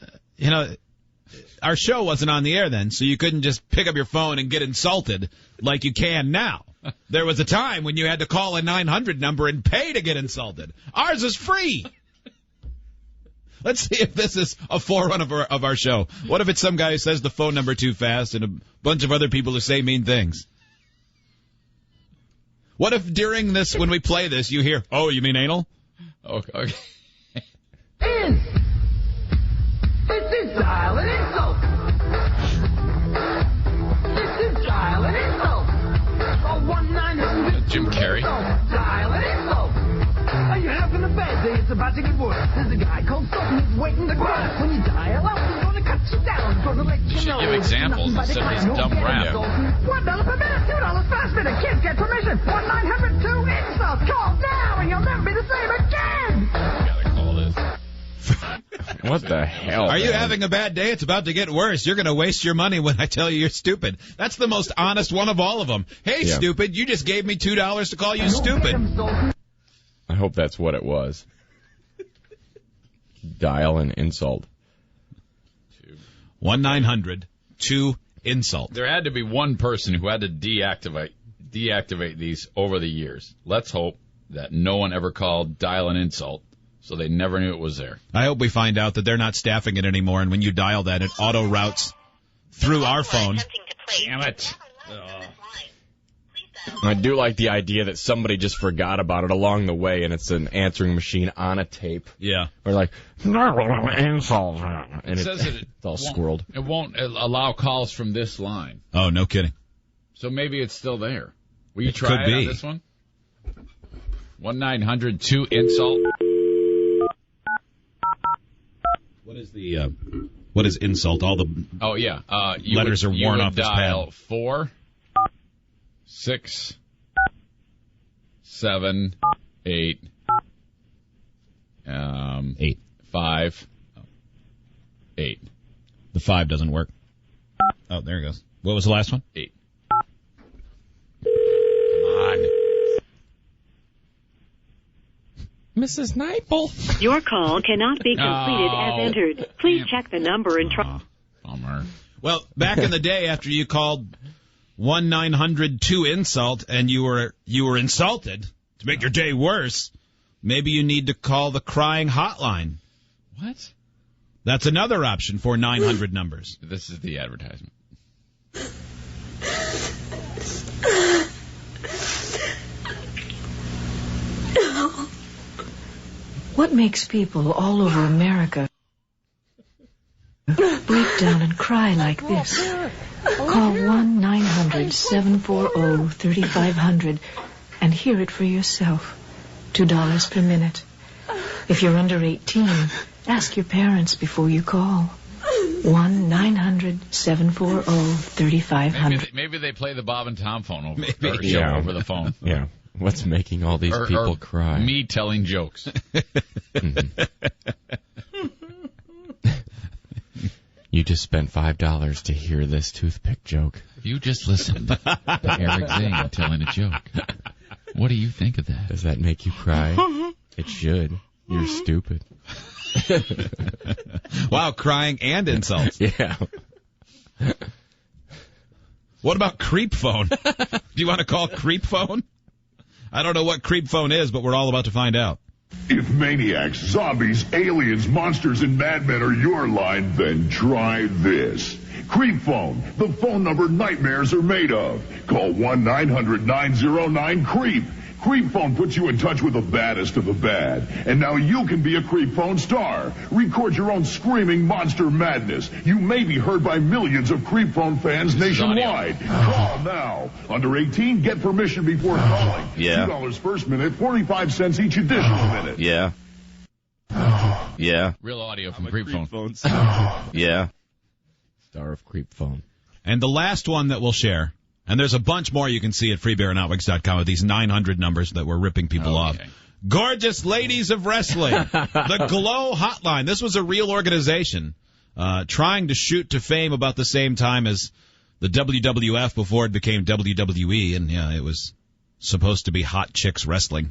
show wasn't on the air then, so you couldn't just pick up your phone and get insulted like you can now. There was a time when you had to call a 900 number and pay to get insulted. Ours is free. Let's see if this is a forerunner of our show. What if it's some guy who says the phone number too fast and a bunch of other people who say mean things? What if during this, when we play this, you hear, oh, you mean anal? Okay. This is Dial and Insult. This is Dial and Insult. Oh, 1-900. Jim Carrey. Dial and Insult. Are you having a bad day? It's about to get worse. There's a guy called Sultan who's waiting to crash. When you dial up, he's going to cut you down. He's going to let you know. Give examples instead of this dumb rap. $1 per minute, $2 fast minute. Kids get permission. 1-900-2-INSULT. Call now and you'll never be the same again. Gotta call this. What the hell? Are you having a bad day? It's about to get worse. You're going to waste your money when I tell you you're stupid. That's the most honest one of all of them. Hey, stupid, you just gave me $2 to call you stupid. I hope that's what it was. Dial and insult. 1-900-2-INSULT. There had to be one person who had to deactivate these over the years. Let's hope that no one ever called dial and insult, so they never knew it was there. I hope we find out that they're not staffing it anymore, and when you dial that, it auto routes through our phone. Damn it. I do like the idea that somebody just forgot about it along the way, and it's an answering machine on a tape. Yeah. Or like, insult. And It says it's all squirreled. It won't allow calls from this line. Oh, no kidding. So maybe it's still there. Will you It try could it be. on this one? 1-900-2-INSULT. What is insult? All the letters are worn off this pad. Dial 4, 6, 7, 8, 8, 5, 8. The 5 doesn't work. Oh, there it goes. What was the last one? 8. Mrs. Nipel. Your call cannot be completed as entered. Please check the number and try. Bummer. Well, back in the day, after you called 1-900-2-INSULT and you were insulted to make your day worse, maybe you need to call the crying hotline. What? That's another option for 900 numbers. This is the advertisement. What makes people all over America break down and cry like this? Call 1-900-740-3500 and hear it for yourself. $2 per minute. If you're under 18, ask your parents before you call. 1-900-740-3500. Maybe they play the Bob and Tom phone over, Maybe. or show Yeah. over the phone. Yeah. What's making all these people cry? Me telling jokes. You just spent $5 to hear this toothpick joke. You just listened to Eric Zane telling a joke. What do you think of that? Does that make you cry? It should. You're stupid. Wow, crying and insults. Yeah. What about creep phone? Do you want to call creep phone? I don't know what creep phone is, but we're all about to find out. If maniacs, zombies, aliens, monsters, and madmen are your line, then try this. Creep phone, the phone number nightmares are made of. Call 1-900-909-CREEP. Creep Phone puts you in touch with the baddest of the bad. And now you can be a Creep Phone star. Record your own screaming monster madness. You may be heard by millions of Creep Phone fans nationwide. Call now. Under 18, get permission before calling. Yeah. $2 first minute, 45 cents each additional minute. Yeah. Yeah. Real audio from Creep Phone. Yeah. Star of Creep Phone. And the last one that we'll share, and there's a bunch more you can see at freebeerandhotwings.com with these 900 numbers that we're ripping people off. Gorgeous Ladies of Wrestling, the Glow Hotline. This was a real organization trying to shoot to fame about the same time as the WWF before it became WWE, and yeah, it was supposed to be hot chicks wrestling.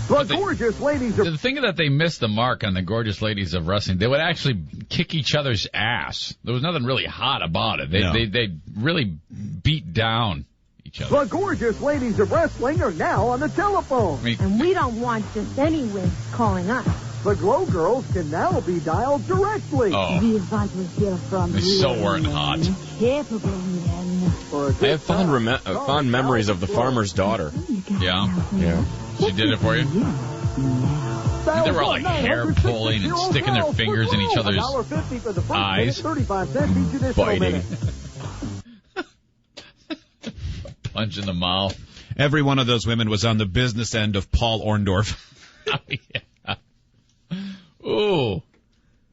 The Gorgeous Ladies of... The thing that they missed the mark on the Gorgeous Ladies of Wrestling, they would actually kick each other's ass. There was nothing really hot about it. They really beat down each other. The Gorgeous Ladies of Wrestling are now on the telephone. And we don't want just any wigs calling us. The Glow Girls can now be dialed directly. Oh. We want to hear from They so weren't hot. capable men. I have fond memories of the farmer's daughter. Yeah? Yeah. She did it for you? They were all like hair pulling and sticking their fingers in each other's eyes. Biting. Punch in the mouth. Every one of those women was on the business end of Paul Orndorff. Oh, yeah. Ooh.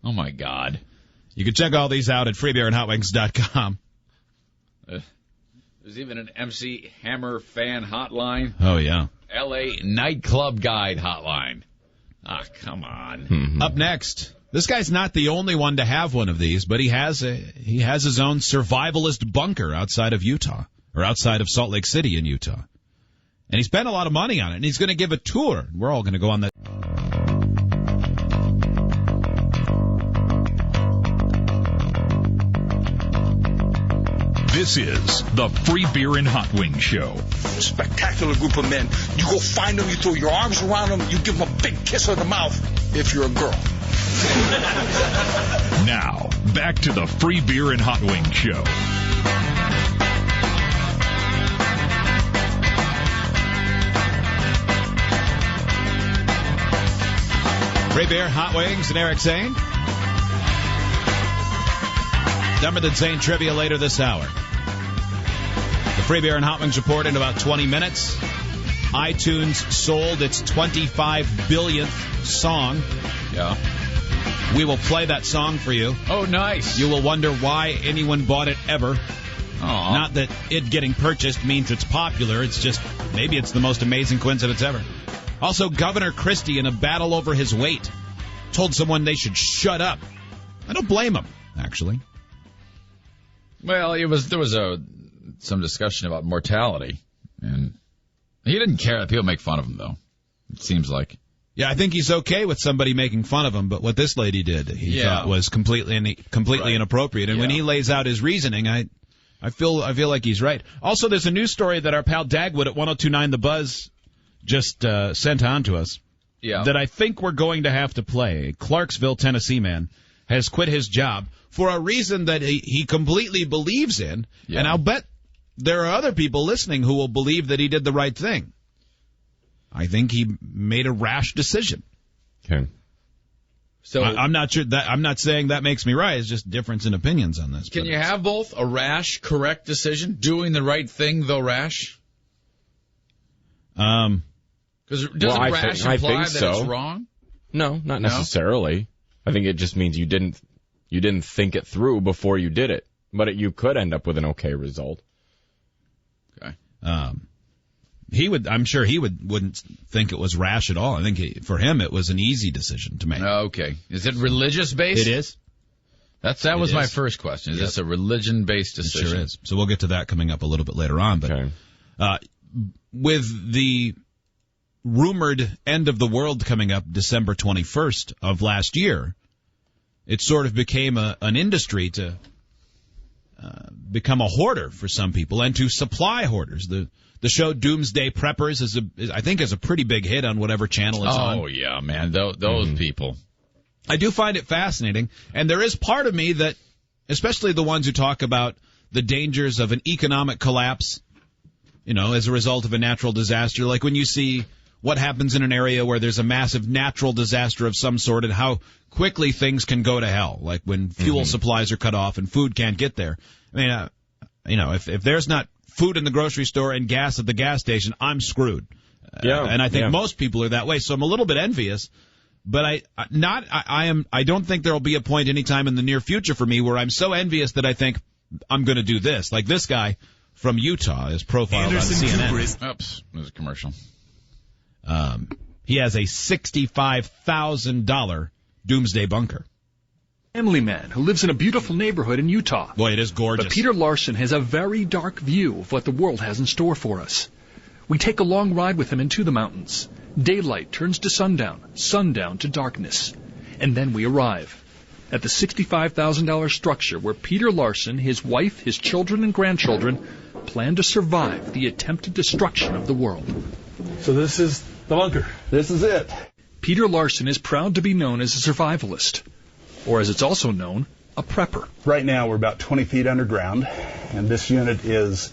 Oh, my God. You can check all these out at freebeerandhotwings.com. There's even an MC Hammer fan hotline. Oh, yeah. LA Nightclub Guide hotline. Ah, come on. Mm-hmm. Up next, this guy's not the only one to have one of these, but he has his own survivalist bunker outside of Utah, or outside of Salt Lake City in Utah. And he spent a lot of money on it, and he's going to give a tour. We're all going to go on that. This is the Free Beer and Hot Wings Show. Spectacular group of men. You go find them, you throw your arms around them, you give them a big kiss on the mouth if you're a girl. Now, back to the Free Beer and Hot Wings Show. Free Beer, Hot Wings, and Eric Zane. Dumber Than Zane trivia later this hour. The Free Beer and Hot Wings report in about 20 minutes. iTunes sold its 25 billionth song. Yeah. We will play that song for you. Oh, nice. You will wonder why anyone bought it ever. Aww. Not that it getting purchased means it's popular. It's just, maybe it's the most amazing coincidence ever. Also, Governor Christie, in a battle over his weight, told someone they should shut up. I don't blame him, actually. Well, there was some discussion about mortality, and he didn't care that people make fun of him, though. It seems like. Yeah, I think he's okay with somebody making fun of him, but what this lady did, he thought was completely inappropriate. And when he lays out his reasoning, I feel like he's right. Also, there's a news story that our pal Dagwood at 102.9 The Buzz just sent on to us. Yeah. That I think we're going to have to play. A Clarksville, Tennessee man has quit his job for a reason that he completely believes in, and I'll bet there are other people listening who will believe that he did the right thing. I think he made a rash decision. Okay. So I'm not sure that I'm not saying that makes me right. It's just difference in opinions on this. Can you have both? A rash, correct decision, doing the right thing though rash? Because doesn't rash imply that it's wrong? No, not necessarily. I think it just means you didn't think it through before you did it, but you could end up with an okay result. Okay. I'm sure he wouldn't think it was rash at all. I think for him it was an easy decision to make. Okay. Is it religious based? It is. That was my first question. Is this a religion based decision? It sure is. So we'll get to that coming up a little bit later on. But with the rumored end of the world coming up December 21st of last year, it sort of became an industry to become a hoarder for some people and to supply hoarders. The show Doomsday Preppers is a pretty big hit on whatever channel it's on. Oh, yeah, man. Those people. I do find it fascinating. And there is part of me that, especially the ones who talk about the dangers of an economic collapse as a result of a natural disaster. Like when you see what happens in an area where there's a massive natural disaster of some sort and how quickly things can go to hell, like when fuel supplies are cut off and food can't get there. I mean, if there's not food in the grocery store and gas at the gas station, I'm screwed. And I think most people are that way, so I'm a little bit envious. But I don't think there will be a point anytime in the near future for me where I'm so envious that I think I'm going to do this. Like this guy from Utah is profiled on CNN. Oops, there's a commercial. He has a $65,000 doomsday bunker. Family man who lives in a beautiful neighborhood in Utah. Boy, it is gorgeous. But Peter Larson has a very dark view of what the world has in store for us. We take a long ride with him into the mountains. Daylight turns to sundown, sundown to darkness. And then we arrive at the $65,000 structure where Peter Larson, his wife, his children, and grandchildren plan to survive the attempted destruction of the world. So this is the bunker. This is it. Peter Larson is proud to be known as a survivalist, or as it's also known, a prepper. Right now we're about 20 feet underground, and this unit is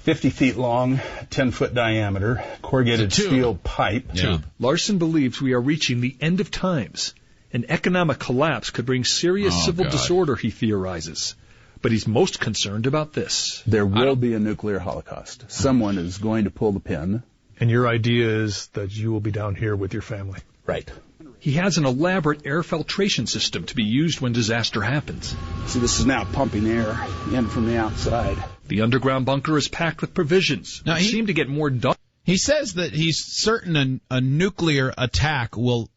50 feet long, 10-foot diameter, corrugated steel pipe. Yeah. Larson believes we are reaching the end of times. An economic collapse could bring serious civil disorder, he theorizes. But he's most concerned about this. There will be a nuclear holocaust. Someone is going to pull the pin. And your idea is that you will be down here with your family. Right. He has an elaborate air filtration system to be used when disaster happens. So this is now pumping air in from the outside. The underground bunker is packed with provisions. Now, he seem to get more done. He says that he's certain a nuclear attack will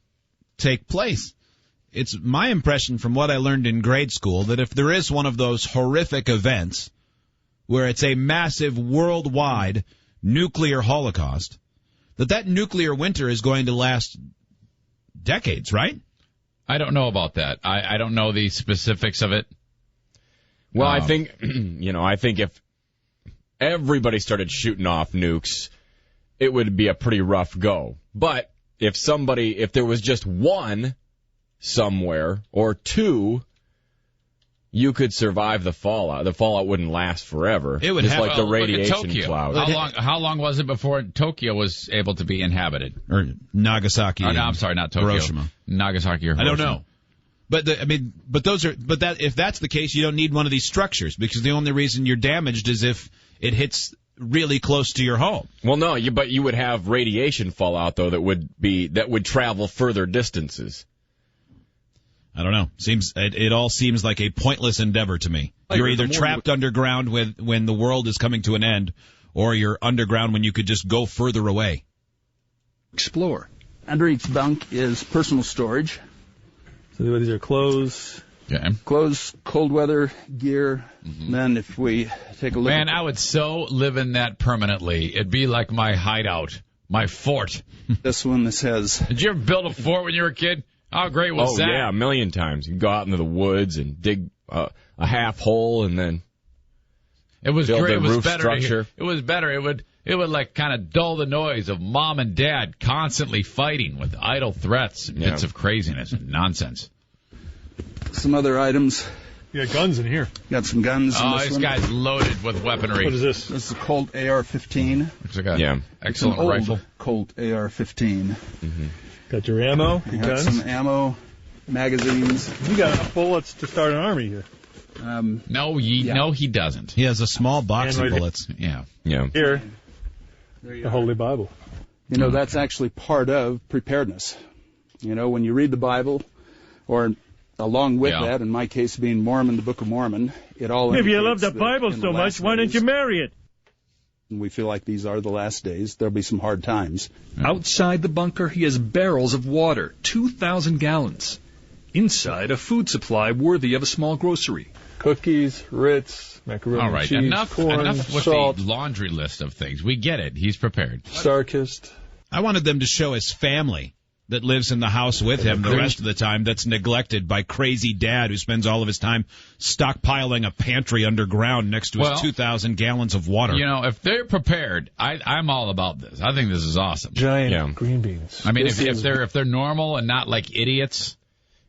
take place. It's my impression from what I learned in grade school that if there is one of those horrific events where it's a massive worldwide nuclear holocaust, that nuclear winter is going to last decades, right? I don't know about that. I don't know the specifics of it. Well, I think, I think if everybody started shooting off nukes, it would be a pretty rough go. But if there was just one somewhere or two, you could survive the fallout. The fallout wouldn't last forever. It would just have, like the radiation cloud. How long was it before Tokyo was able to be inhabited? Or Nagasaki? No, I'm sorry, not Tokyo. Hiroshima. Nagasaki or Hiroshima. I don't know. But if that's the case, you don't need one of these structures because the only reason you're damaged is if it hits really close to your home. Well, no, but you would have radiation fallout though that would travel further distances. I don't know. It all seems like a pointless endeavor to me. You're either trapped underground when the world is coming to an end, or you're underground when you could just go further away. Explore. Under each bunk is personal storage. So these are clothes. Okay. Clothes, cold weather gear. Mm-hmm. Then if we take a look I would so live in that permanently. It'd be like my hideout, my fort. This says... Did you ever build a fort when you were a kid? How great was that? Oh, yeah, a million times. You go out into the woods and dig a half hole and then build a roof better. structure. It was better. It would like kind of dull the noise of mom and dad constantly fighting with idle threats and bits of craziness and nonsense. Some other items. You got guns in here. Got some guns. Oh, this guy's loaded with weaponry. What is this? This is a Colt AR-15. Looks like excellent rifle. Colt AR-15. Mm-hmm. Got your ammo. Your got guns. some ammo, magazines. You got enough bullets to start an army here. No, he doesn't. He has a small box of bullets. Yeah. Here, the Holy Bible. That's actually part of preparedness. When you read the Bible, or along with that, in my case being Mormon, the Book of Mormon, it all. If you love the Bible so much, why don't you marry it? And we feel like these are the last days. There'll be some hard times. Outside the bunker, he has barrels of water, 2,000 gallons. Inside, a food supply worthy of a small grocery. Cookies, Ritz, macaroni, all right, cheese, enough with salt. the laundry list of things. We get it. He's prepared. Starkist. I wanted them to show his family that lives in the house with him the rest of the time that's neglected by crazy dad who spends all of his time stockpiling a pantry underground next to his 2,000 gallons of water. If they're prepared, I'm all about this. I think this is awesome. Giant green beans. I mean, if they're normal and not like idiots,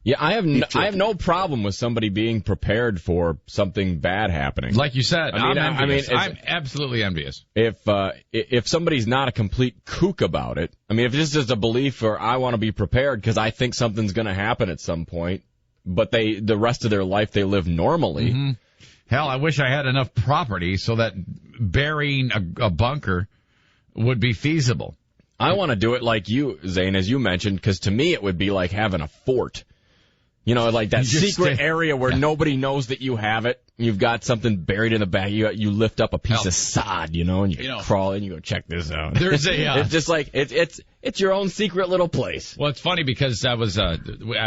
Yeah, I have no problem with somebody being prepared for something bad happening. Like you said, I'm envious. I'm absolutely envious. If somebody's not a complete kook about it, I mean, if this is a belief or I want to be prepared because I think something's going to happen at some point, but the rest of their life they live normally. Mm-hmm. Hell, I wish I had enough property so that burying a bunker would be feasible. I want to do it like you, Zane, as you mentioned, because to me it would be like having a fort. You know, like that secret area where nobody knows that you have it. You've got something buried in the back. You lift up a piece of sod, and you crawl in. You go, check this out. There's it's just like it's your own secret little place. Well, it's funny because I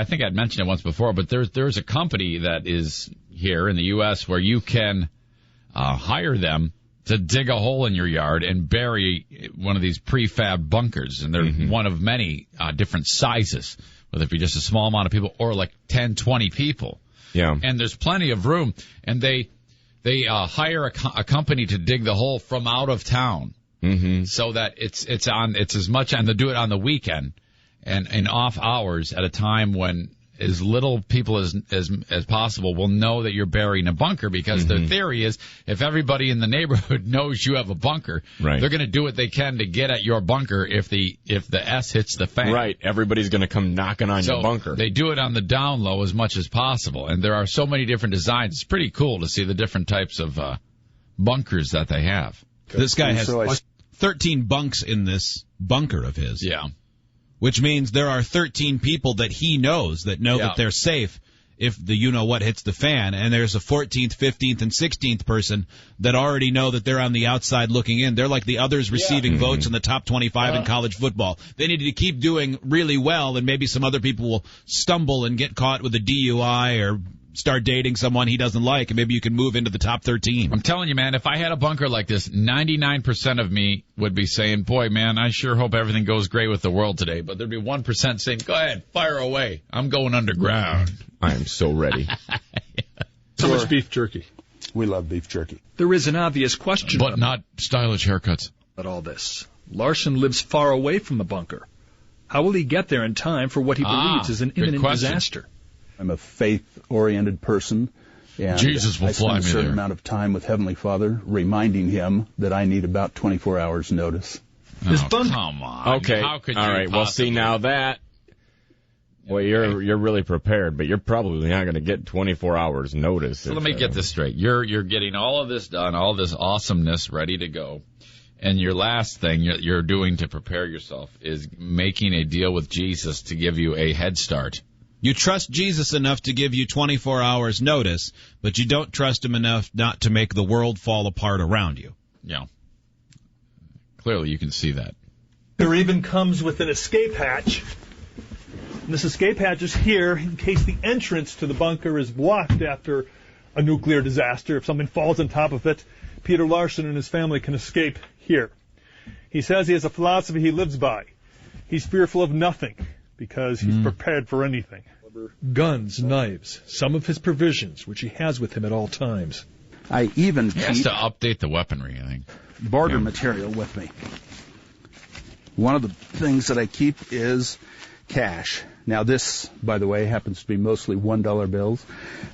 think I'd mentioned it once before, but there's a company that is here in the U.S. where you can hire them to dig a hole in your yard and bury one of these prefab bunkers, and they're one of many different sizes. Whether it be just a small amount of people or like 10, 20 people. Yeah. And there's plenty of room. And they hire a company to dig the hole from out of town. Mm-hmm. So that it's as much, and they do it on the weekend and in off hours at a time when as little people as possible will know that you're burying a bunker, because the theory is if everybody in the neighborhood knows you have a bunker, they're going to do what they can to get at your bunker if the S hits the fan. Right. Everybody's going to come knocking on your bunker. They do it on the down low as much as possible, and there are so many different designs. It's pretty cool to see the different types of bunkers that they have. This guy has 13 bunks in this bunker of his. Yeah. Which means there are 13 people that he knows that they're safe if the you-know-what hits the fan. And there's a 14th, 15th, and 16th person that already know that they're on the outside looking in. They're like the others receiving votes in the top 25 in college football. They need to keep doing really well, and maybe some other people will stumble and get caught with a DUI or start dating someone he doesn't like, and maybe you can move into the top 13. I'm telling you, man, if I had a bunker like this, 99% of me would be saying, boy, man, I sure hope everything goes great with the world today. But there'd be 1% saying, go ahead, fire away. I'm going underground. I am so ready. So much beef jerky. We love beef jerky. There is an obvious question. But not stylish haircuts. About all this. Larson lives far away from the bunker. How will he get there in time for what he believes is an imminent disaster? I'm a faith-oriented person, and Jesus will I spend fly a me certain there. amount of time with Heavenly Father, reminding Him that I need about 24 hours notice. Come on. Okay. How could you all right. possibly? Well, see, now that... Well, you're really prepared, but you're probably not going to get 24 hours notice. So let me get this straight. You're getting all of this done, all this awesomeness ready to go. And your last thing you're doing to prepare yourself is making a deal with Jesus to give you a head start. You trust Jesus enough to give you 24 hours notice, but you don't trust him enough not to make the world fall apart around you. Yeah. Clearly you can see that. There even comes with an escape hatch. And this escape hatch is here in case the entrance to the bunker is blocked after a nuclear disaster. If something falls on top of it, Peter Larson and his family can escape here. He says he has a philosophy he lives by. He's fearful of nothing, because he's prepared for anything. Guns, knives, some of his provisions, which he has with him at all times. I even He has to update the weaponry, I think. Barter material with me. One of the things that I keep is cash. Now this, by the way, happens to be mostly $1 bills.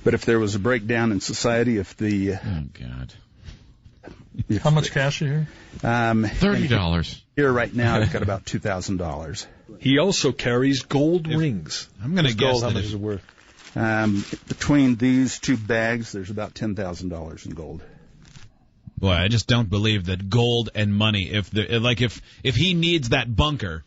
But if there was a breakdown in society, if the... Oh, God. How much cash are you here? $30. Here right now, I've got about $2,000. He also carries gold rings. I'm going to guess how that much is it worth? Between these two bags, there's about $10,000 in gold. Boy, I just don't believe that gold and money, if he needs that bunker,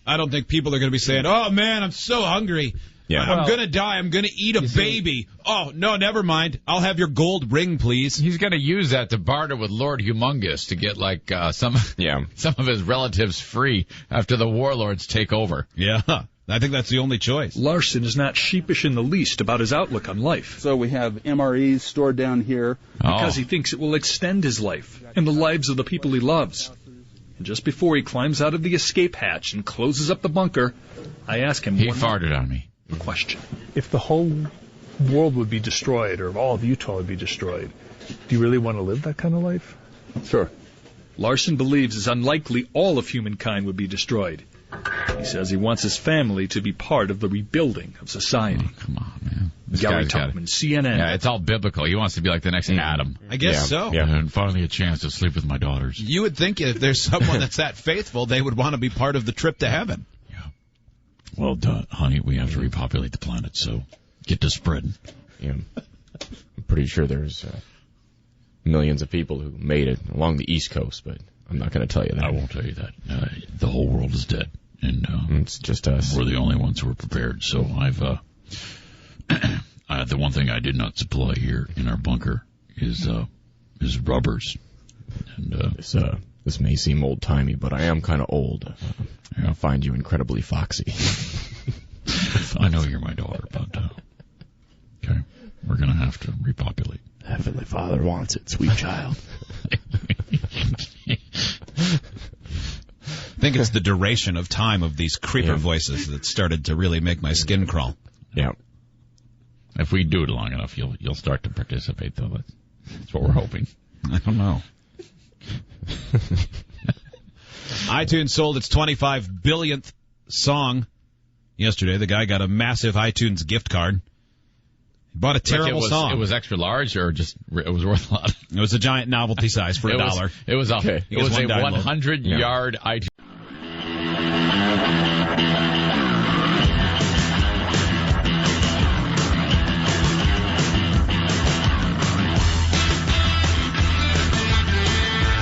I don't think people are going to be saying, oh, man, I'm so hungry. Yeah. I'm going to die. I'm going to eat a baby. Oh, no, never mind. I'll have your gold ring, please. He's going to use that to barter with Lord Humongous to get, like, some of his relatives free after the warlords take over. Yeah, I think that's the only choice. Larson is not sheepish in the least about his outlook on life. So we have MREs stored down here. Because he thinks it will extend his life and the lives of the people he loves. And just before he climbs out of the escape hatch and closes up the bunker, I ask him... He farted on me. Question. If the whole world would be destroyed, or all of Utah would be destroyed, do you really want to live that kind of life? Sure. Larson believes it's unlikely all of humankind would be destroyed. He says he wants his family to be part of the rebuilding of society. Oh, come on, man. Gary Topman, CNN. Yeah, it's all biblical. He wants to be like the next Adam. I guess so. Yeah, and finally a chance to sleep with my daughters. You would think if there's someone that's that faithful, they would want to be part of the trip to heaven. Yeah. Well, honey, we have to repopulate the planet, so get to spreading. Yeah. I'm pretty sure there's millions of people who made it along the East Coast, but I'm not going to tell you that. I won't tell you that. The whole world is dead, and it's just us. We're the only ones who are prepared. So I've the one thing I did not supply here in our bunker is rubbers. And this may seem old timey, but I am kind of old. I find you incredibly foxy. I know you're my daughter, but okay, we're gonna have to repopulate. Heavenly Father wants it, sweet child. I think it's the duration of time of these creeper voices that started to really make my skin crawl. Yeah. If we do it long enough, you'll start to participate, though. That's what we're hoping. I don't know. iTunes sold its 25 billionth song yesterday. The guy got a massive iTunes gift card. He bought a terrible song. It was extra large, or just it was worth a lot? It was a giant novelty size for $1. It was a 100-yard iTunes.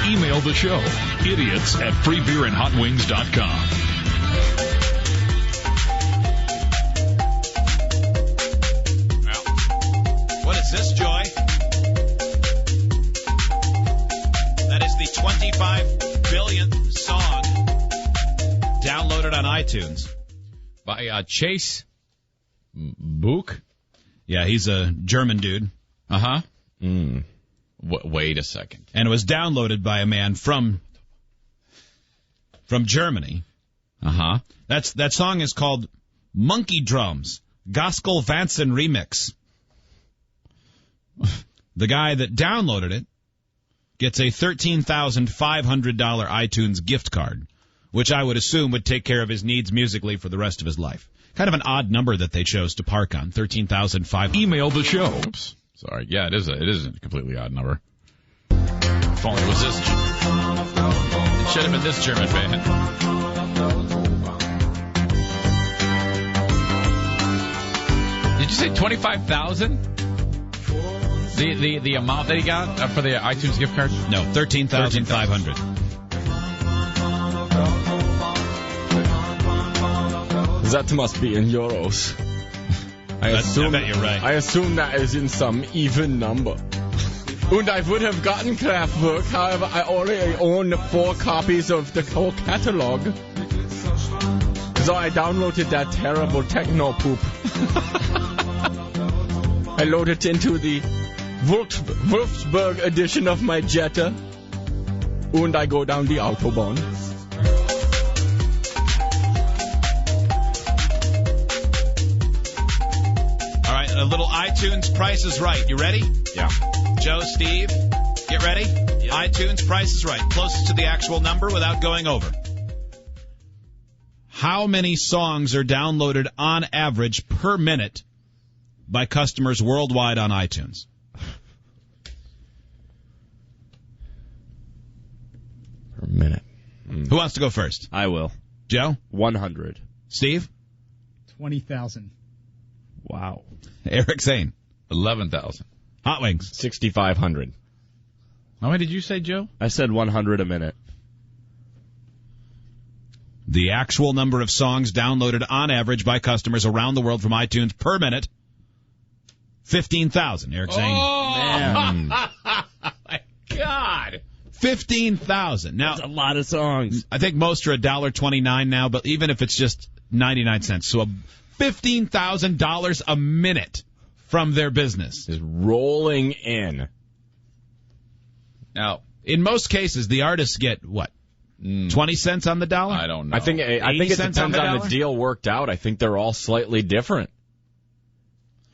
Email the show, idiots@freebeerandhotwings.com. What is this, Joy? That is the 25 billionth song downloaded on iTunes. By Chase Book? Yeah, he's a German dude. Uh-huh. Wait a second. And it was downloaded by a man from Germany. Uh-huh. That song is called Monkey Drums, Gospel Vanson Remix. The guy that downloaded it gets a $13,500 iTunes gift card, which I would assume would take care of his needs musically for the rest of his life. Kind of an odd number that they chose to park on, $13,500. Email the show. Oops. Sorry. Yeah, it is a completely odd number. If only it was this. It should have been this German band. Did you say 25,000? The amount that he got for the iTunes gift card? No, 13,500. That must be in euros. I bet you're right. I assume that is in some even number. And I would have gotten Kraftwerk, however, I already own 4 copies of the whole catalog. So I downloaded that terrible techno poop. I loaded it into the Wolfsburg edition of my Jetta. And I go down the Autobahn. A little iTunes Price is Right. You ready? Yeah. Joe, Steve, get ready? Yeah. iTunes Price is Right. Closest to the actual number without going over. How many songs are downloaded on average per minute by customers worldwide on iTunes? Per minute. Who wants to go first? I will. Joe? 100. Steve? 20,000. Wow. Eric Zane? 11,000. Hot Wings? 6,500. How many did you say, Joe? I said 100 a minute. The actual number of songs downloaded on average by customers around the world from iTunes per minute, 15,000. Eric Zane. Oh, man. My God. 15,000. Now, that's a lot of songs. I think most are $1.29 now, but even if it's just 99 cents. So $15,000 a minute from their business is rolling in. Now, in most cases, the artists get what? 20 cents on the dollar? I don't know. I think it depends on the deal worked out. I think they're all slightly different.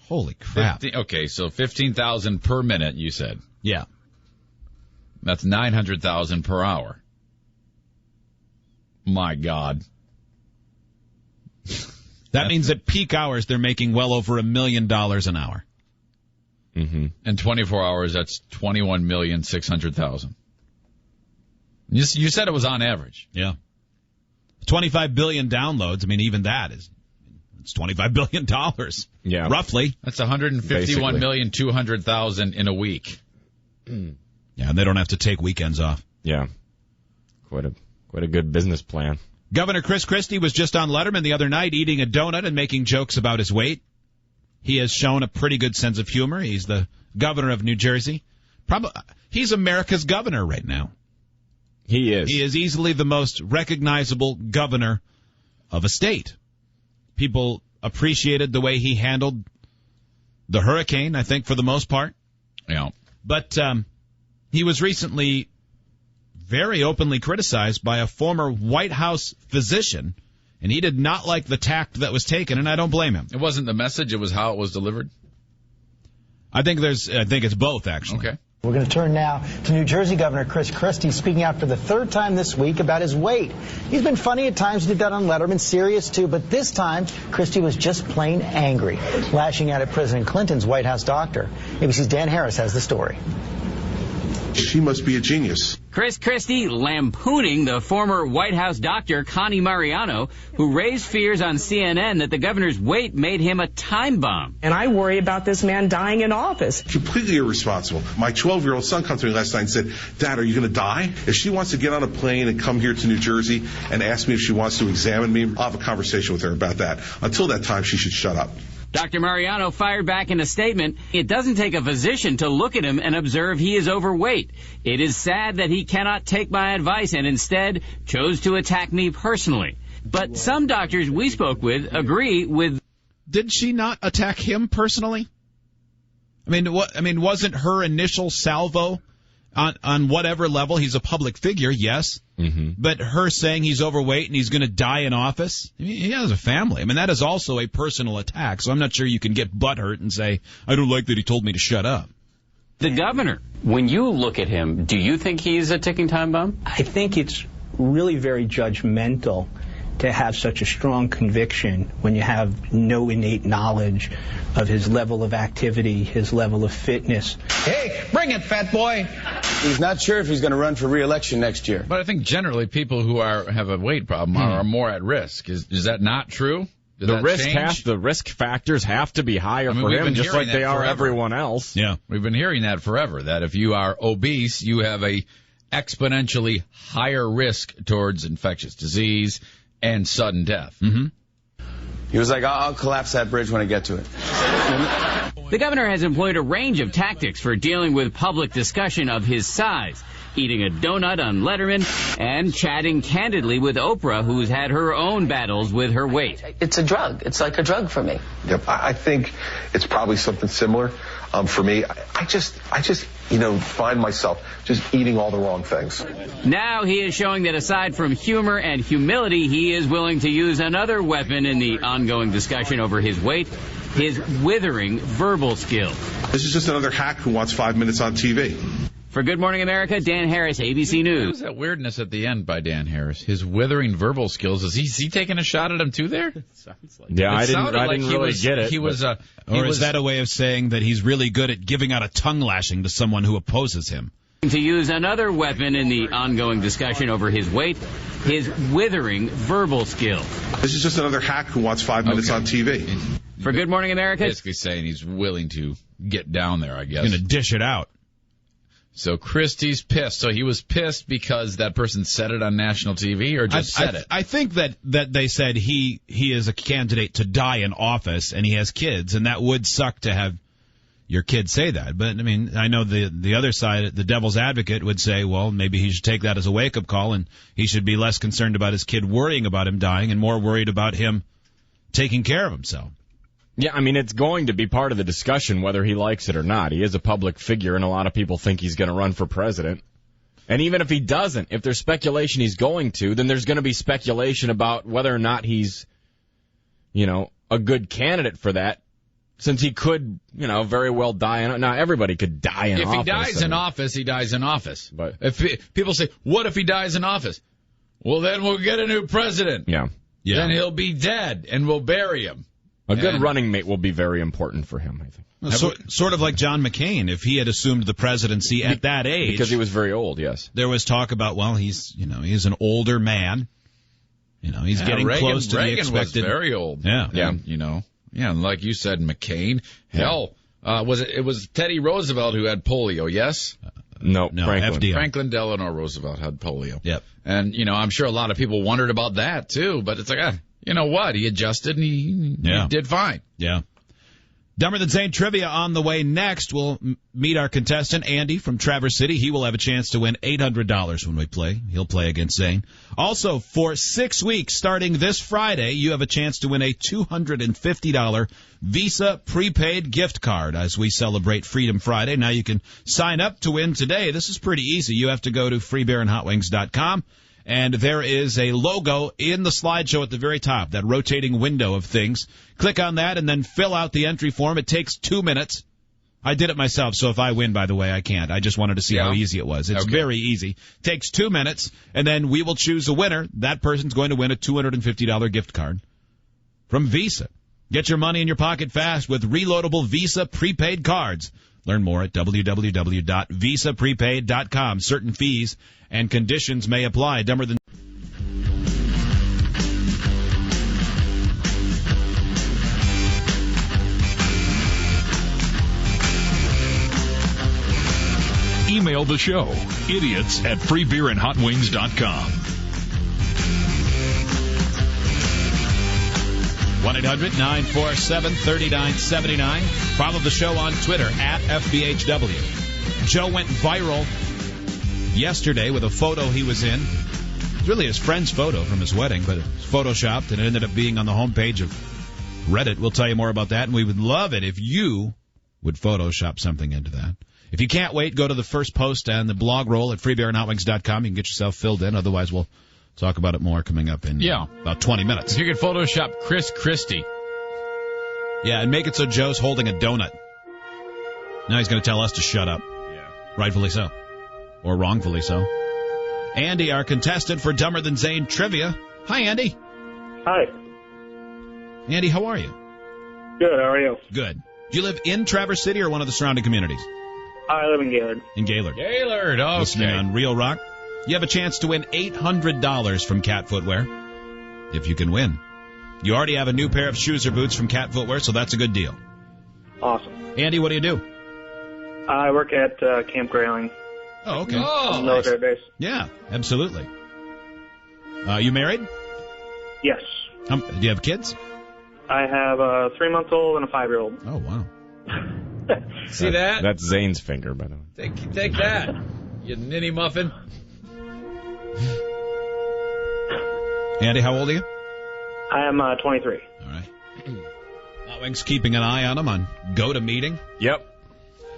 Holy crap. Okay, so 15,000 per minute, you said. Yeah. That's 900,000 per hour. My God. That means at peak hours they're making well over $1 million an hour. Mm-hmm. In 24 hours, that's $21,600,000. You said it was on average. Yeah. 25 billion downloads. I mean, even that it's $25 billion. Yeah. Roughly. That's $151,200,000 in a week. Yeah, and they don't have to take weekends off. Yeah. Quite a good business plan. Governor Chris Christie was just on Letterman the other night eating a donut and making jokes about his weight. He has shown a pretty good sense of humor. He's the governor of New Jersey. He's America's governor right now. He is. He is easily the most recognizable governor of a state. People appreciated the way he handled the hurricane, I think, for the most part. Yeah. But he was recently very openly criticized by a former White House physician, and he did not like the tact that was taken, and I don't blame him. It wasn't the message, it was how it was delivered? I think it's both, actually. Okay. We're going to turn now to New Jersey Governor Chris Christie speaking out for the third time this week about his weight. He's been funny at times, did that on Letterman, serious too, but this time Christie was just plain angry, lashing out at President Clinton's White House doctor. ABC's Dan Harris has the story. She must be a genius. Chris Christie lampooning the former White House doctor, Connie Mariano, who raised fears on CNN that the governor's weight made him a time bomb. And I worry about this man dying in office. Completely irresponsible. My 12-year-old son comes to me last night and said, Dad, are you going to die? If she wants to get on a plane and come here to New Jersey and ask me if she wants to examine me, I'll have a conversation with her about that. Until that time, she should shut up. Dr. Mariano fired back in a statement, "It doesn't take a physician to look at him and observe he is overweight. It is sad that he cannot take my advice and instead chose to attack me personally." But some doctors we spoke with agree with... Did she not attack him personally? Wasn't her initial salvo on whatever level? He's a public figure, yes. Mm-hmm. But her saying he's overweight and he's going to die in office, he has a family. That is also a personal attack, so I'm not sure you can get butthurt and say, I don't like that he told me to shut up. The governor, when you look at him, do you think he's a ticking time bomb? I think it's really very judgmental to have such a strong conviction when you have no innate knowledge of his level of activity, his level of fitness. Hey, bring it, fat boy. He's not sure if he's going to run for re-election next year. But I think generally people who have a weight problem are more at risk. Is that not true? The risk factors have to be higher for him, just like they are everyone else. Yeah, we've been hearing that forever. That if you are obese, you have a exponentially higher risk towards infectious disease and sudden death. Mm-hmm. He was like, I'll collapse that bridge when I get to it. The governor has employed a range of tactics for dealing with public discussion of his size, eating a donut on Letterman and chatting candidly with Oprah, who's had her own battles with her weight. It's a drug. It's like a drug for me. Yep, I think it's probably something similar. For me, I just find myself just eating all the wrong things. Now he is showing that aside from humor and humility, he is willing to use another weapon in the ongoing discussion over his weight, his withering verbal skills. This is just another hack who wants 5 minutes on TV. For Good Morning America, Dan Harris, ABC News. What was that weirdness at the end by Dan Harris? His withering verbal skills. Is he taking a shot at him too there? Sounds like. Yeah, I didn't really get it. Is that a way of saying that he's really good at giving out a tongue lashing to someone who opposes him? To use another weapon in the ongoing discussion over his weight, his withering verbal skills. This is just another hack who wants 5 minutes on TV. For Good Morning America, basically saying he's willing to get down there, I guess. He's going to dish it out. So Christie's pissed. So he was pissed because that person said it on national TV, or just said it? I think that they said he is a candidate to die in office, and he has kids, and that would suck to have your kid say that. But, I know the other side, the devil's advocate, would say, well, maybe he should take that as a wake-up call, and he should be less concerned about his kid worrying about him dying and more worried about him taking care of himself. Yeah, it's going to be part of the discussion whether he likes it or not. He is a public figure, and a lot of people think he's going to run for president. And even if he doesn't, if there's speculation he's going to, then there's going to be speculation about whether or not he's, a good candidate for that, since he could, very well die. Now, everybody could die in office. If he dies in office, he dies in office. But if people say, what if he dies in office? Well, then we'll get a new president. Yeah. then he'll be dead, and we'll bury him. A good running mate will be very important for him, I think. Sort of like John McCain, if he had assumed the presidency at that age. Because he was very old, yes. There was talk about, well, he's an older man. He's getting close to the expected. Was very old. Yeah. And like you said, McCain. Hell, it was Teddy Roosevelt who had polio, yes? No, Franklin. FDR. Franklin Delano Roosevelt had polio. Yep. And, I'm sure a lot of people wondered about that, too. But it's like, you know what? He adjusted and he did fine. Yeah. Dumber Than Zane trivia on the way next. We'll meet our contestant, Andy from Traverse City. He will have a chance to win $800 when we play. He'll play against Zane. Also, for 6 weeks, starting this Friday, you have a chance to win a $250 Visa prepaid gift card as we celebrate Freedom Friday. Now you can sign up to win today. This is pretty easy. You have to go to freebeerandhotwings.com. And there is a logo in the slideshow at the very top, that rotating window of things. Click on that and then fill out the entry form. It takes 2 minutes. I did it myself, so if I win, by the way, I can't. I just wanted to see how easy it was. It's very easy. Takes 2 minutes, and then we will choose a winner. That person's going to win a $250 gift card from Visa. Get your money in your pocket fast with reloadable Visa prepaid cards. Learn more at www.visaprepaid.com. Certain fees and conditions may apply. Dumber Than... Email the show, idiots@freebeerandhotwings.com. 1-800-947-3979. Follow the show on Twitter @FBHW. Joe went viral yesterday with a photo he was in. It's really his friend's photo from his wedding, but it's photoshopped, and it ended up being on the homepage of Reddit. We'll tell you more about that, and we would love it if you would Photoshop something into that. If you can't wait, go to the first post on the blog roll at freebeerandhotwings.com. You can get yourself filled in. Otherwise, we'll talk about it more coming up in about 20 minutes. If you could Photoshop Chris Christie. Yeah, and make it so Joe's holding a donut. Now he's going to tell us to shut up. Yeah. Rightfully so. Or wrongfully so. Andy, our contestant for Dumber Than Zane trivia. Hi, Andy. Hi. Andy, how are you? Good, how are you? Good. Do you live in Traverse City or one of the surrounding communities? I live in Gaylord. In Gaylord. Gaylord, okay. Listening on Real Rock. You have a chance to win $800 from Cat Footwear, if you can win. You already have a new pair of shoes or boots from Cat Footwear, so that's a good deal. Awesome. Andy, what do you do? I work at Camp Grayling. Oh, okay. Oh, military base. Yeah, absolutely. You married? Yes. Do you have kids? I have a 3-month-old and a 5-year-old. Oh, wow. See that? That's Zane's finger, by the way. Take that, you ninny muffin. Andy, how old are you? I am 23. All right. Hotwings keeping an eye on him on GoToMeeting. Yep.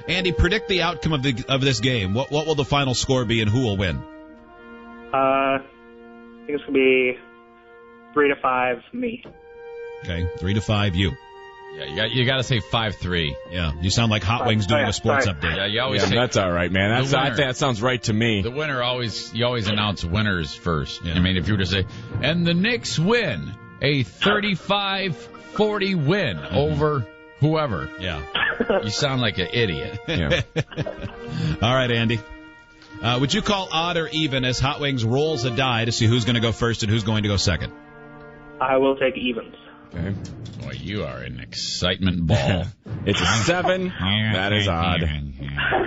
Andy, predict the outcome of this game. What will the final score be, and who will win? I think it's going to be 3-5 me. Okay, 3-5 you. Yeah, you got to say 5-3. Yeah, you sound like Hot Wings doing a sports update. Yeah, you always say, that's all right, man. That sounds right to me. The winner you always announce winners first. Yeah. I mean, if you were to say, and the Knicks win a 35-40 win over whoever. Yeah. You sound like an idiot. Yeah. All right, Andy. Would you call odd or even as Hot Wings rolls a die to see who's going to go first and who's going to go second? I will take evens. Okay. Boy, you are an excitement ball. It's a 7. That is odd.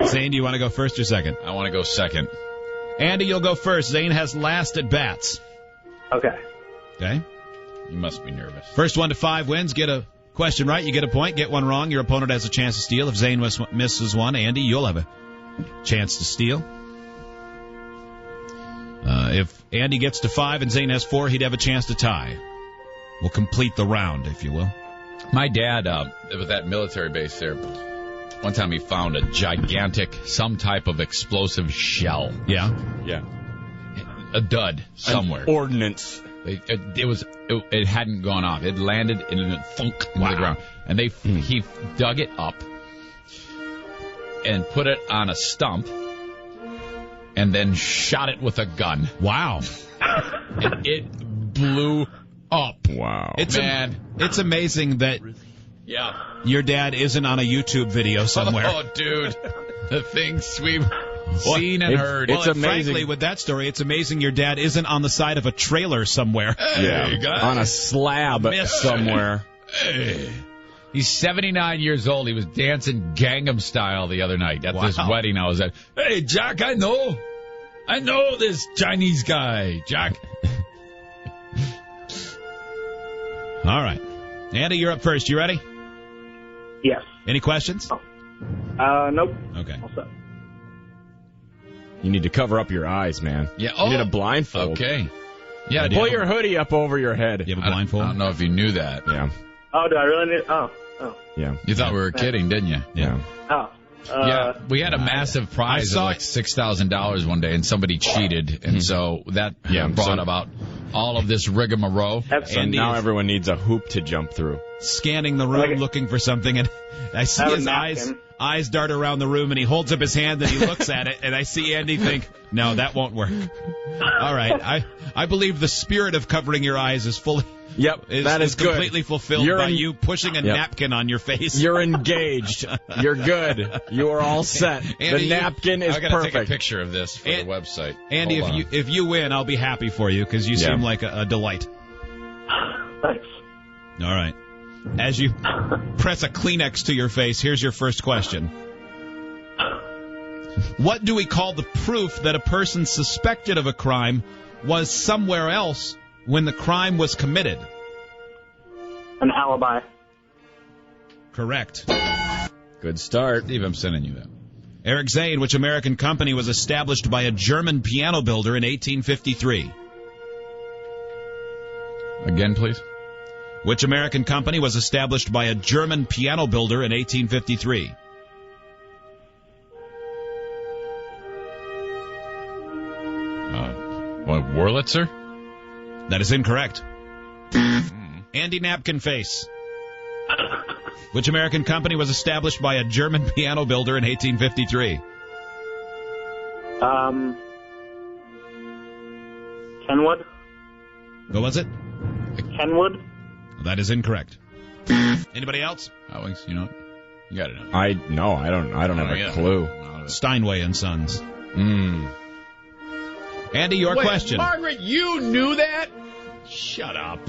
Zane, do you want to go first or second? I want to go second. Andy, you'll go first. Zane has last at bats. Okay. Okay. You must be nervous. First 1 to 5 wins. Get a question right, you get a point. Get one wrong, your opponent has a chance to steal. If Zane misses one, Andy, you'll have a chance to steal. If Andy gets to 5 and Zane has 4, he'd have a chance to tie. We'll complete the round, if you will. My dad, with that military base there, one time he found a gigantic, some type of explosive shell. Yeah? Yeah. A dud somewhere. An ordnance. It hadn't gone off. It landed and it thunk into the ground. And he dug it up and put it on a stump and then shot it with a gun. Wow. And it blew up. Wow. It's amazing that your dad isn't on a YouTube video somewhere. Oh, dude. The things we've seen and heard. It's amazing. Frankly, with that story, it's amazing your dad isn't on the side of a trailer somewhere. Hey, on a slab somewhere. Hey. He's 79 years old. He was dancing Gangnam Style the other night at this wedding I was at. Hey, Jack, I know this Chinese guy, Jack. All right. Andy, you're up first. You ready? Yes. Any questions? Nope. Okay. All set. You need to cover up your eyes, man. Yeah. You need a blindfold. Okay. Yeah. Pull your hoodie up over your head. You have a blindfold? I don't know if you knew that. Yeah. Oh, do I really need? Oh. Yeah. You thought we were kidding, didn't you? Yeah. Oh. Yeah, we had a massive prize of like $6,000 one day, and somebody cheated, and so that brought about all of this rigmarole. And now everyone needs a hoop to jump through. Scanning the room, looking for something, and I see his eyes dart around the room, and he holds up his hand, and he looks at it, and I see Andy think, no, that won't work. All right, I believe the spirit of covering your eyes is fully... Yep, that is good. Completely fulfilled by you pushing a napkin on your face. You're engaged. You're good. You are all set. Andy, the napkin is I gotta perfect. take a picture of this for the website. Andy, if you win, I'll be happy for you because you seem like a delight. Thanks. All right. As you press a Kleenex to your face, here's your first question. What do we call the proof that a person suspected of a crime was somewhere else when the crime was committed? An alibi. Correct. Good start. Steve, I'm sending you that. Eric Zane, which American company was established by a German piano builder in 1853? Again, please. Which American company was established by a German piano builder in 1853? Wurlitzer? That is incorrect. Andy Napkin Face. Which American company was established by a German piano builder in 1853? Kenwood. What was it? Kenwood. That is incorrect. Anybody else? You know what? You got to know. I don't have a clue. Steinway and Sons. Andy, your question. Margaret, you knew that? Shut up.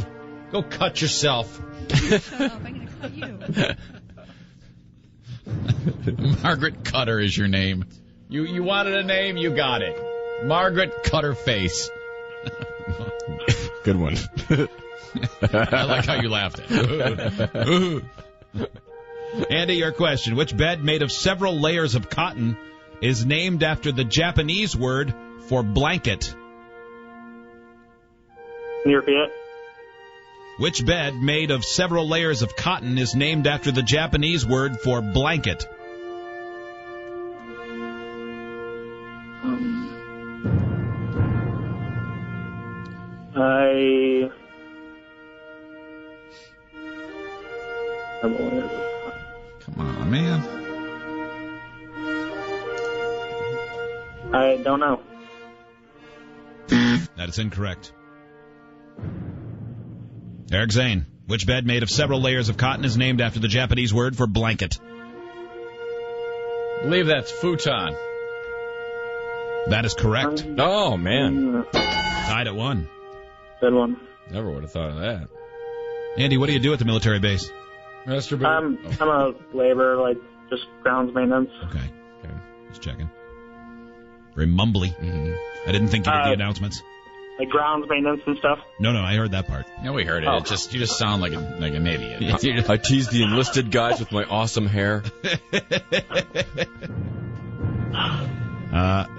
Go cut yourself. Shut up. I'm going to cut you. Margaret Cutter is your name. You wanted a name, you got it. Margaret Cutterface. Good one. I like how you laughed at it. Andy, your question. Which bed made of several layers of cotton is named after the Japanese word for blanket? Can you repeat it? Which bed made of several layers of cotton is named after the Japanese word for blanket? Come on, man. I don't know. That is incorrect. Eric Zane, which bed made of several layers of cotton is named after the Japanese word for blanket? I believe that's futon. That is correct. Oh, man. Tied at 1. Good one. Never would have thought of that. Andy, what do you do at the military base? I'm a laborer, just grounds maintenance. Okay. Just checking. Very mumbly. I didn't think you did the announcements. Like grounds maintenance and stuff? No, I heard that part. Yeah, we heard it. You just sound like an idiot. I tease the enlisted guys with my awesome hair.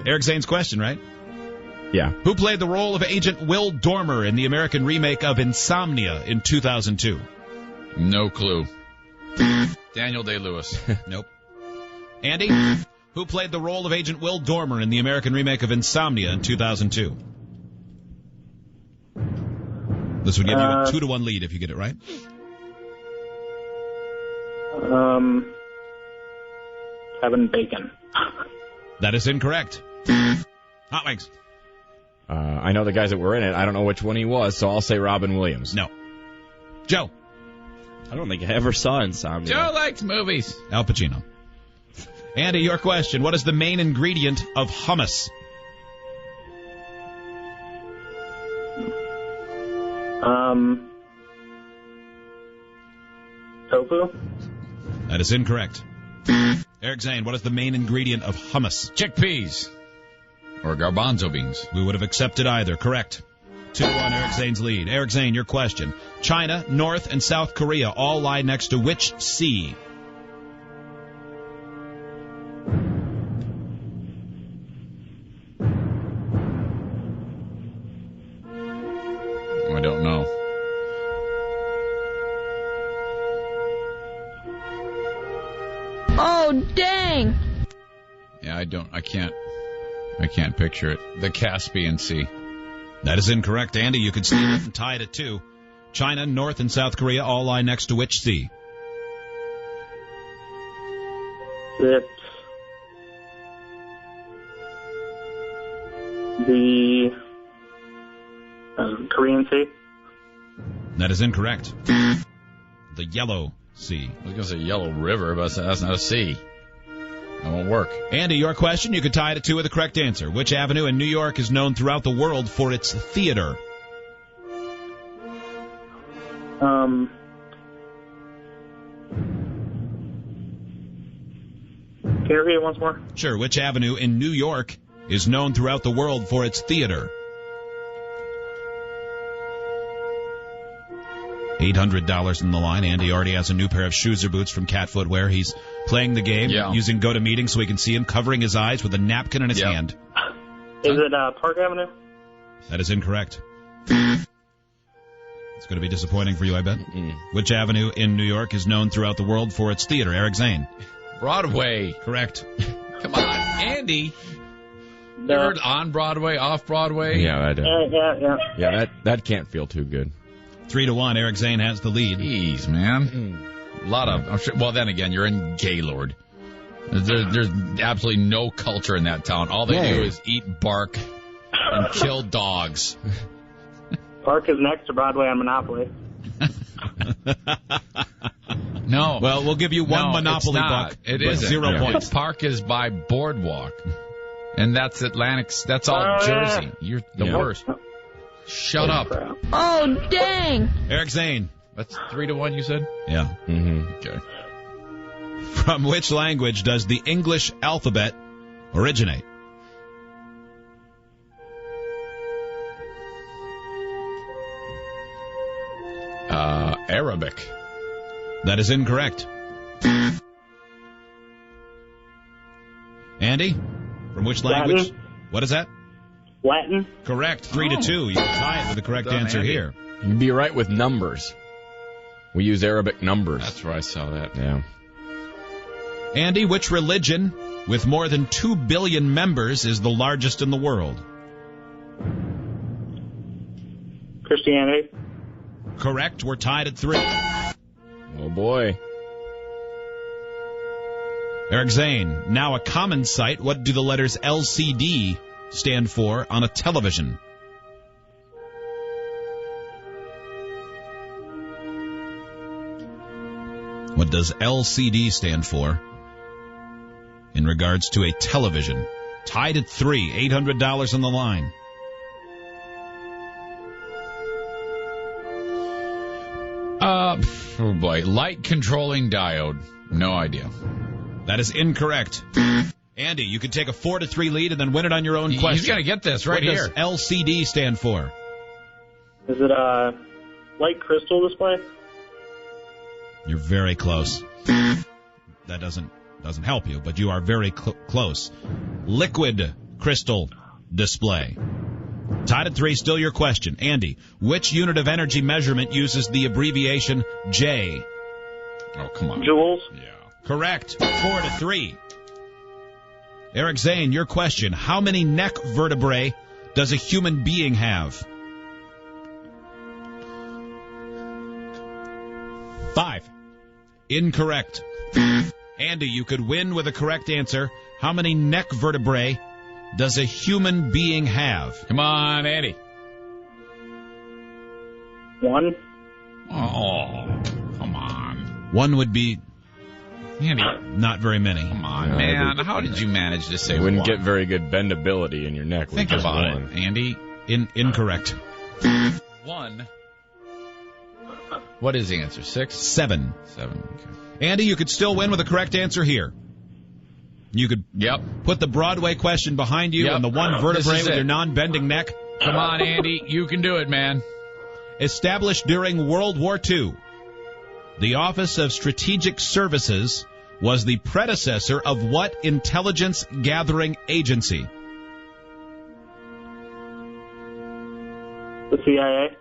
Eric Zane's question, right? Yeah. Who played the role of Agent Will Dormer in the American remake of Insomnia in 2002? No clue. Daniel Day-Lewis. Nope. Andy? Who played the role of Agent Will Dormer in the American remake of Insomnia in 2002? This would give you a 2-1 lead if you get it right. Kevin Bacon. That is incorrect. Hot Wings. I know the guys that were in it. I don't know which one he was, so I'll say Robin Williams. No. Joe. I don't think I ever saw Insomnia. Joe likes movies. Al Pacino. Andy, your question. What is the main ingredient of hummus? Tofu? That is incorrect. Eric Zane, what is the main ingredient of hummus? Chickpeas. Or garbanzo beans. We would have accepted either. Correct. 2-1, Eric Zane's lead. Eric Zane, your question. China, North, and South Korea all lie next to which sea? I don't know. Oh, dang! Yeah, I can't picture it. The Caspian Sea. That is incorrect. Andy, you could steal it and tie it at 2. China, North, and South Korea all lie next to which sea? It's the Korean Sea. That is incorrect. The Yellow Sea. I was going to say Yellow River, but that's not a sea. That won't work. Andy, your question, you could tie it at 2 with the correct answer. Which avenue in New York is known throughout the world for its theater? Can you repeat it once more? Sure. Which avenue in New York is known throughout the world for its theater? $800 in the line. Andy already has a new pair of shoes or boots from Cat Footwear. He's playing the game using GoToMeeting so we can see him, covering his eyes with a napkin in his hand. Is it Park Avenue? That is incorrect. It's going to be disappointing for you, I bet. Which avenue in New York is known throughout the world for its theater? Eric Zane. Broadway. Correct. Come on, Andy. You heard on Broadway, off Broadway? Yeah, Yeah. Yeah, that can't feel too good. 3-1. Eric Zane has the lead. Jeez, man. A lot of... I'm sure, well, then again, you're in Gaylord. There's absolutely no culture in that town. All they do is eat bark and kill dogs. Park is next to Broadway on Monopoly. No. Well, we'll give you one Monopoly buck. It isn't. 0 points. Park is by Boardwalk. And that's Atlantic. That's all Jersey. You're the worst. Shut up. Oh, dang! Eric Zane. That's 3-1, you said? Yeah. Okay. From which language does the English alphabet originate? Arabic. That is incorrect. Andy? From which language? Latin. What is that? Latin. Correct. 3-2. You can tie it with the correct answer Andy. here. You'd be right with numbers. We use Arabic numbers. That's where I saw that. Yeah. Andy, which religion with more than 2 billion members is the largest in the world? Christianity. Correct. We're tied at 3. Oh, boy. Eric Zane, now a common sight. What do the letters LCD stand for on a television? What does LCD stand for in regards to a television? Tied at 3, $800 on the line. Oh boy, light controlling diode. No idea. That is incorrect. Andy, you could take a 4-3 lead and then win it on your own question. He's got to get this right here. What does LCD stand for? Is it light crystal display? You're very close. That doesn't help you, but you are very close. Liquid crystal display. Tied at 3, still your question. Andy, which unit of energy measurement uses the abbreviation J? Oh, come on. Joules? Yeah. Correct. 4-3. Eric Zane, your question. How many neck vertebrae does a human being have? 5. Incorrect. Andy, you could win with a correct answer. How many neck vertebrae does a human being have? Come on, Andy. 1. Oh, come on. 1 would be Andy. Not very many. Come on, man. How did you manage to say You wouldn't 1? get very good bendability in your neck. Think about it, Andy. Incorrect. 1. What is the answer? 6? 7. 7. Okay. Andy, you could still win with a correct answer here. You could put the Broadway question behind you and the one vertebrae with your non-bending neck. Come on, Andy. You can do it, man. Established during World War II, the Office of Strategic Services was the predecessor of what intelligence gathering agency? The CIA.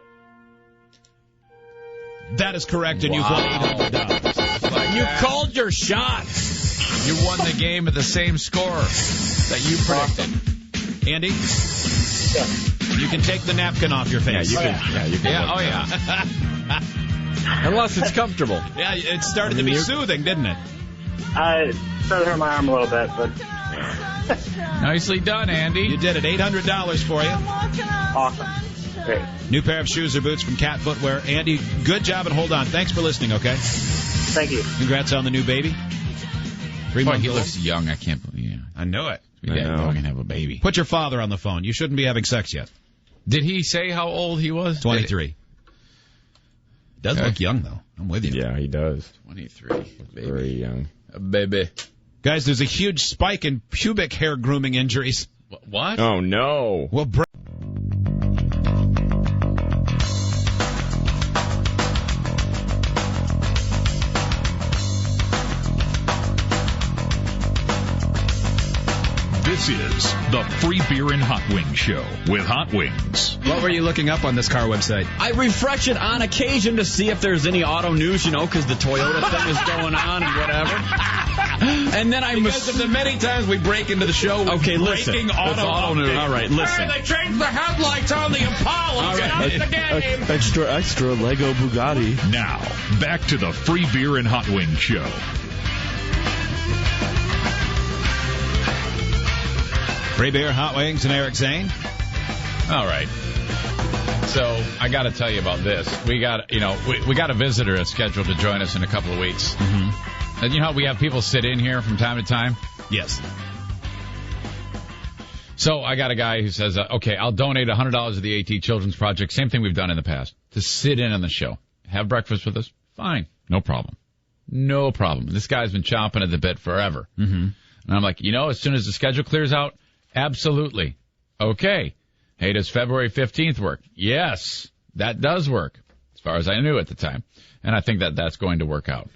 That is correct, and you've won $800. You called your shot. You won the game at the same score that you predicted. Andy? Yeah. You can take the napkin off your face. Yeah, you can. Yeah. Unless it's comfortable. Yeah, it started to be soothing, didn't it? I started to hurt my arm a little bit, but... Nicely done, Andy. You did it. $800 for you. Awesome. Great. New pair of shoes or boots from Cat Footwear. Andy, good job and hold on. Thanks for listening, okay? Thank you. Congrats on the new baby. 3 months he old. looks young. I can't believe it. I know it. Be that young and have a baby. Put your father on the phone. You shouldn't be having sex yet. Did he say how old he was? 23. Does look young, though. I'm with you. Yeah, he does. 23. Baby. Very young. A baby. Guys, there's a huge spike in pubic hair grooming injuries. What? Oh, no. Well, This is the Free Beer and Hot Wings Show with Hot Wings. What were you looking up on this car website? I refresh it on occasion to see if there's any auto news, because the Toyota thing is going on and whatever. And then because of the many times we break into the show with breaking auto news. All right, listen. Hey, they changed the headlights on the Impala. All right. Get out the game. Extra Lego Bugatti. Now, back to the Free Beer and Hot Wings Show. Free Beer, Hot Wings, and Eric Zane. All right. So I got to tell you about this. We got, we got a visitor that's scheduled to join us in a couple of weeks. Mm-hmm. And you know how we have people sit in here from time to time? Yes. So I got a guy who says, okay, I'll donate $100 to the AT Children's Project. Same thing we've done in the past. To sit in on the show. Have breakfast with us. Fine. No problem. No problem. This guy's been chomping at the bit forever. Mm-hmm. And I'm like, as soon as the schedule clears out, absolutely. Okay. Hey, does February 15th work? Yes, that does work, as far as I knew at the time. And I think that that's going to work out.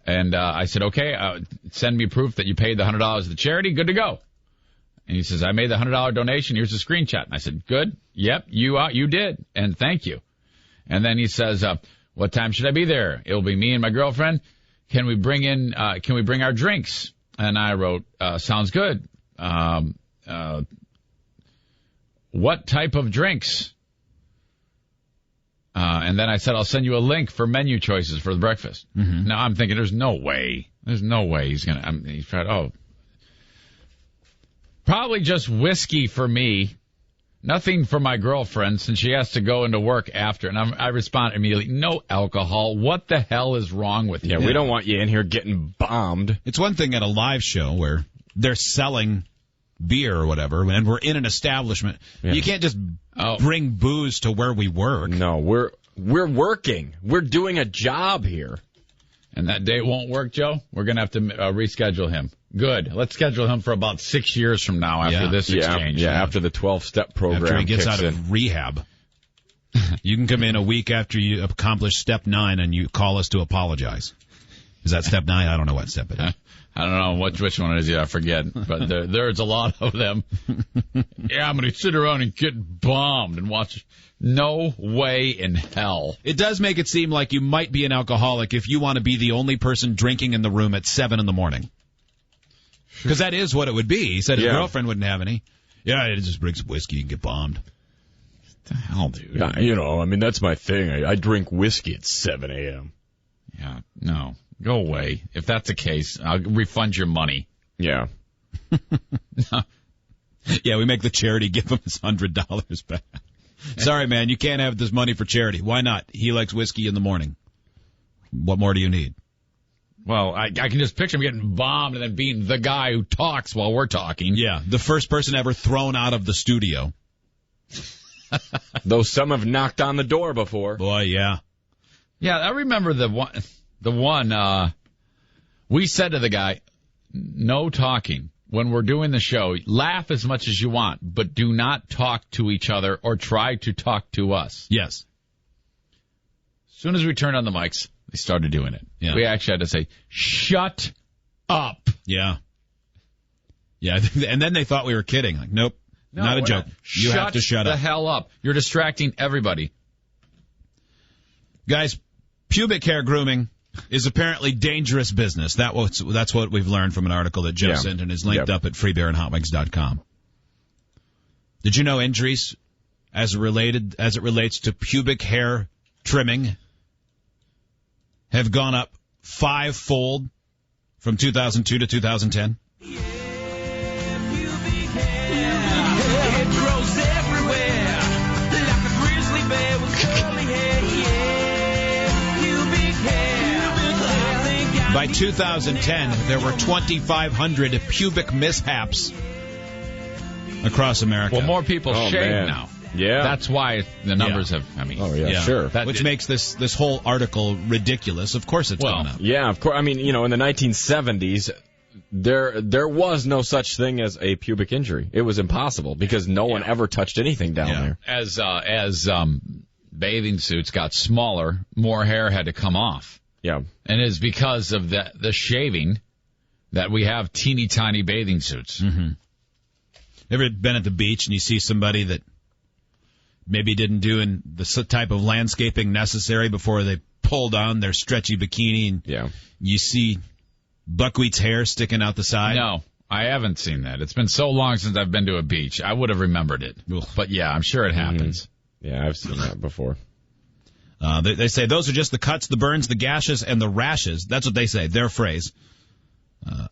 And I said, okay, send me proof that you paid the $100 to the charity. Good to go. And he says, I made the $100 donation. Here's a screenshot. And I said, good. Yep, you did. And thank you. And then he says, what time should I be there? It'll be me and my girlfriend. Can we bring our drinks? And I wrote, sounds good. What type of drinks? And then I said, I'll send you a link for menu choices for the breakfast. Mm-hmm. Now I'm thinking, there's no way he's gonna, he's tried, probably just whiskey for me. Nothing for my girlfriend since she has to go into work after. And I respond immediately, no alcohol. What the hell is wrong with you? Yeah, we don't want you in here getting bombed. It's one thing at a live show where they're selling beer or whatever, and we're in an establishment. Yeah. You can't just bring booze to where we work. No, we're working. We're doing a job here. And that date won't work, Joe? We're going to have to reschedule him. Good. Let's schedule him for about 6 years from now after this exchange. Yeah, after the 12-step program after he gets kicks out of rehab. You can come in a week after you accomplish step 9 and you call us to apologize. Is that step 9? I don't know what step it is. I don't know which one it is. I forget. But there's a lot of them. Yeah, I'm going to sit around and get bombed and watch. No way in hell. It does make it seem like you might be an alcoholic if you want to be the only person drinking in the room at 7 in the morning. Because that is what it would be. He said his girlfriend wouldn't have any. Yeah, it just brings whiskey and get bombed. What the hell, dude? Yeah, that's my thing. I drink whiskey at 7 a.m. Yeah, no. Go away. If that's the case, I'll refund your money. Yeah. Yeah, we make the charity give him his $100 back. Sorry, man, you can't have this money for charity. Why not? He likes whiskey in the morning. What more do you need? Well, I can just picture him getting bombed and then being the guy who talks while we're talking. Yeah, the first person ever thrown out of the studio. Though some have knocked on the door before. Boy, yeah. Yeah, I remember the one, we said to the guy, no talking. When we're doing the show, laugh as much as you want, but do not talk to each other or try to talk to us. Yes. As soon as we turned on the mics, they started doing it. Yeah. We actually had to say, shut up. Yeah. Yeah, and then they thought we were kidding. Like, nope, No, not a joke. You have to shut up. the hell up. You're distracting everybody. Guys, pubic hair grooming is apparently dangerous business. That's what we've learned from an article that Joe sent and is linked up at freebeerandhotwings.com. Did you know injuries as it relates to pubic hair trimming have gone up 5-fold from 2002 to 2010? By 2010, there were 2,500 pubic mishaps across America. Well, more people shave now. Yeah. That's why the numbers have, sure. Which makes this whole article ridiculous. Of course it's gone up. Yeah, of course. I mean, in the 1970s, there was no such thing as a pubic injury. It was impossible because no one ever touched anything down there. As bathing suits got smaller, more hair had to come off. Yeah. And it's because of the shaving that we have teeny tiny bathing suits. Mm-hmm. Ever been at the beach and you see somebody that maybe didn't do the type of landscaping necessary before they pulled on their stretchy bikini and you see buckwheat's hair sticking out the side? No, I haven't seen that. It's been so long since I've been to a beach. I would have remembered it. Ugh. But yeah, I'm sure it happens. Mm-hmm. Yeah, I've seen that before. They say those are just the cuts, the burns, the gashes, and the rashes. That's what they say, their phrase.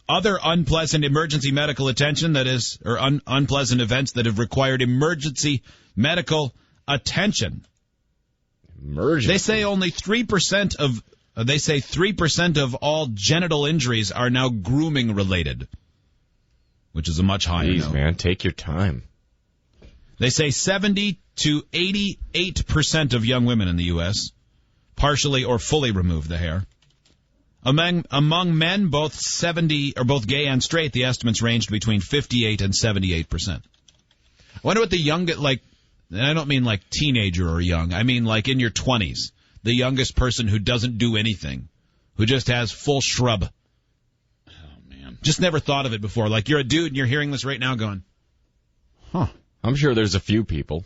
Other unpleasant emergency medical attention, or unpleasant events that have required emergency medical attention. Emergency. They say only 3% of all genital injuries are now grooming related, which is a much higher Jeez, note. Man, take your time. They say 70 to 88% of young women in the U.S. partially or fully remove the hair. Among men, both gay and straight, the estimates ranged between 58 and 78%. I wonder what the youngest, and I don't mean like teenager or young, I mean like in your 20s, the youngest person who doesn't do anything, who just has full shrub. Oh, man. Just never thought of it before. Like you're a dude and you're hearing this right now going, huh. I'm sure there's a few people.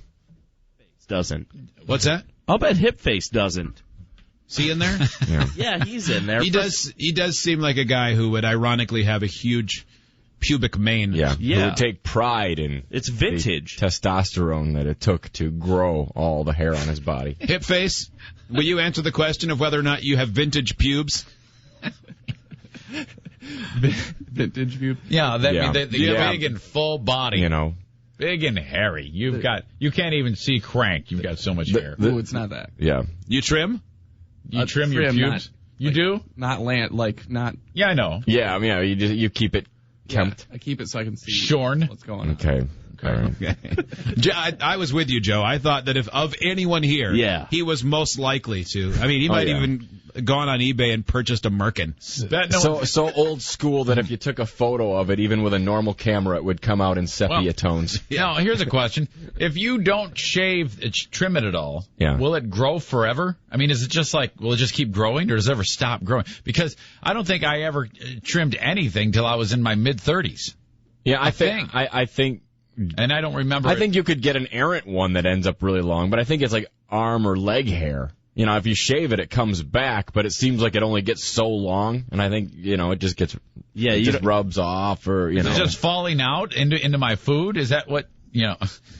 Doesn't. What's that? I'll bet Hipface doesn't. Is he in there? Yeah, he's in there. He does seem like a guy who would ironically have a huge pubic mane. Yeah. Who would take pride in it's vintage the testosterone that it took to grow all the hair on his body. Hipface, will you answer the question of whether or not you have vintage pubes? Vintage pubes? Yeah, the big and full body. Big and hairy. You can't even see crank. You've got so much hair. It's not that. Yeah. You trim? You trim your pubes? You do? Not not. Yeah, I know. Yeah, I mean, you keep it kempt. I keep it so I can see shorn. What's going on. Okay. I was with you, Joe. I thought that if of anyone here, he was most likely to. I mean, he might even gone on eBay and purchased a merkin. So old school that if you took a photo of it, even with a normal camera, it would come out in sepia tones. Now, here's a question. If you don't trim it at all, will it grow forever? I mean, is it just will it just keep growing, or does it ever stop growing? Because I don't think I ever trimmed anything till I was in my mid-30s. Yeah, I think... And I don't remember. I think you could get an errant one that ends up really long, but I think it's like arm or leg hair. If you shave it, it comes back, but it seems like it only gets so long, and I think, it just gets, it just rubs off, or, Is it just falling out into my food? Is that what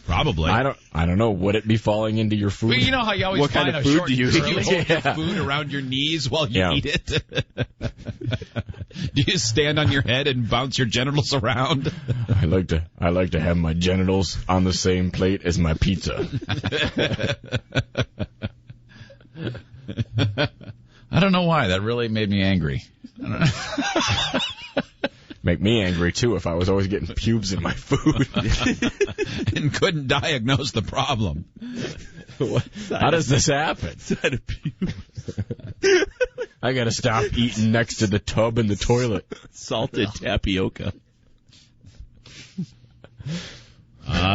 Probably. I don't know. Would it be falling into your food? Well, you know how you always what find kind of food do you Do you hold your food around your knees while you eat it? Do you stand on your head and bounce your genitals around? I like to have my genitals on the same plate as my pizza. I don't know why. That really made me angry. Make me angry, too, if I was always getting pubes in my food. And couldn't diagnose the problem. How does this happen? I gotta stop eating next to the tub in the toilet. Salted tapioca.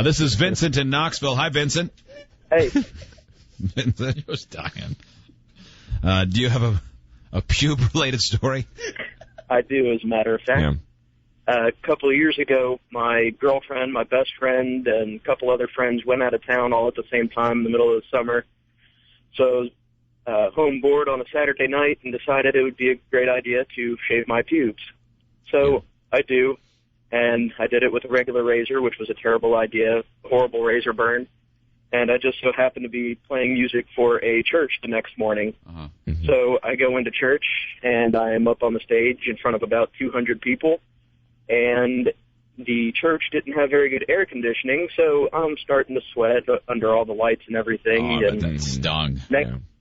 This is Vincent in Knoxville. Hi, Vincent. Hey. Vincent. He was dying. Do you have a pube-related story? I do, as a matter of fact. Yeah. A couple of years ago, my girlfriend, my best friend, and a couple other friends went out of town all at the same time in the middle of the summer. So I was home bored on a Saturday night and decided it would be a great idea to shave my pubes. So I do, and I did it with a regular razor, which was a terrible idea, horrible razor burn. And I just so happened to be playing music for a church the next morning. Uh-huh. Mm-hmm. So I go into church, and I am up on the stage in front of about 200 people. And the church didn't have very good air conditioning, so I'm starting to sweat under all the lights and everything. Oh, that stung.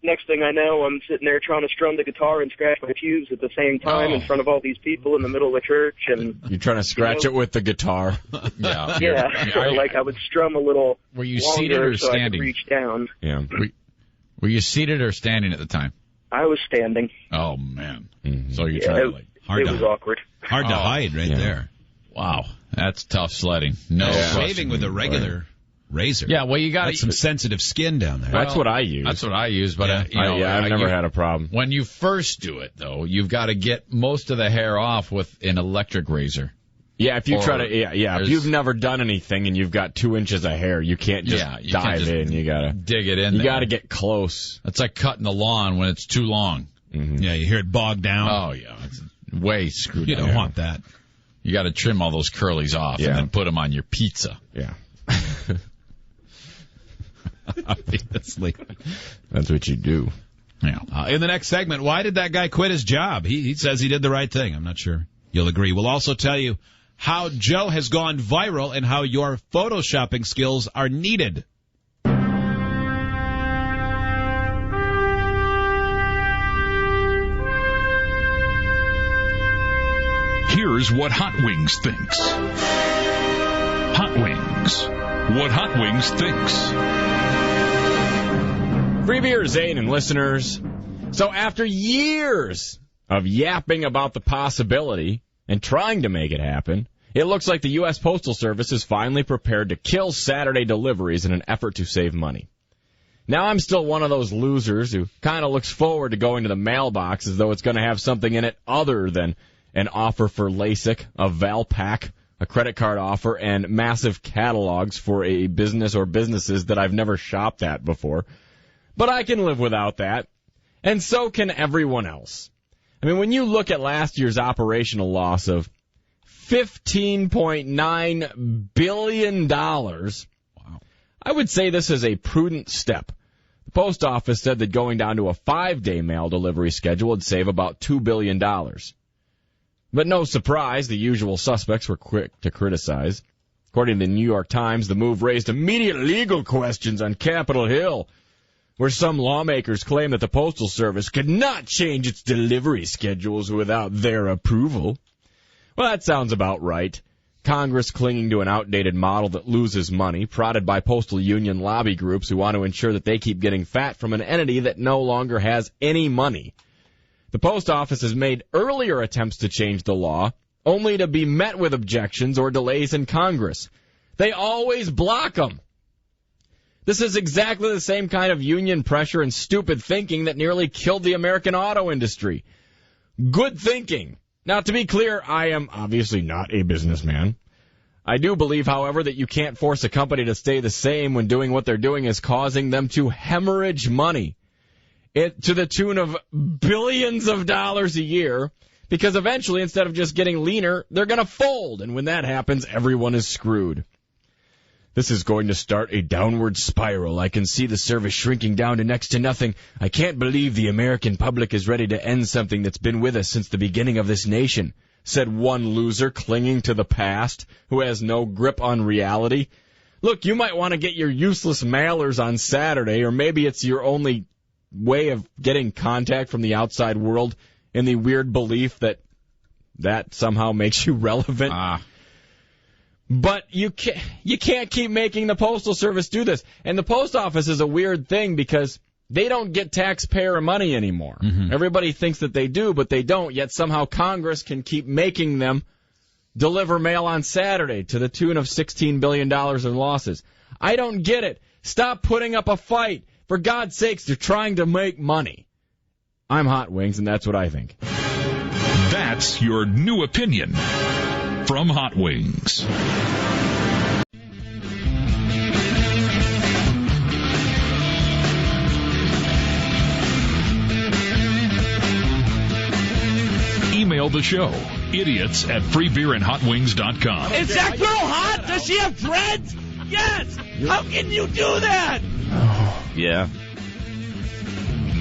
Next thing I know, I'm sitting there trying to strum the guitar and scratch my pubes at the same time in front of all these people in the middle of the church. And you're trying to scratch it with the guitar. Or like I would strum a little. Were you longer seated or so standing? I could reach down. Yeah. Were you seated or standing at the time? I was standing. Oh, man. Mm-hmm. So you're trying to it was awkward. Hard to hide there. Wow. That's tough sledding. No shaving with a regular razor. Yeah, well, you got some sensitive skin down there. That's what I use. That's what I use, but I've never had a problem. When you first do it, though, you've got to get most of the hair off with an electric razor. Yeah, if you try to, if you've never done anything and you've got 2 inches of hair, you can't just dive in. You gotta dig it in. You gotta get close. It's like cutting the lawn when it's too long. Mm-hmm. Yeah, you hear it bog down. Oh yeah, it's way screwed. You up. don't want that. You got to trim all those curlies off and then put them on your pizza. Yeah. Obviously. That's what you do. Yeah. In the next segment, why did that guy quit his job? He says he did the right thing. I'm not sure you'll agree. We'll also tell you how Joe has gone viral and how your photoshopping skills are needed. Here's what Hot Wings thinks. Hot Wings. What Hot Wings thinks. Free beer, Zane, and listeners. So after years of yapping about the possibility and trying to make it happen, it looks like the U.S. Postal Service is finally prepared to kill Saturday deliveries in an effort to save money. Now, I'm still one of those losers who kind of looks forward to going to the mailbox as though it's going to have something in it other than an offer for LASIK, a Valpak, a credit card offer, and massive catalogs for a business or businesses that I've never shopped at before. But I can live without that, and so can everyone else. I mean, when you look at last year's operational loss of $15.9 billion, wow, I would say this is a prudent step. The post office said that going down to a 5-day mail delivery schedule would save about $2 billion. But no surprise, the usual suspects were quick to criticize. According to the New York Times, the move raised immediate legal questions on Capitol Hill, where some lawmakers claim that the Postal Service could not change its delivery schedules without their approval. Well, that sounds about right. Congress clinging to an outdated model that loses money, prodded by postal union lobby groups who want to ensure that they keep getting fat from an entity that no longer has any money. The post office has made earlier attempts to change the law, only to be met with objections or delays in Congress. They always block them. This is exactly the same kind of union pressure and stupid thinking that nearly killed the American auto industry. Good thinking. Now, to be clear, I am obviously not a businessman. I do believe, however, that you can't force a company to stay the same when doing what they're doing is causing them to hemorrhage money. To the tune of billions of dollars a year, because eventually, instead of just getting leaner, they're going to fold, and when that happens, everyone is screwed. This is going to start a downward spiral. I can see the service shrinking down to next to nothing. I can't believe the American public is ready to end something that's been with us since the beginning of this nation, said one loser clinging to the past who has no grip on reality. Look, you might want to get your useless mailers on Saturday, or maybe it's your only way of getting contact from the outside world in the weird belief that somehow makes you relevant. But you can't keep making the Postal Service do this. And the post office is a weird thing because they don't get taxpayer money anymore. Mm-hmm. Everybody thinks that they do, but they don't. Yet somehow Congress can keep making them deliver mail on Saturday to the tune of $16 billion in losses. I don't get it. Stop putting up a fight. For God's sakes, they're trying to make money. I'm Hot Wings, and that's what I think. That's your new opinion from Hot Wings. Email the show, idiots@freebeerandhotwings.com. Is that girl hot? Does she have dreads? Yes! How can you do that? Yeah.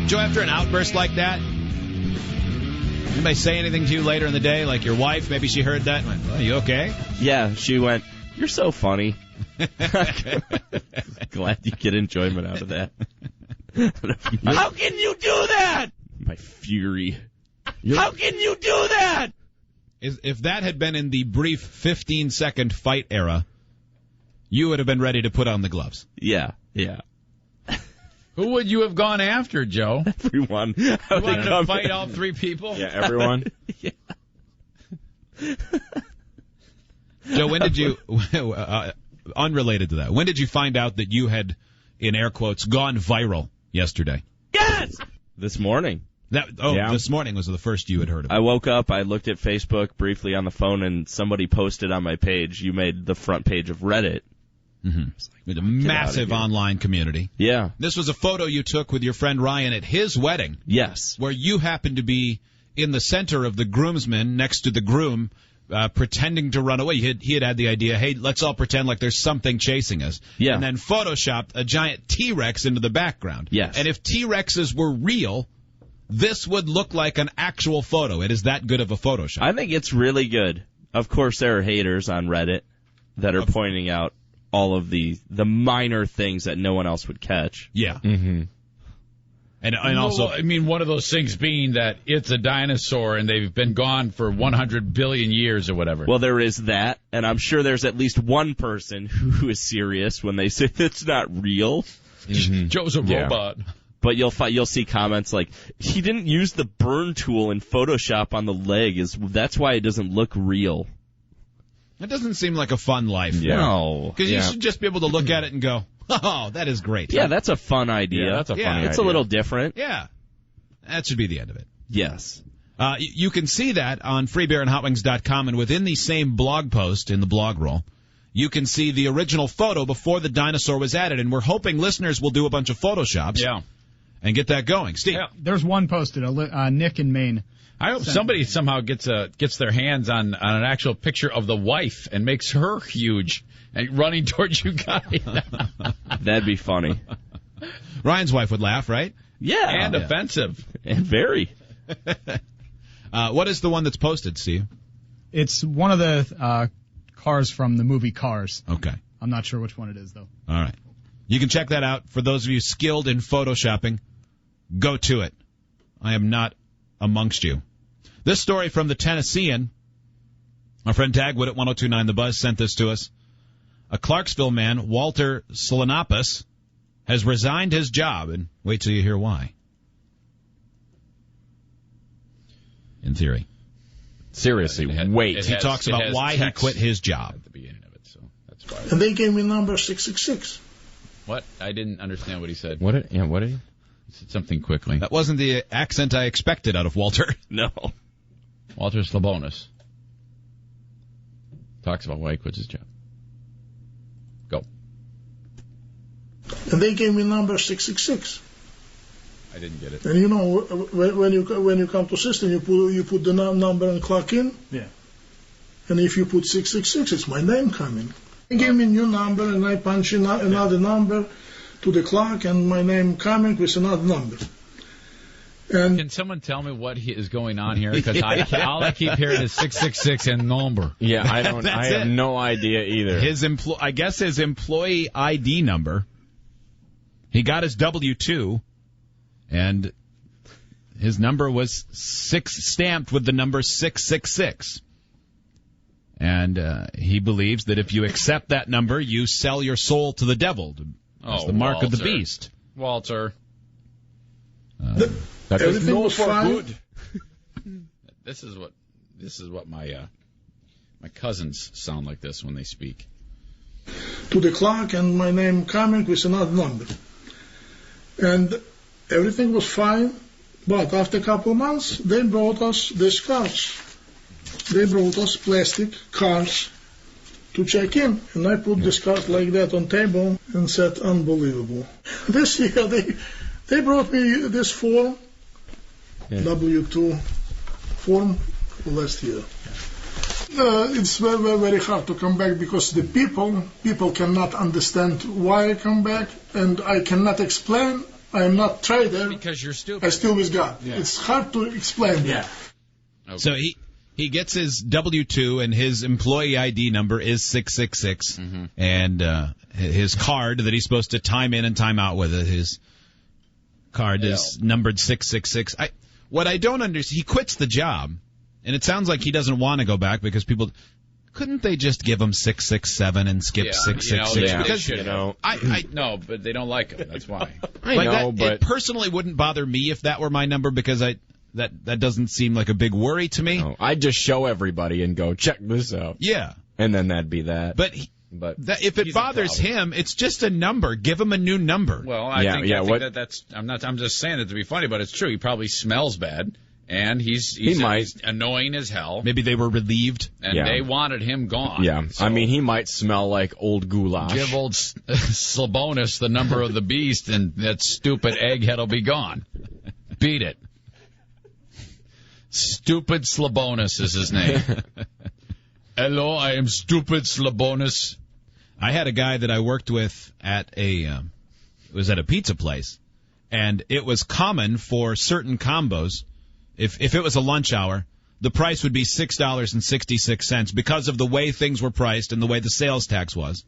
Joe, after an outburst like that, anybody say anything to you later in the day, like your wife? Maybe she heard that and went, "Are you okay?" Yeah, she went, "You're so funny." Glad you get enjoyment out of that. How can you do that? My fury. How can you do that? If that had been in the brief 15-second fight era, you would have been ready to put on the gloves. Yeah. Who would you have gone after, Joe? Everyone. You wanted to fight all three people? Yeah, everyone. Yeah. Joe, when did you, unrelated to that, when did you find out that you had, in air quotes, gone viral yesterday? Yes! This morning. This morning was the first you had heard of it. I woke up, I looked at Facebook briefly on the phone, and somebody posted on my page, you made the front page of Reddit. Mm-hmm. With a massive online community. Yeah. This was a photo you took with your friend Ryan at his wedding. Yes. Where you happened to be in the center of the groomsmen next to the groom, pretending to run away. He had the idea, hey, let's all pretend like there's something chasing us. Yeah. And then photoshopped a giant T-Rex into the background. Yes. And if T-Rexes were real, this would look like an actual photo. It is that good of a Photoshop. I think it's really good. Of course, there are haters on Reddit that are pointing out all of the minor things that no one else would catch. Yeah. Mm-hmm. And also, I mean, one of those things being that it's a dinosaur and they've been gone for 100 billion years or whatever. Well, there is that, and I'm sure there's at least one person who is serious when they say it's not real. Mm-hmm. Joe's a robot. But you'll see comments like, he didn't use the burn tool in Photoshop on the leg. That's why it doesn't look real. That doesn't seem like a fun life. Yeah. No. Because you should just be able to look at it and go, oh, that is great. Yeah, that's a fun idea. Yeah, that's a funny idea. It's a little different. Yeah. That should be the end of it. Yes. You can see that on freebeerandhotwings.com, and within the same blog post in the blog roll, you can see the original photo before the dinosaur was added, and we're hoping listeners will do a bunch of Photoshops. Yeah. And get that going. Steve. Yeah, there's one posted, Nick in Maine. I hope somebody somehow gets their hands on an actual picture of the wife and makes her huge and running towards you guys. That'd be funny. Ryan's wife would laugh, right? Yeah. And offensive. And very. What is the one that's posted, Steve? It's one of the cars from the movie Cars. Okay. I'm not sure which one it is, though. All right. You can check that out. For those of you skilled in Photoshopping, go to it. I am not amongst you. This story from the Tennessean, our friend Dagwood at 102.9 The Buzz sent this to us. A Clarksville man, Walter Solanopoulos, has resigned his job, and wait till you hear why. In theory. Seriously, wait. He talks about why he quit his job. At the beginning of it, so that's why. And they gave me number 666. What? I didn't understand what he said. What did he? He said something quickly. That wasn't the accent I expected out of Walter. No. Walter Slabonis talks about why he quits his job. Go. And they gave me number 666. I didn't get it. And you know, when you come to system, you put the number and clock in. Yeah. And if you put 666, it's my name coming. He gave me a new number, and I punch in another number to the clock, and my name coming with another number. And can someone tell me what is going on here? Because all I keep hearing is 666 and number. Yeah, I don't. I have no idea either. I guess his employee ID number. He got his W-2, and his number was stamped with the number 666. And he believes that if you accept that number, you sell your soul to the devil. It's the mark of the beast. Walter. That is no for good. This is what my cousins sound like this when they speak. To the clock, and my name coming with another number. And everything was fine, but after a couple of months, they brought us these cards. They brought us plastic cards to check in. And I put this card like that on table and said, unbelievable. This year, they brought me this form, W-2 form, last year. It's very, very hard to come back because the people cannot understand why I come back, and I cannot explain. I am not trader. Because you're stupid. I still with God. Yeah. It's hard to explain. Yeah. Okay. So he gets his W-2, and his employee ID number is 666, and his card that he's supposed to time in and time out with his card is numbered 666. What I don't understand, he quits the job, and it sounds like he doesn't want to go back because people couldn't they just give him 667 and skip 666? Because no, but they don't like him. That's why. It personally wouldn't bother me if that were my number because that doesn't seem like a big worry to me. No, I'd just show everybody and go check this out. Yeah, and then that'd be that. But if it bothers him, it's just a number. Give him a new number. Well, I think that's. I'm just saying it to be funny, but it's true. He probably smells bad, and he's annoying as hell. Maybe they were relieved, and they wanted him gone. Yeah, so, I mean, he might smell like old goulash. Give old Slabonus the number of the beast, and that stupid egghead will be gone. Beat it. Stupid Slabonus is his name. Hello, I am Stupid Slabonus. I had a guy that I worked with at it was at a pizza place, and it was common for certain combos, if it was a lunch hour, the price would be $6.66 because of the way things were priced and the way the sales tax was.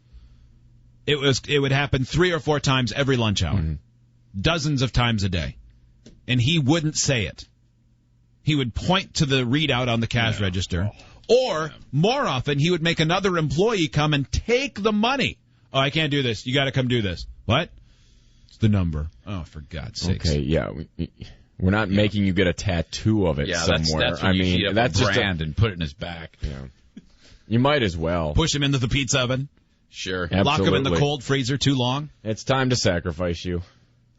It would happen 3 or 4 times every lunch hour, dozens of times a day, and he wouldn't say it. He would point to the readout on the cash register. Or, more often, he would make another employee come and take the money. Oh, I can't do this. You got to come do this. What? It's the number. Oh, for God's sake. Okay, yeah. We're not making you get a tattoo of it somewhere. That's when you heat up a brand and put it in his back. Yeah. You might as well. Push him into the pizza oven. Sure. Absolutely. Lock him in the cold freezer too long. It's time to sacrifice you.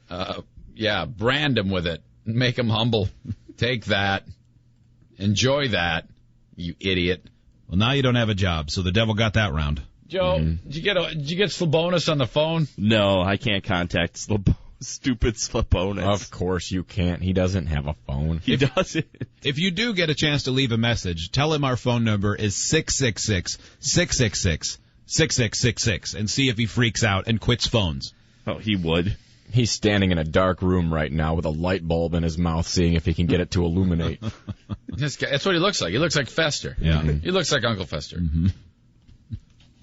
Brand him with it. Make him humble. Take that. Enjoy that. You idiot. Well, now you don't have a job, so the devil got that round. Joe, did you get Slabonus on the phone? No, I can't contact stupid Slabonus. Of course you can't. He doesn't have a phone. He doesn't. If you do get a chance to leave a message, tell him our phone number is 666-666-6666 and see if he freaks out and quits phones. Oh, he would. He's standing in a dark room right now with a light bulb in his mouth, seeing if he can get it to illuminate. That's what he looks like. He looks like Fester. Yeah. He looks like Uncle Fester. Mm-hmm.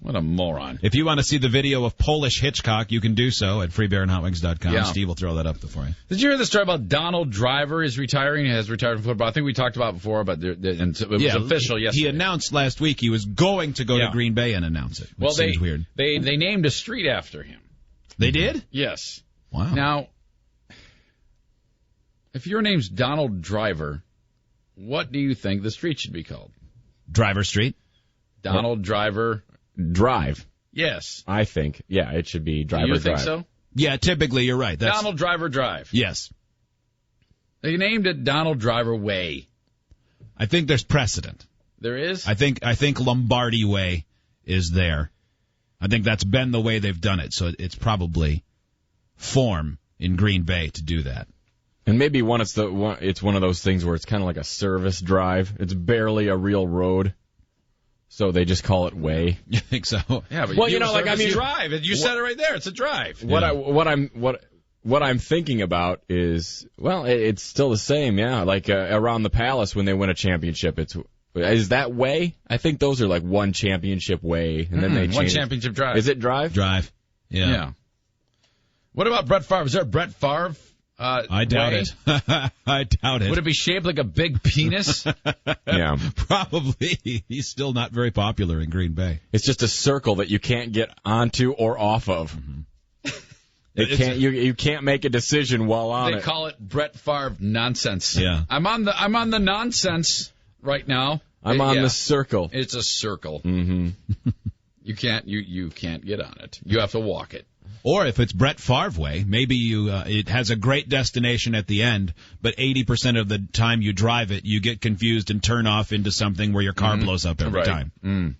What a moron. If you want to see the video of Polish Hitchcock, you can do so at freebearandhotwings.com. Yeah. Steve will throw that up for you. Did you hear the story about Donald Driver is retiring? He has retired from football. I think we talked about it before, but it was official yesterday. He announced last week he was going to go to Green Bay and announce it, which seems weird. They named a street after him. They did? Yes. Wow. Now, if your name's Donald Driver, what do you think the street should be called? Driver Street? Donald Driver Drive. Yes. I think. Yeah, it should be Driver Drive. Do you think so? Yeah, typically you're right. Donald Driver Drive. Yes. They named it Donald Driver Way. I think there's precedent. There is? I think Lombardi Way is there. I think that's been the way they've done it, so it's probably form in Green Bay to do that. And maybe it's one of those things where it's kind of like a service drive. It's barely a real road. So they just call it way. You think so? Yeah, but well, you know, like I mean, drive. You said it right there. It's a drive. What I'm thinking about is, well, it's still the same, yeah. Like around the Palace when they win a championship, is that way? I think those are like one championship way, and then they change one championship drive. Is it drive? Drive. Yeah. What about Brett Favre? Is there a Brett Favre? I doubt it. I doubt it. Would it be shaped like a big penis? Yeah, probably. He's still not very popular in Green Bay. It's just a circle that you can't get onto or off of. Mm-hmm. You can't make a decision while on it. They call it Brett Favre nonsense. Yeah, I'm on the nonsense right now. I'm on the circle. It's a circle. Mm-hmm. You can't get on it. You have to walk it. Or if it's Brett Favre way, maybe it has a great destination at the end, but 80% of the time you drive it, you get confused and turn off into something where your car blows up every time. Mm.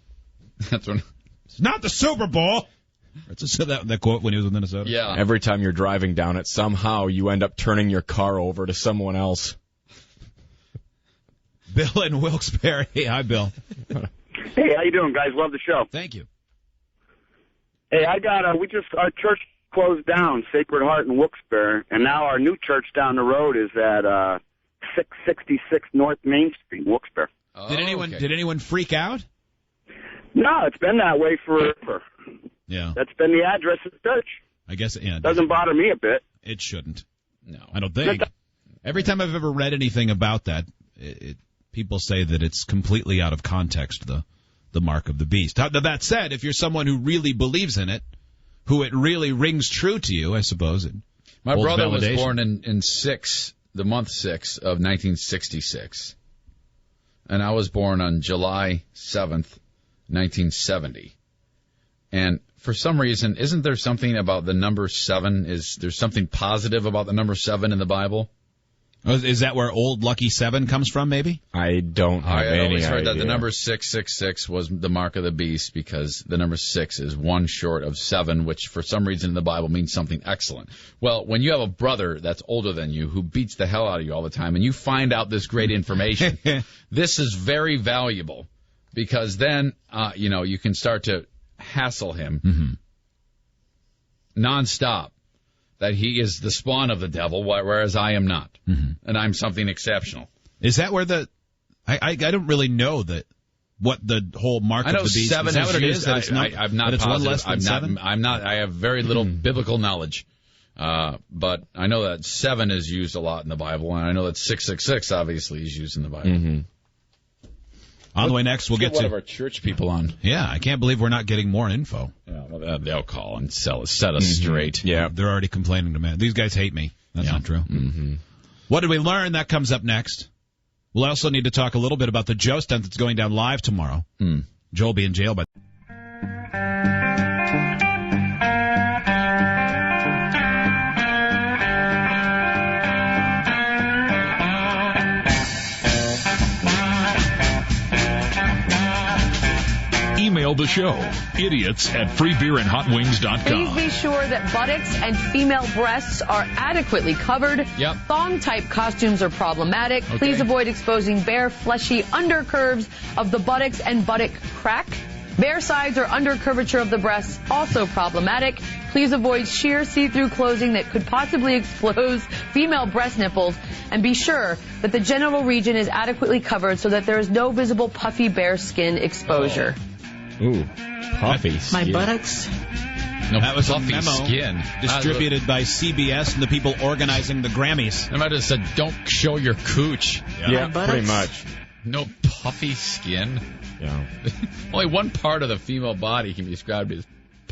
That's when it's not the Super Bowl. That's that quote when he was with Minnesota. Yeah. Every time you're driving down it, somehow you end up turning your car over to someone else. Bill in Wilkes-Barre. Hey, hi, Bill. Hey, how you doing, guys? Love the show. Thank you. Hey, our church closed down, Sacred Heart in Wilkes-Barre, and now our new church down the road is at 666 North Main Street, Wilkes-Barre. Oh, Did anyone freak out? No, it's been that way forever. Yeah. That's been the address of the church. I guess, yeah. Doesn't bother me a bit. It shouldn't. No. I don't think. Every time I've ever read anything about that, people say that it's completely out of context, the mark of the beast. Now, that said, if you're someone who really believes in it, who it really rings true to you, I suppose. My brother was born in the month 6 of 1966. And I was born on July 7th, 1970. And for some reason, isn't there something about the number 7? Is there something positive about the number 7 in the Bible? Is that where old Lucky 7 comes from, maybe? I don't have any idea. I always heard that the number 666 was the mark of the beast because the number 6 is one short of 7, which for some reason in the Bible means something excellent. Well, when you have a brother that's older than you who beats the hell out of you all the time and you find out this great information, this is very valuable because then, you can start to hassle him nonstop. That he is the spawn of the devil, whereas I am not, and I'm something exceptional. Is that where I don't really know what the whole mark of the beast is? 7 is that what it is? I'm not positive. One less than 7? I'm not. I have very little biblical knowledge, but I know that 7 is used a lot in the Bible, and I know that 666 obviously is used in the Bible. Mm-hmm. On the way next, we'll get one to of our church people on. Yeah, I can't believe we're not getting more info. Yeah, well, they'll call and set us straight. Yeah, they're already complaining to me. These guys hate me. That's not true. Mm-hmm. What did we learn? That comes up next. We'll also need to talk a little bit about the Joe stunt that's going down live tomorrow. Joe will be in jail, but. Email the show, idiots@freebeerandhotwings.com. Please be sure that buttocks and female breasts are adequately covered. Yep. Thong-type costumes are problematic. Okay. Please avoid exposing bare, fleshy undercurves of the buttocks and buttock crack. Bare sides or under curvature of the breasts, also problematic. Please avoid sheer see-through clothing that could possibly expose female breast nipples. And be sure that the genital region is adequately covered so that there is no visible puffy bare skin exposure. Ooh, puffy skin. My buttocks? No, that was puffy a memo skin. distributed by CBS and the people organizing the Grammys. I might have said, don't show your cooch. Yeah, pretty much. No puffy skin. Yeah. Only one part of the female body can be described as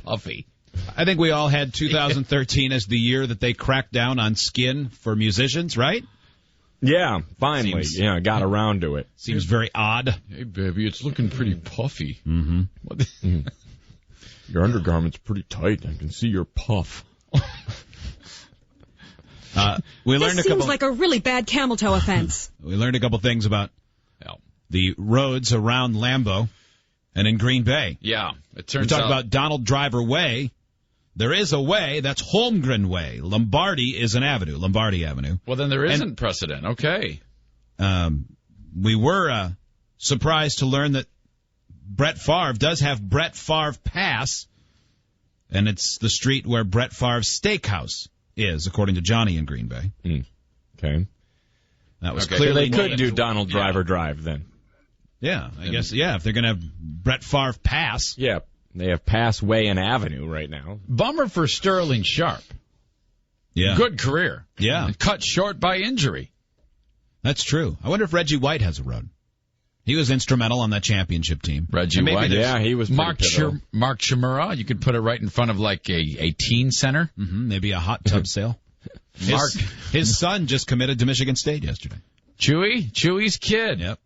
puffy. I think we all had 2013 as the year that they cracked down on skin for musicians, right? Yeah, finally. Got around to it. Seems very odd. Hey, baby, it's looking pretty puffy. Mm-hmm. Your undergarment's pretty tight. I can see your puff. We learned this seems like a really bad camel toe offense. We learned a couple things about the roads around Lambeau and in Green Bay. Yeah, it turns out. We talked about Donald Driver Way. There is a way. That's Holmgren Way. Lombardi is an avenue. Lombardi Avenue. Well, then there isn't precedent. Okay. We were surprised to learn that Brett Favre does have Brett Favre Pass, and it's the street where Brett Favre's steakhouse is, according to Johnny in Green Bay. Okay. That was They clearly... could do Donald Driver Drive then. Yeah, I guess, if they're going to have Brett Favre Pass. Yeah, they have Passway and Avenue right now. Bummer for Sterling Sharp. Yeah. Good career. Yeah. And cut short by injury. That's true. I wonder if Reggie White has a road. He was instrumental on that championship team. Reggie White. Yeah, he was Mark Chmura. You could put it right in front of like a teen center. Maybe a hot tub sale. His son just committed to Michigan State yesterday. Chewy's kid. Yep.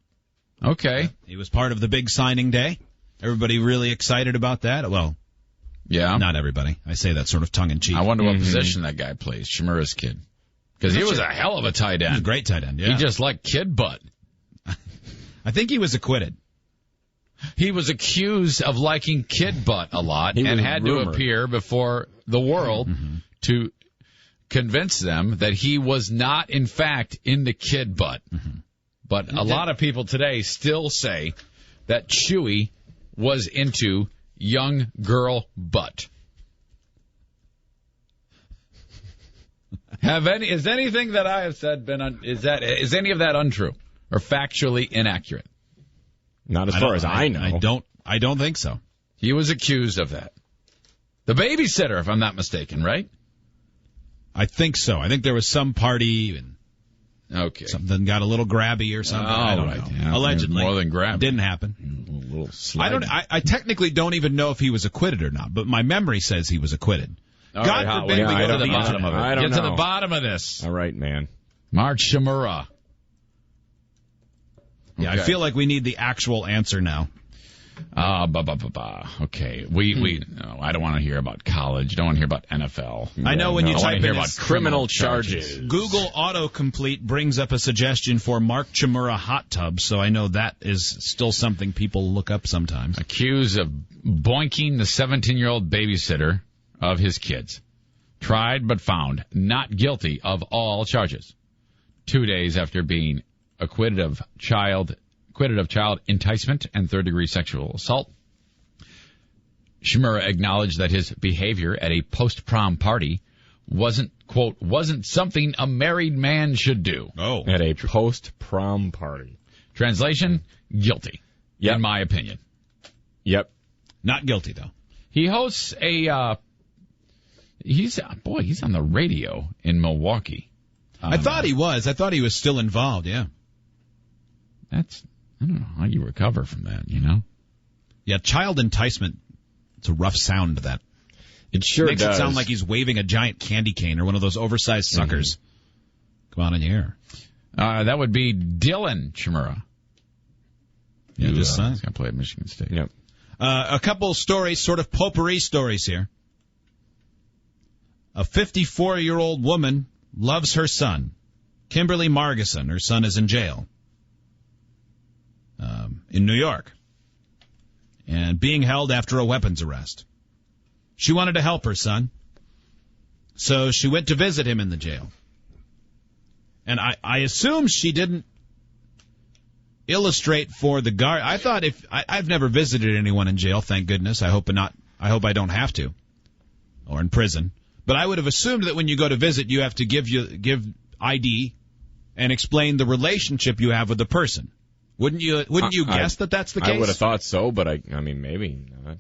Okay. Yeah. He was part of the big signing day. Everybody really excited about that. Well, yeah, not everybody. I say that sort of tongue-in-cheek. I wonder what position that guy plays, Chmura's kid. Because he was a hell of a tight end. He was a great tight end, yeah. He just liked kid butt. I think he was acquitted. He was accused of liking kid butt a lot and had to appear before the world to convince them that he was not, in fact, into kid butt. But a lot of people today still say that Chewy was into young girl butt. Is anything that I have said is any of that untrue or factually inaccurate? Not as far as I know. I don't think so. He was accused of that. The babysitter, if I'm not mistaken, right? I think so. I think there was some party and something got a little grabby or something. I don't know. Yeah, allegedly. More than grabby. Didn't happen. I technically don't even know if he was acquitted or not, but my memory says he was acquitted. God forbid we go to the bottom of it. Get to the bottom of this. All right, man. Mark Chmura. Yeah, I feel like we need the actual answer now. Okay. I don't want to hear about college. Don't want to hear about NFL. I know when you type in about criminal charges. Google autocomplete brings up a suggestion for Mark Chmura hot tub, so I know that is still something people look up sometimes. Accused of boinking the 17-year-old babysitter of his kids. Tried but found not guilty of all charges. 2 days after being acquitted of child enticement and third-degree sexual assault. Chmura acknowledged that his behavior at a post-prom party wasn't something a married man should do. Oh. At a post-prom party. Translation, guilty, in my opinion. Yep. Not guilty, though. He hosts he's on the radio in Milwaukee. I thought he was. I thought he was still involved, yeah. I don't know how you recover from that, you know? Yeah, child enticement, it's a rough sound to that. It sure makes does. It sound like he's waving a giant candy cane or one of those oversized suckers. Come on in here. That would be Dylan Chmura. Yeah, just son. He's going to play at Michigan State. Yep. A couple stories, sort of potpourri stories here. A 54-year-old woman loves her son. Kimberly Margison, her son is in jail. In New York, and being held after a weapons arrest. She wanted to help her son, so she went to visit him in the jail. And I assume she didn't illustrate for the guard. I thought I've never visited anyone in jail, thank goodness. I hope I don't have to, or in prison. But I would have assumed that when you go to visit, you have to give ID and explain the relationship you have with the person. Wouldn't you guess that that's the case? I would have thought so, but I mean, maybe not.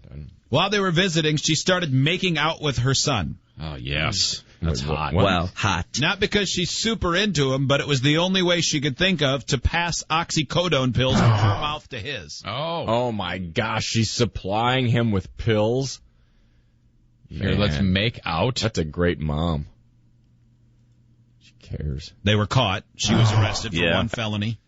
While they were visiting, she started making out with her son. Oh, yes. That's hot. Well, hot. Not because she's super into him, but it was the only way she could think of to pass oxycodone pills from her mouth to his. Oh, my gosh. She's supplying him with pills? Here, let's make out. That's a great mom. She cares. They were caught. She was arrested for one felony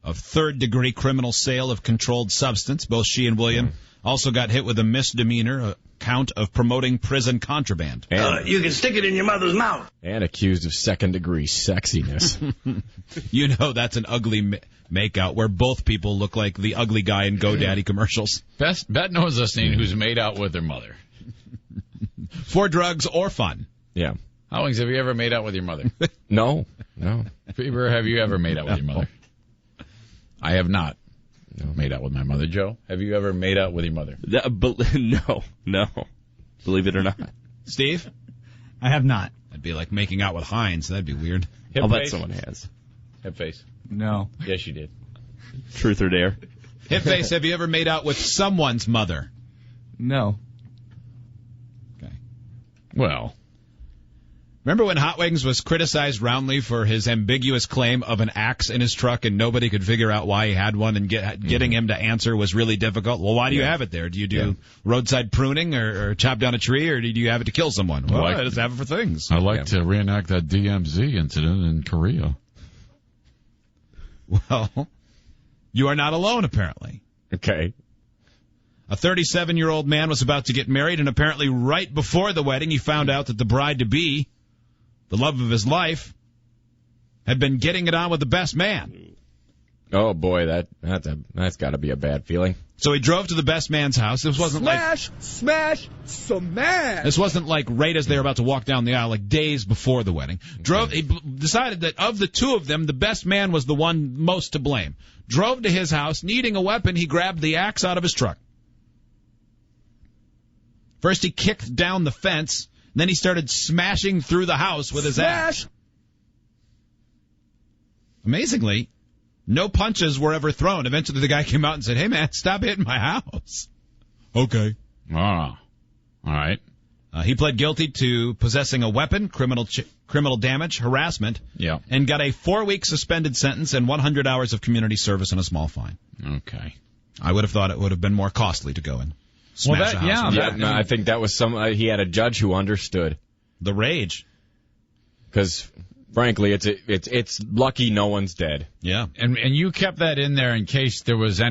of third-degree criminal sale of controlled substance. Both she and William also got hit with a misdemeanor count of promoting prison contraband. You can stick it in your mother's mouth. And accused of second-degree sexiness. You know that's an ugly makeout where both people look like the ugly guy in GoDaddy commercials. Bet knows listening who's made out with her mother. For drugs or fun. Yeah. Howings, have you ever made out with your mother? No. Fever, have you ever made out with your mother? I have not. Made out with my mother. Joe, have you ever made out with your mother? No. Believe it or not. Steve? I have not. That'd be like making out with Heinz. That'd be weird. I'll bet someone has. Hip face. No. Yes, you did. Truth or dare? Hip face, have you ever made out with someone's mother? No. Okay. Well. Remember when Hot Wings was criticized roundly for his ambiguous claim of an axe in his truck and nobody could figure out why he had one and getting him to answer was really difficult? Well, why do you have it there? Do you do roadside pruning or chop down a tree, or do you have it to kill someone? Well, I just have it for things. I like to reenact that DMZ incident in Korea. Well, you are not alone, apparently. Okay. A 37-year-old man was about to get married, and apparently right before the wedding, he found out that the bride-to-be, the love of his life, had been getting it on with the best man. Oh, boy, that's got to be a bad feeling. So he drove to the best man's house. This wasn't smash, This wasn't like right as they were about to walk down the aisle, like days before the wedding. He decided that of the two of them, the best man was the one most to blame. Drove to his house, needing a weapon, he grabbed the axe out of his truck. First he kicked down the fence, then he started smashing through the house with his axe. Amazingly, no punches were ever thrown. Eventually the guy came out and said, "Hey man, stop hitting my house." Okay. All right. He pled guilty to possessing a weapon, criminal damage, harassment, and got a 4-week suspended sentence and 100 hours of community service and a small fine. Okay. I would have thought it would have been more costly to go in. Smash the house. I think that was he had a judge who understood the rage. Because frankly, it's lucky no one's dead. Yeah, and you kept that in there in case there was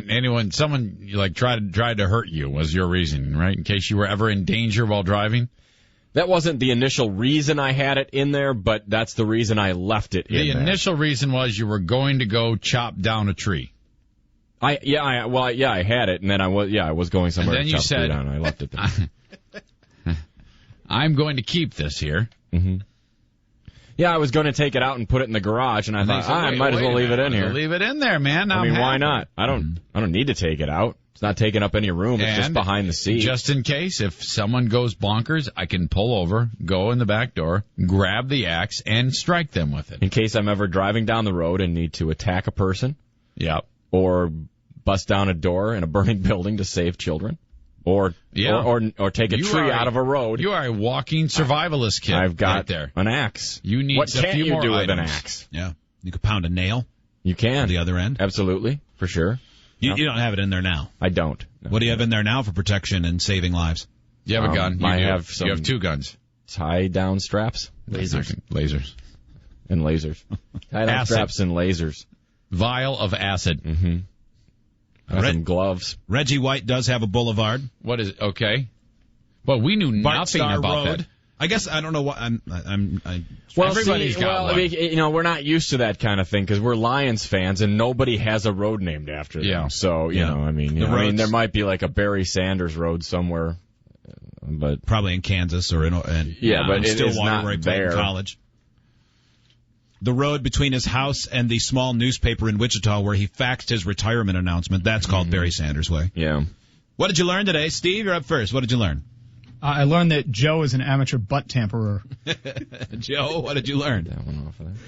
someone like tried to hurt you was your reason, right? In case you were ever in danger while driving. That wasn't the initial reason I had it in there, but that's the reason I left it in there. The initial reason was you were going to go chop down a tree. I had it, and then I was going somewhere. And then to chop you said, down, and I left it there. I'm going to keep this here. Mm-hmm. Yeah, I was going to take it out and put it in the garage, and I thought I might as well leave it in here. Leave it in there, man. Why not? I don't need to take it out. It's not taking up any room. It's just behind the seat. Just in case, if someone goes bonkers, I can pull over, go in the back door, grab the axe, and strike them with it. In case I'm ever driving down the road and need to attack a person. Yep. Or bust down a door in a burning building to save children. Or take a tree out of a road. You are a walking survivalist kit. I've got right there. An axe. You need what a can't few you more do items. with an axe? Yeah. You could pound a nail. You can. On the other end. Absolutely. For sure. You don't have it in there now. I don't. No. What do you have in there now for protection and saving lives? You have a gun. You have 2 guns. Tie down straps. Lasers. And lasers. Tie down straps and lasers. Vial of acid. Mm-hmm. Some gloves. Reggie White does have a boulevard. What is it? Okay. Well, we knew nothing about Road. that. I guess I don't know what everybody's got one. I mean, we're not used to that kind of thing because we're Lions fans and nobody has a road named after them. Yeah. So there might be like a Barry Sanders road somewhere, but probably in Kansas or in Stillwater where he played in college. The road between his house and the small newspaper in Wichita where he faxed his retirement announcement, that's called Barry Sanders Way. Yeah. What did you learn today? Steve, you're up first. What did you learn? I learned that Joe is an amateur butt tamperer. Joe, what did you learn? That one off of that.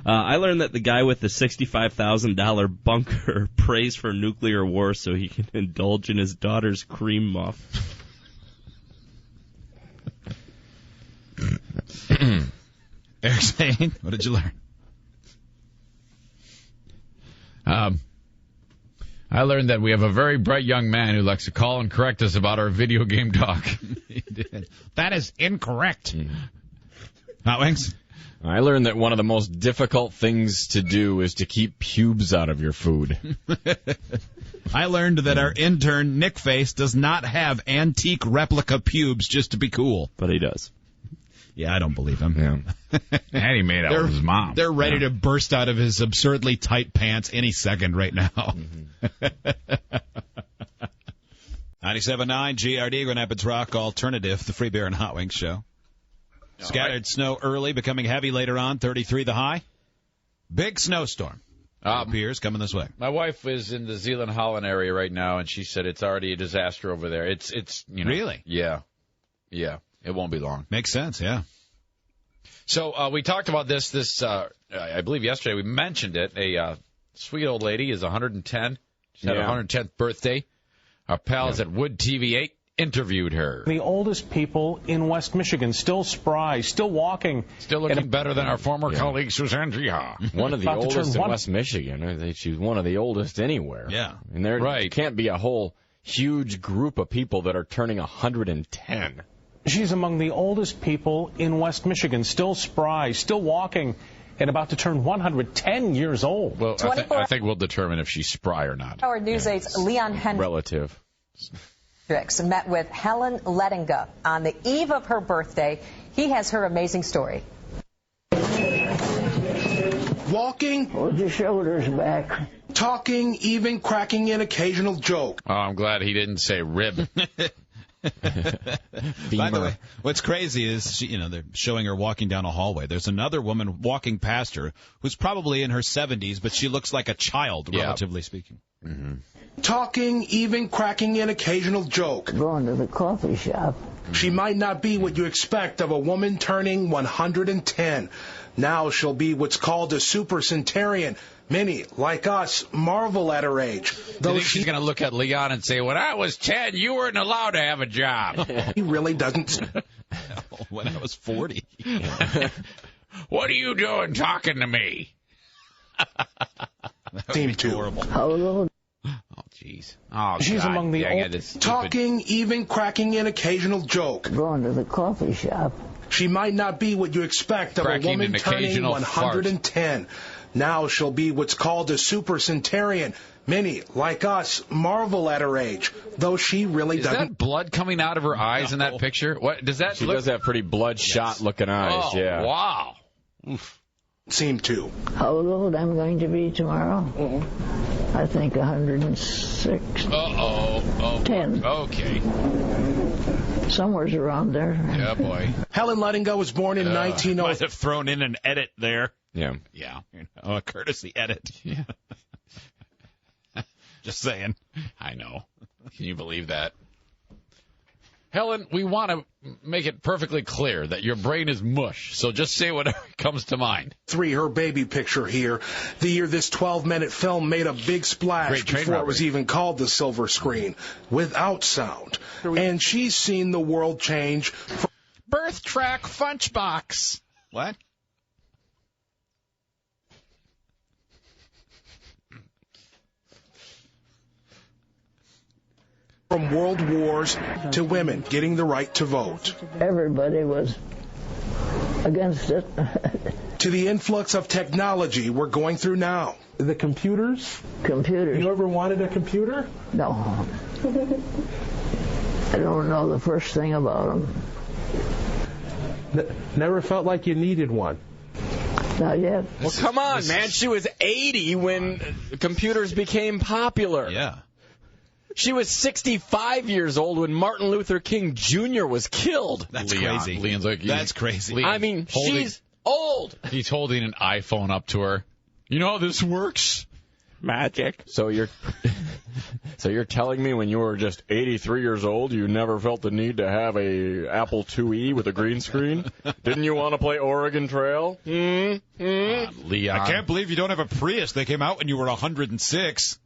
I learned that the guy with the $65,000 bunker prays for nuclear war so he can indulge in his daughter's cream muff. Eric Zane, what did you learn? I learned that we have a very bright young man who likes to call and correct us about our video game talk. He did. That is incorrect. Hot Wings? I learned that one of the most difficult things to do is to keep pubes out of your food. I learned that our intern, Nick Face, does not have antique replica pubes just to be cool. But he does. Yeah, I don't believe him. Yeah. And he made out with his mom. They're ready to burst out of his absurdly tight pants any second right now. 97.9 GRD, Grand Rapids Rock Alternative, the Free Beer and Hot Wings Show. Scattered snow early, becoming heavy later on, 33 the high. Big snowstorm. Piers coming this way. My wife is in the Zeeland-Holland area right now, and she said it's already a disaster over there. It's Really? Yeah. It won't be long. Makes sense, yeah. So we talked about this. I believe yesterday we mentioned it. A sweet old lady is 110. She had her 110th birthday. Our pals at Wood TV8 interviewed her. The oldest people in West Michigan, still spry, still walking. Still looking better than our former colleague, Suzanne Jiha. One of the oldest in West Michigan. I think she's one of the oldest anywhere. Yeah. And there can't be a whole huge group of people that are turning 110. She's among the oldest people in West Michigan, still spry, still walking, and about to turn 110 years old. Well, I think we'll determine if she's spry or not. Our News 8's Leon Relative. Hendricks met with Helen Lettinga on the eve of her birthday. He has her amazing story. Walking, hold your shoulders back. Talking, even cracking an occasional joke. Oh, I'm glad he didn't say rib. By the way, what's crazy is they're showing her walking down a hallway. There's another woman walking past her who's probably in her 70s, but she looks like a child, relatively speaking. Mm-hmm. Talking, even cracking an occasional joke. Going to the coffee shop. She might not be what you expect of a woman turning 110. Now she'll be what's called a supercentenarian. Many, like us, marvel at her age. Do you think she's going to look at Leon and say, when I was 10, you weren't allowed to have a job? He really doesn't. When I was 40. What are you doing talking to me? Seemed horrible. How old? Oh, jeez. Oh, she's God. among the old. Talking, even cracking an occasional joke. Going to the coffee shop. She might not be what you expect of a woman turning 110. Now she'll be what's called a supercentenarian. Many, like us, marvel at her age, though she really doesn't. Is that blood coming out of her eyes in that picture? What does that? She does have pretty bloodshot-looking eyes. Oh, yeah. Wow. Oof. Seem to. How old I'm going to be tomorrow? I think 106. Uh-oh. 10. Okay. Somewhere's around there. Yeah, boy. Helen Lettinga was born in 1900. Might have thrown in an edit there. Yeah. Yeah. A courtesy edit. Yeah. Just saying. I know. Can you believe that? Helen, we want to make it perfectly clear that your brain is mush, so just say whatever comes to mind. Her baby picture here. The year this 12-minute film made a big splash before it was even called the silver screen, without sound. And she's seen the world change. Birth track Funchbox. What? From world wars to women getting the right to vote. Everybody was against it. To the influx of technology we're going through now. The computers? Computers. You ever wanted a computer? No. I don't know the first thing about them. Never felt like you needed one? Not yet. Well, come on, man. She was 80 when computers became popular. Yeah. She was 65 years old when Martin Luther King Jr. was killed. That's crazy. Leon's like, that's crazy. I mean, she's old. He's holding an iPhone up to her. You know how this works? Magic. So you're telling me when you were just 83 years old, you never felt the need to have a Apple IIe with a green screen? Didn't you want to play Oregon Trail? Leon. I can't believe you don't have a Prius. They came out when you were 106.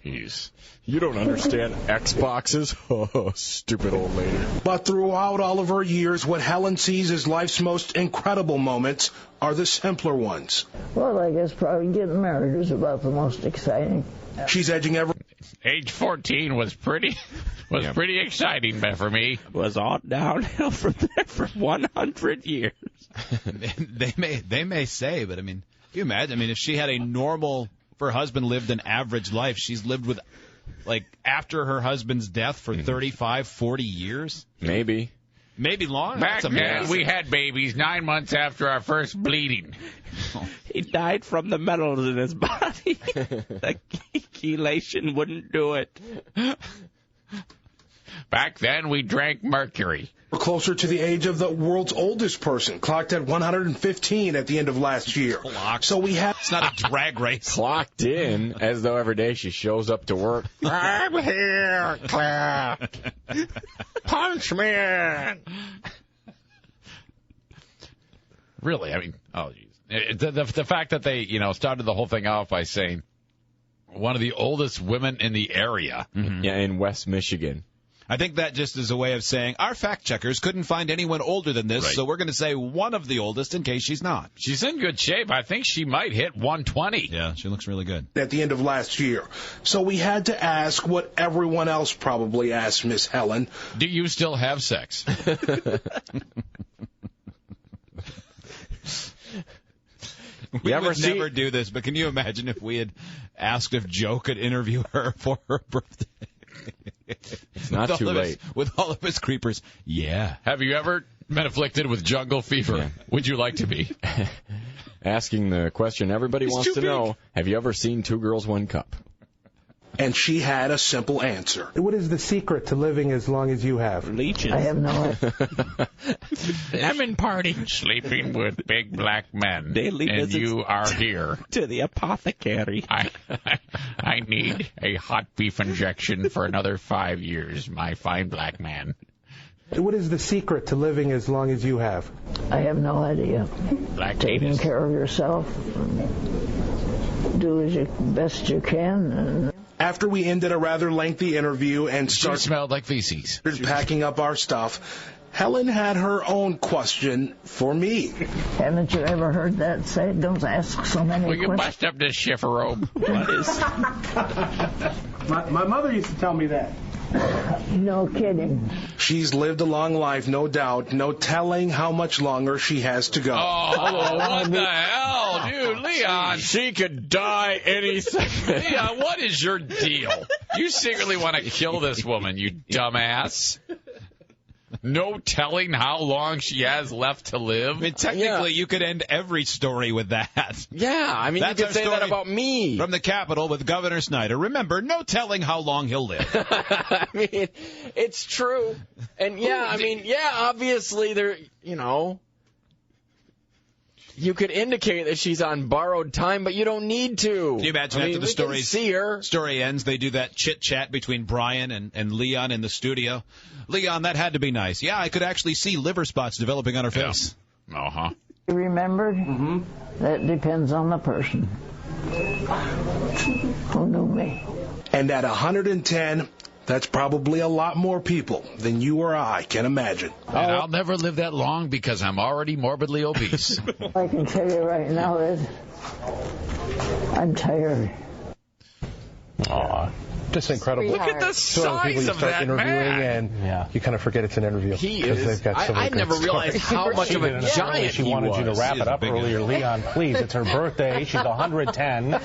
Jeez. You don't understand Xboxes? Oh, stupid old lady. But throughout all of her years, what Helen sees as life's most incredible moments are the simpler ones. Well, I guess probably getting married is about the most exciting. She's edging Age 14 was pretty exciting for me. Was all downhill from there for 100 years. They may say, but I mean, can you imagine? I mean, if she had a normal, if her husband lived an average life, she's lived with, like, after her husband's death for 35, 40 years? Maybe longer. Back then, we had babies 9 months after our first bleeding. He died from the metals in his body. The chelation wouldn't do it. Back then, we drank mercury. We're closer to the age of the world's oldest person, clocked at 115 at the end of last year. Clocked. So we have... It's not a drag race. Clocked in, as though every day she shows up to work. I'm here, Claire. Punch me in. Really? I mean, oh, geez. The fact that they, started the whole thing off by saying one of the oldest women in the area. Mm-hmm. Yeah, in West Michigan. I think that just is a way of saying our fact checkers couldn't find anyone older than this, so we're going to say one of the oldest in case she's not. She's in good shape. I think she might hit 120. Yeah, she looks really good. At the end of last year. So we had to ask what everyone else probably asked Miss Helen. Do you still have sex? We would never do this, but can you imagine if we had asked if Joe could interview her for her birthday? It's not too late. With all of his creepers. Yeah. Have you ever been afflicted with jungle fever? Yeah. Would you like to be? Asking the question everybody wants to know, have you ever seen Two Girls, One Cup? And she had a simple answer. What is the secret to living as long as you have? Leeches. I have no idea. Lemon party. Sleeping with big black men. Daily and you are here. To the apothecary. I need a hot beef injection for another 5 years, my fine black man. What is the secret to living as long as you have? I have no idea. Taking care of yourself. Do as best you can. After we ended a rather lengthy interview and smelled like feces. Packing up our stuff, Helen had her own question for me. Haven't you ever heard that said? Don't ask so many questions. Will you bust up this chifferobe? What is... My mother used to tell me that. No kidding. She's lived a long life, no doubt. No telling how much longer she has to go. Oh, what the hell, dude, Leon? She could die any second. Leon, what is your deal? You secretly want to kill this woman, you dumbass. No telling how long she has left to live. I mean, technically, you could end every story with that. Yeah, I mean, you could say that about me. From the Capitol with Governor Snyder. Remember, no telling how long he'll live. I mean, it's true. And, obviously, there, you could indicate that she's on borrowed time, but you don't need to. Can you imagine after the story ends, they do that chit-chat between Brian and Leon in the studio? Leon, that had to be nice. Yeah, I could actually see liver spots developing on her face. Yeah. Uh-huh. You remembered? Mm-hmm. That depends on the person. Who knew me? And at 110... that's probably a lot more people than you or I can imagine. And I'll never live that long because I'm already morbidly obese. I can tell you right now that I'm tired. Aw, just incredible. Look at the size of that man. And you kind of forget it's an interview. He is. I never realized how much of a giant she wanted you to wrap it up earlier. Leon, please, it's her birthday. She's 110.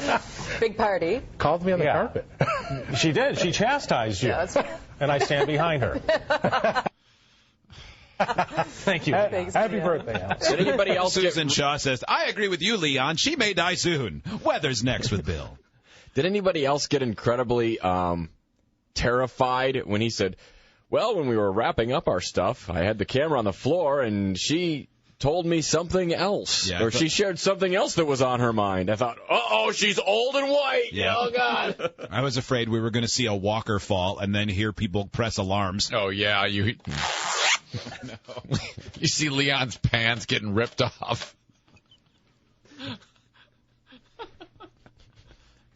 Big party. Called me on the carpet. She did. She chastised you. Yeah, and I stand behind her. Thank you. Happy birthday, Al. Did anybody else Susan Shaw says, I agree with you, Leon. She may die soon. Weather's next with Bill. Did anybody else get incredibly terrified when he said, well, when we were wrapping up our stuff, I had the camera on the floor, and she told me something else. Yeah, she shared something else that was on her mind. I thought, uh-oh, she's old and white. Yeah. Oh, God. I was afraid we were going to see a walker fall and then hear people press alarms. Oh, yeah. You see Leon's pants getting ripped off.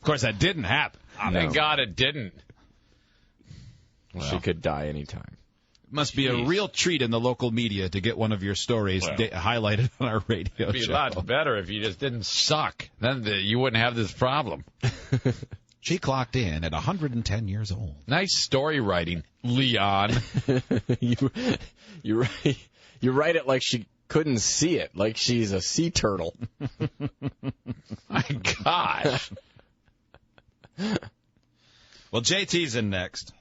Of course, that didn't happen. Thank God it didn't. Well, she could die anytime. It must be a real treat in the local media to get one of your stories highlighted on our radio show. It would be a lot better if you just didn't suck. Then you wouldn't have this problem. She clocked in at 110 years old. Nice story writing, Leon. You write it like she couldn't see it, like she's a sea turtle. My gosh. Well, JT's in next.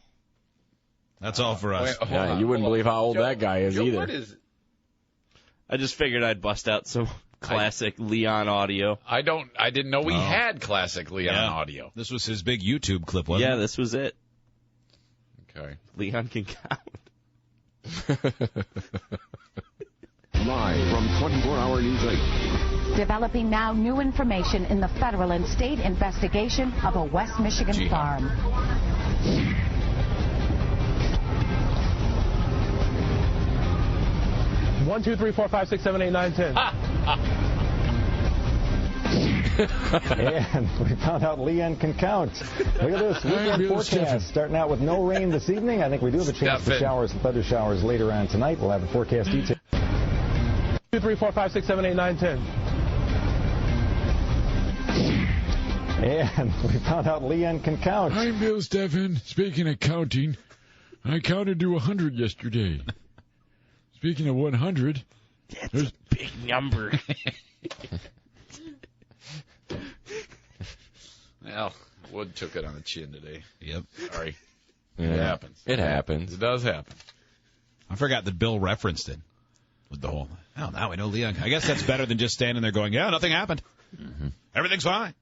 That's all for us. You wouldn't believe how old that guy is either. What is... I just figured I'd bust out some classic Leon audio. I didn't know we had classic Leon audio. This was his big YouTube clip, wasn't it? Yeah, this was it. Okay. Leon can count. Live from 24-hour News 8. Developing now new information in the federal and state investigation of a West Michigan farm. One, 2, 3, 4, 5, 6, 7, 8, 9, 10. And we found out Leanne can count. Look at this weekend forecast. Starting out with no rain this evening. I think we do have a chance for showers and thunder showers later on tonight. We'll have the forecast detail. 2, 3, 4, 5, 6, 7, 8, 9, 10. And we found out Leanne can count. I'm Bill Steffen. Speaking of counting, I counted to 100 yesterday. Speaking of 100, that's a big number. Well, Wood took it on the chin today. Yep. Sorry. Yeah. It happens. It happens. It does happen. I forgot that Bill referenced it with the whole, oh, now we know Leon. I guess that's better than just standing there going, yeah, nothing happened. Mm-hmm. Everything's fine.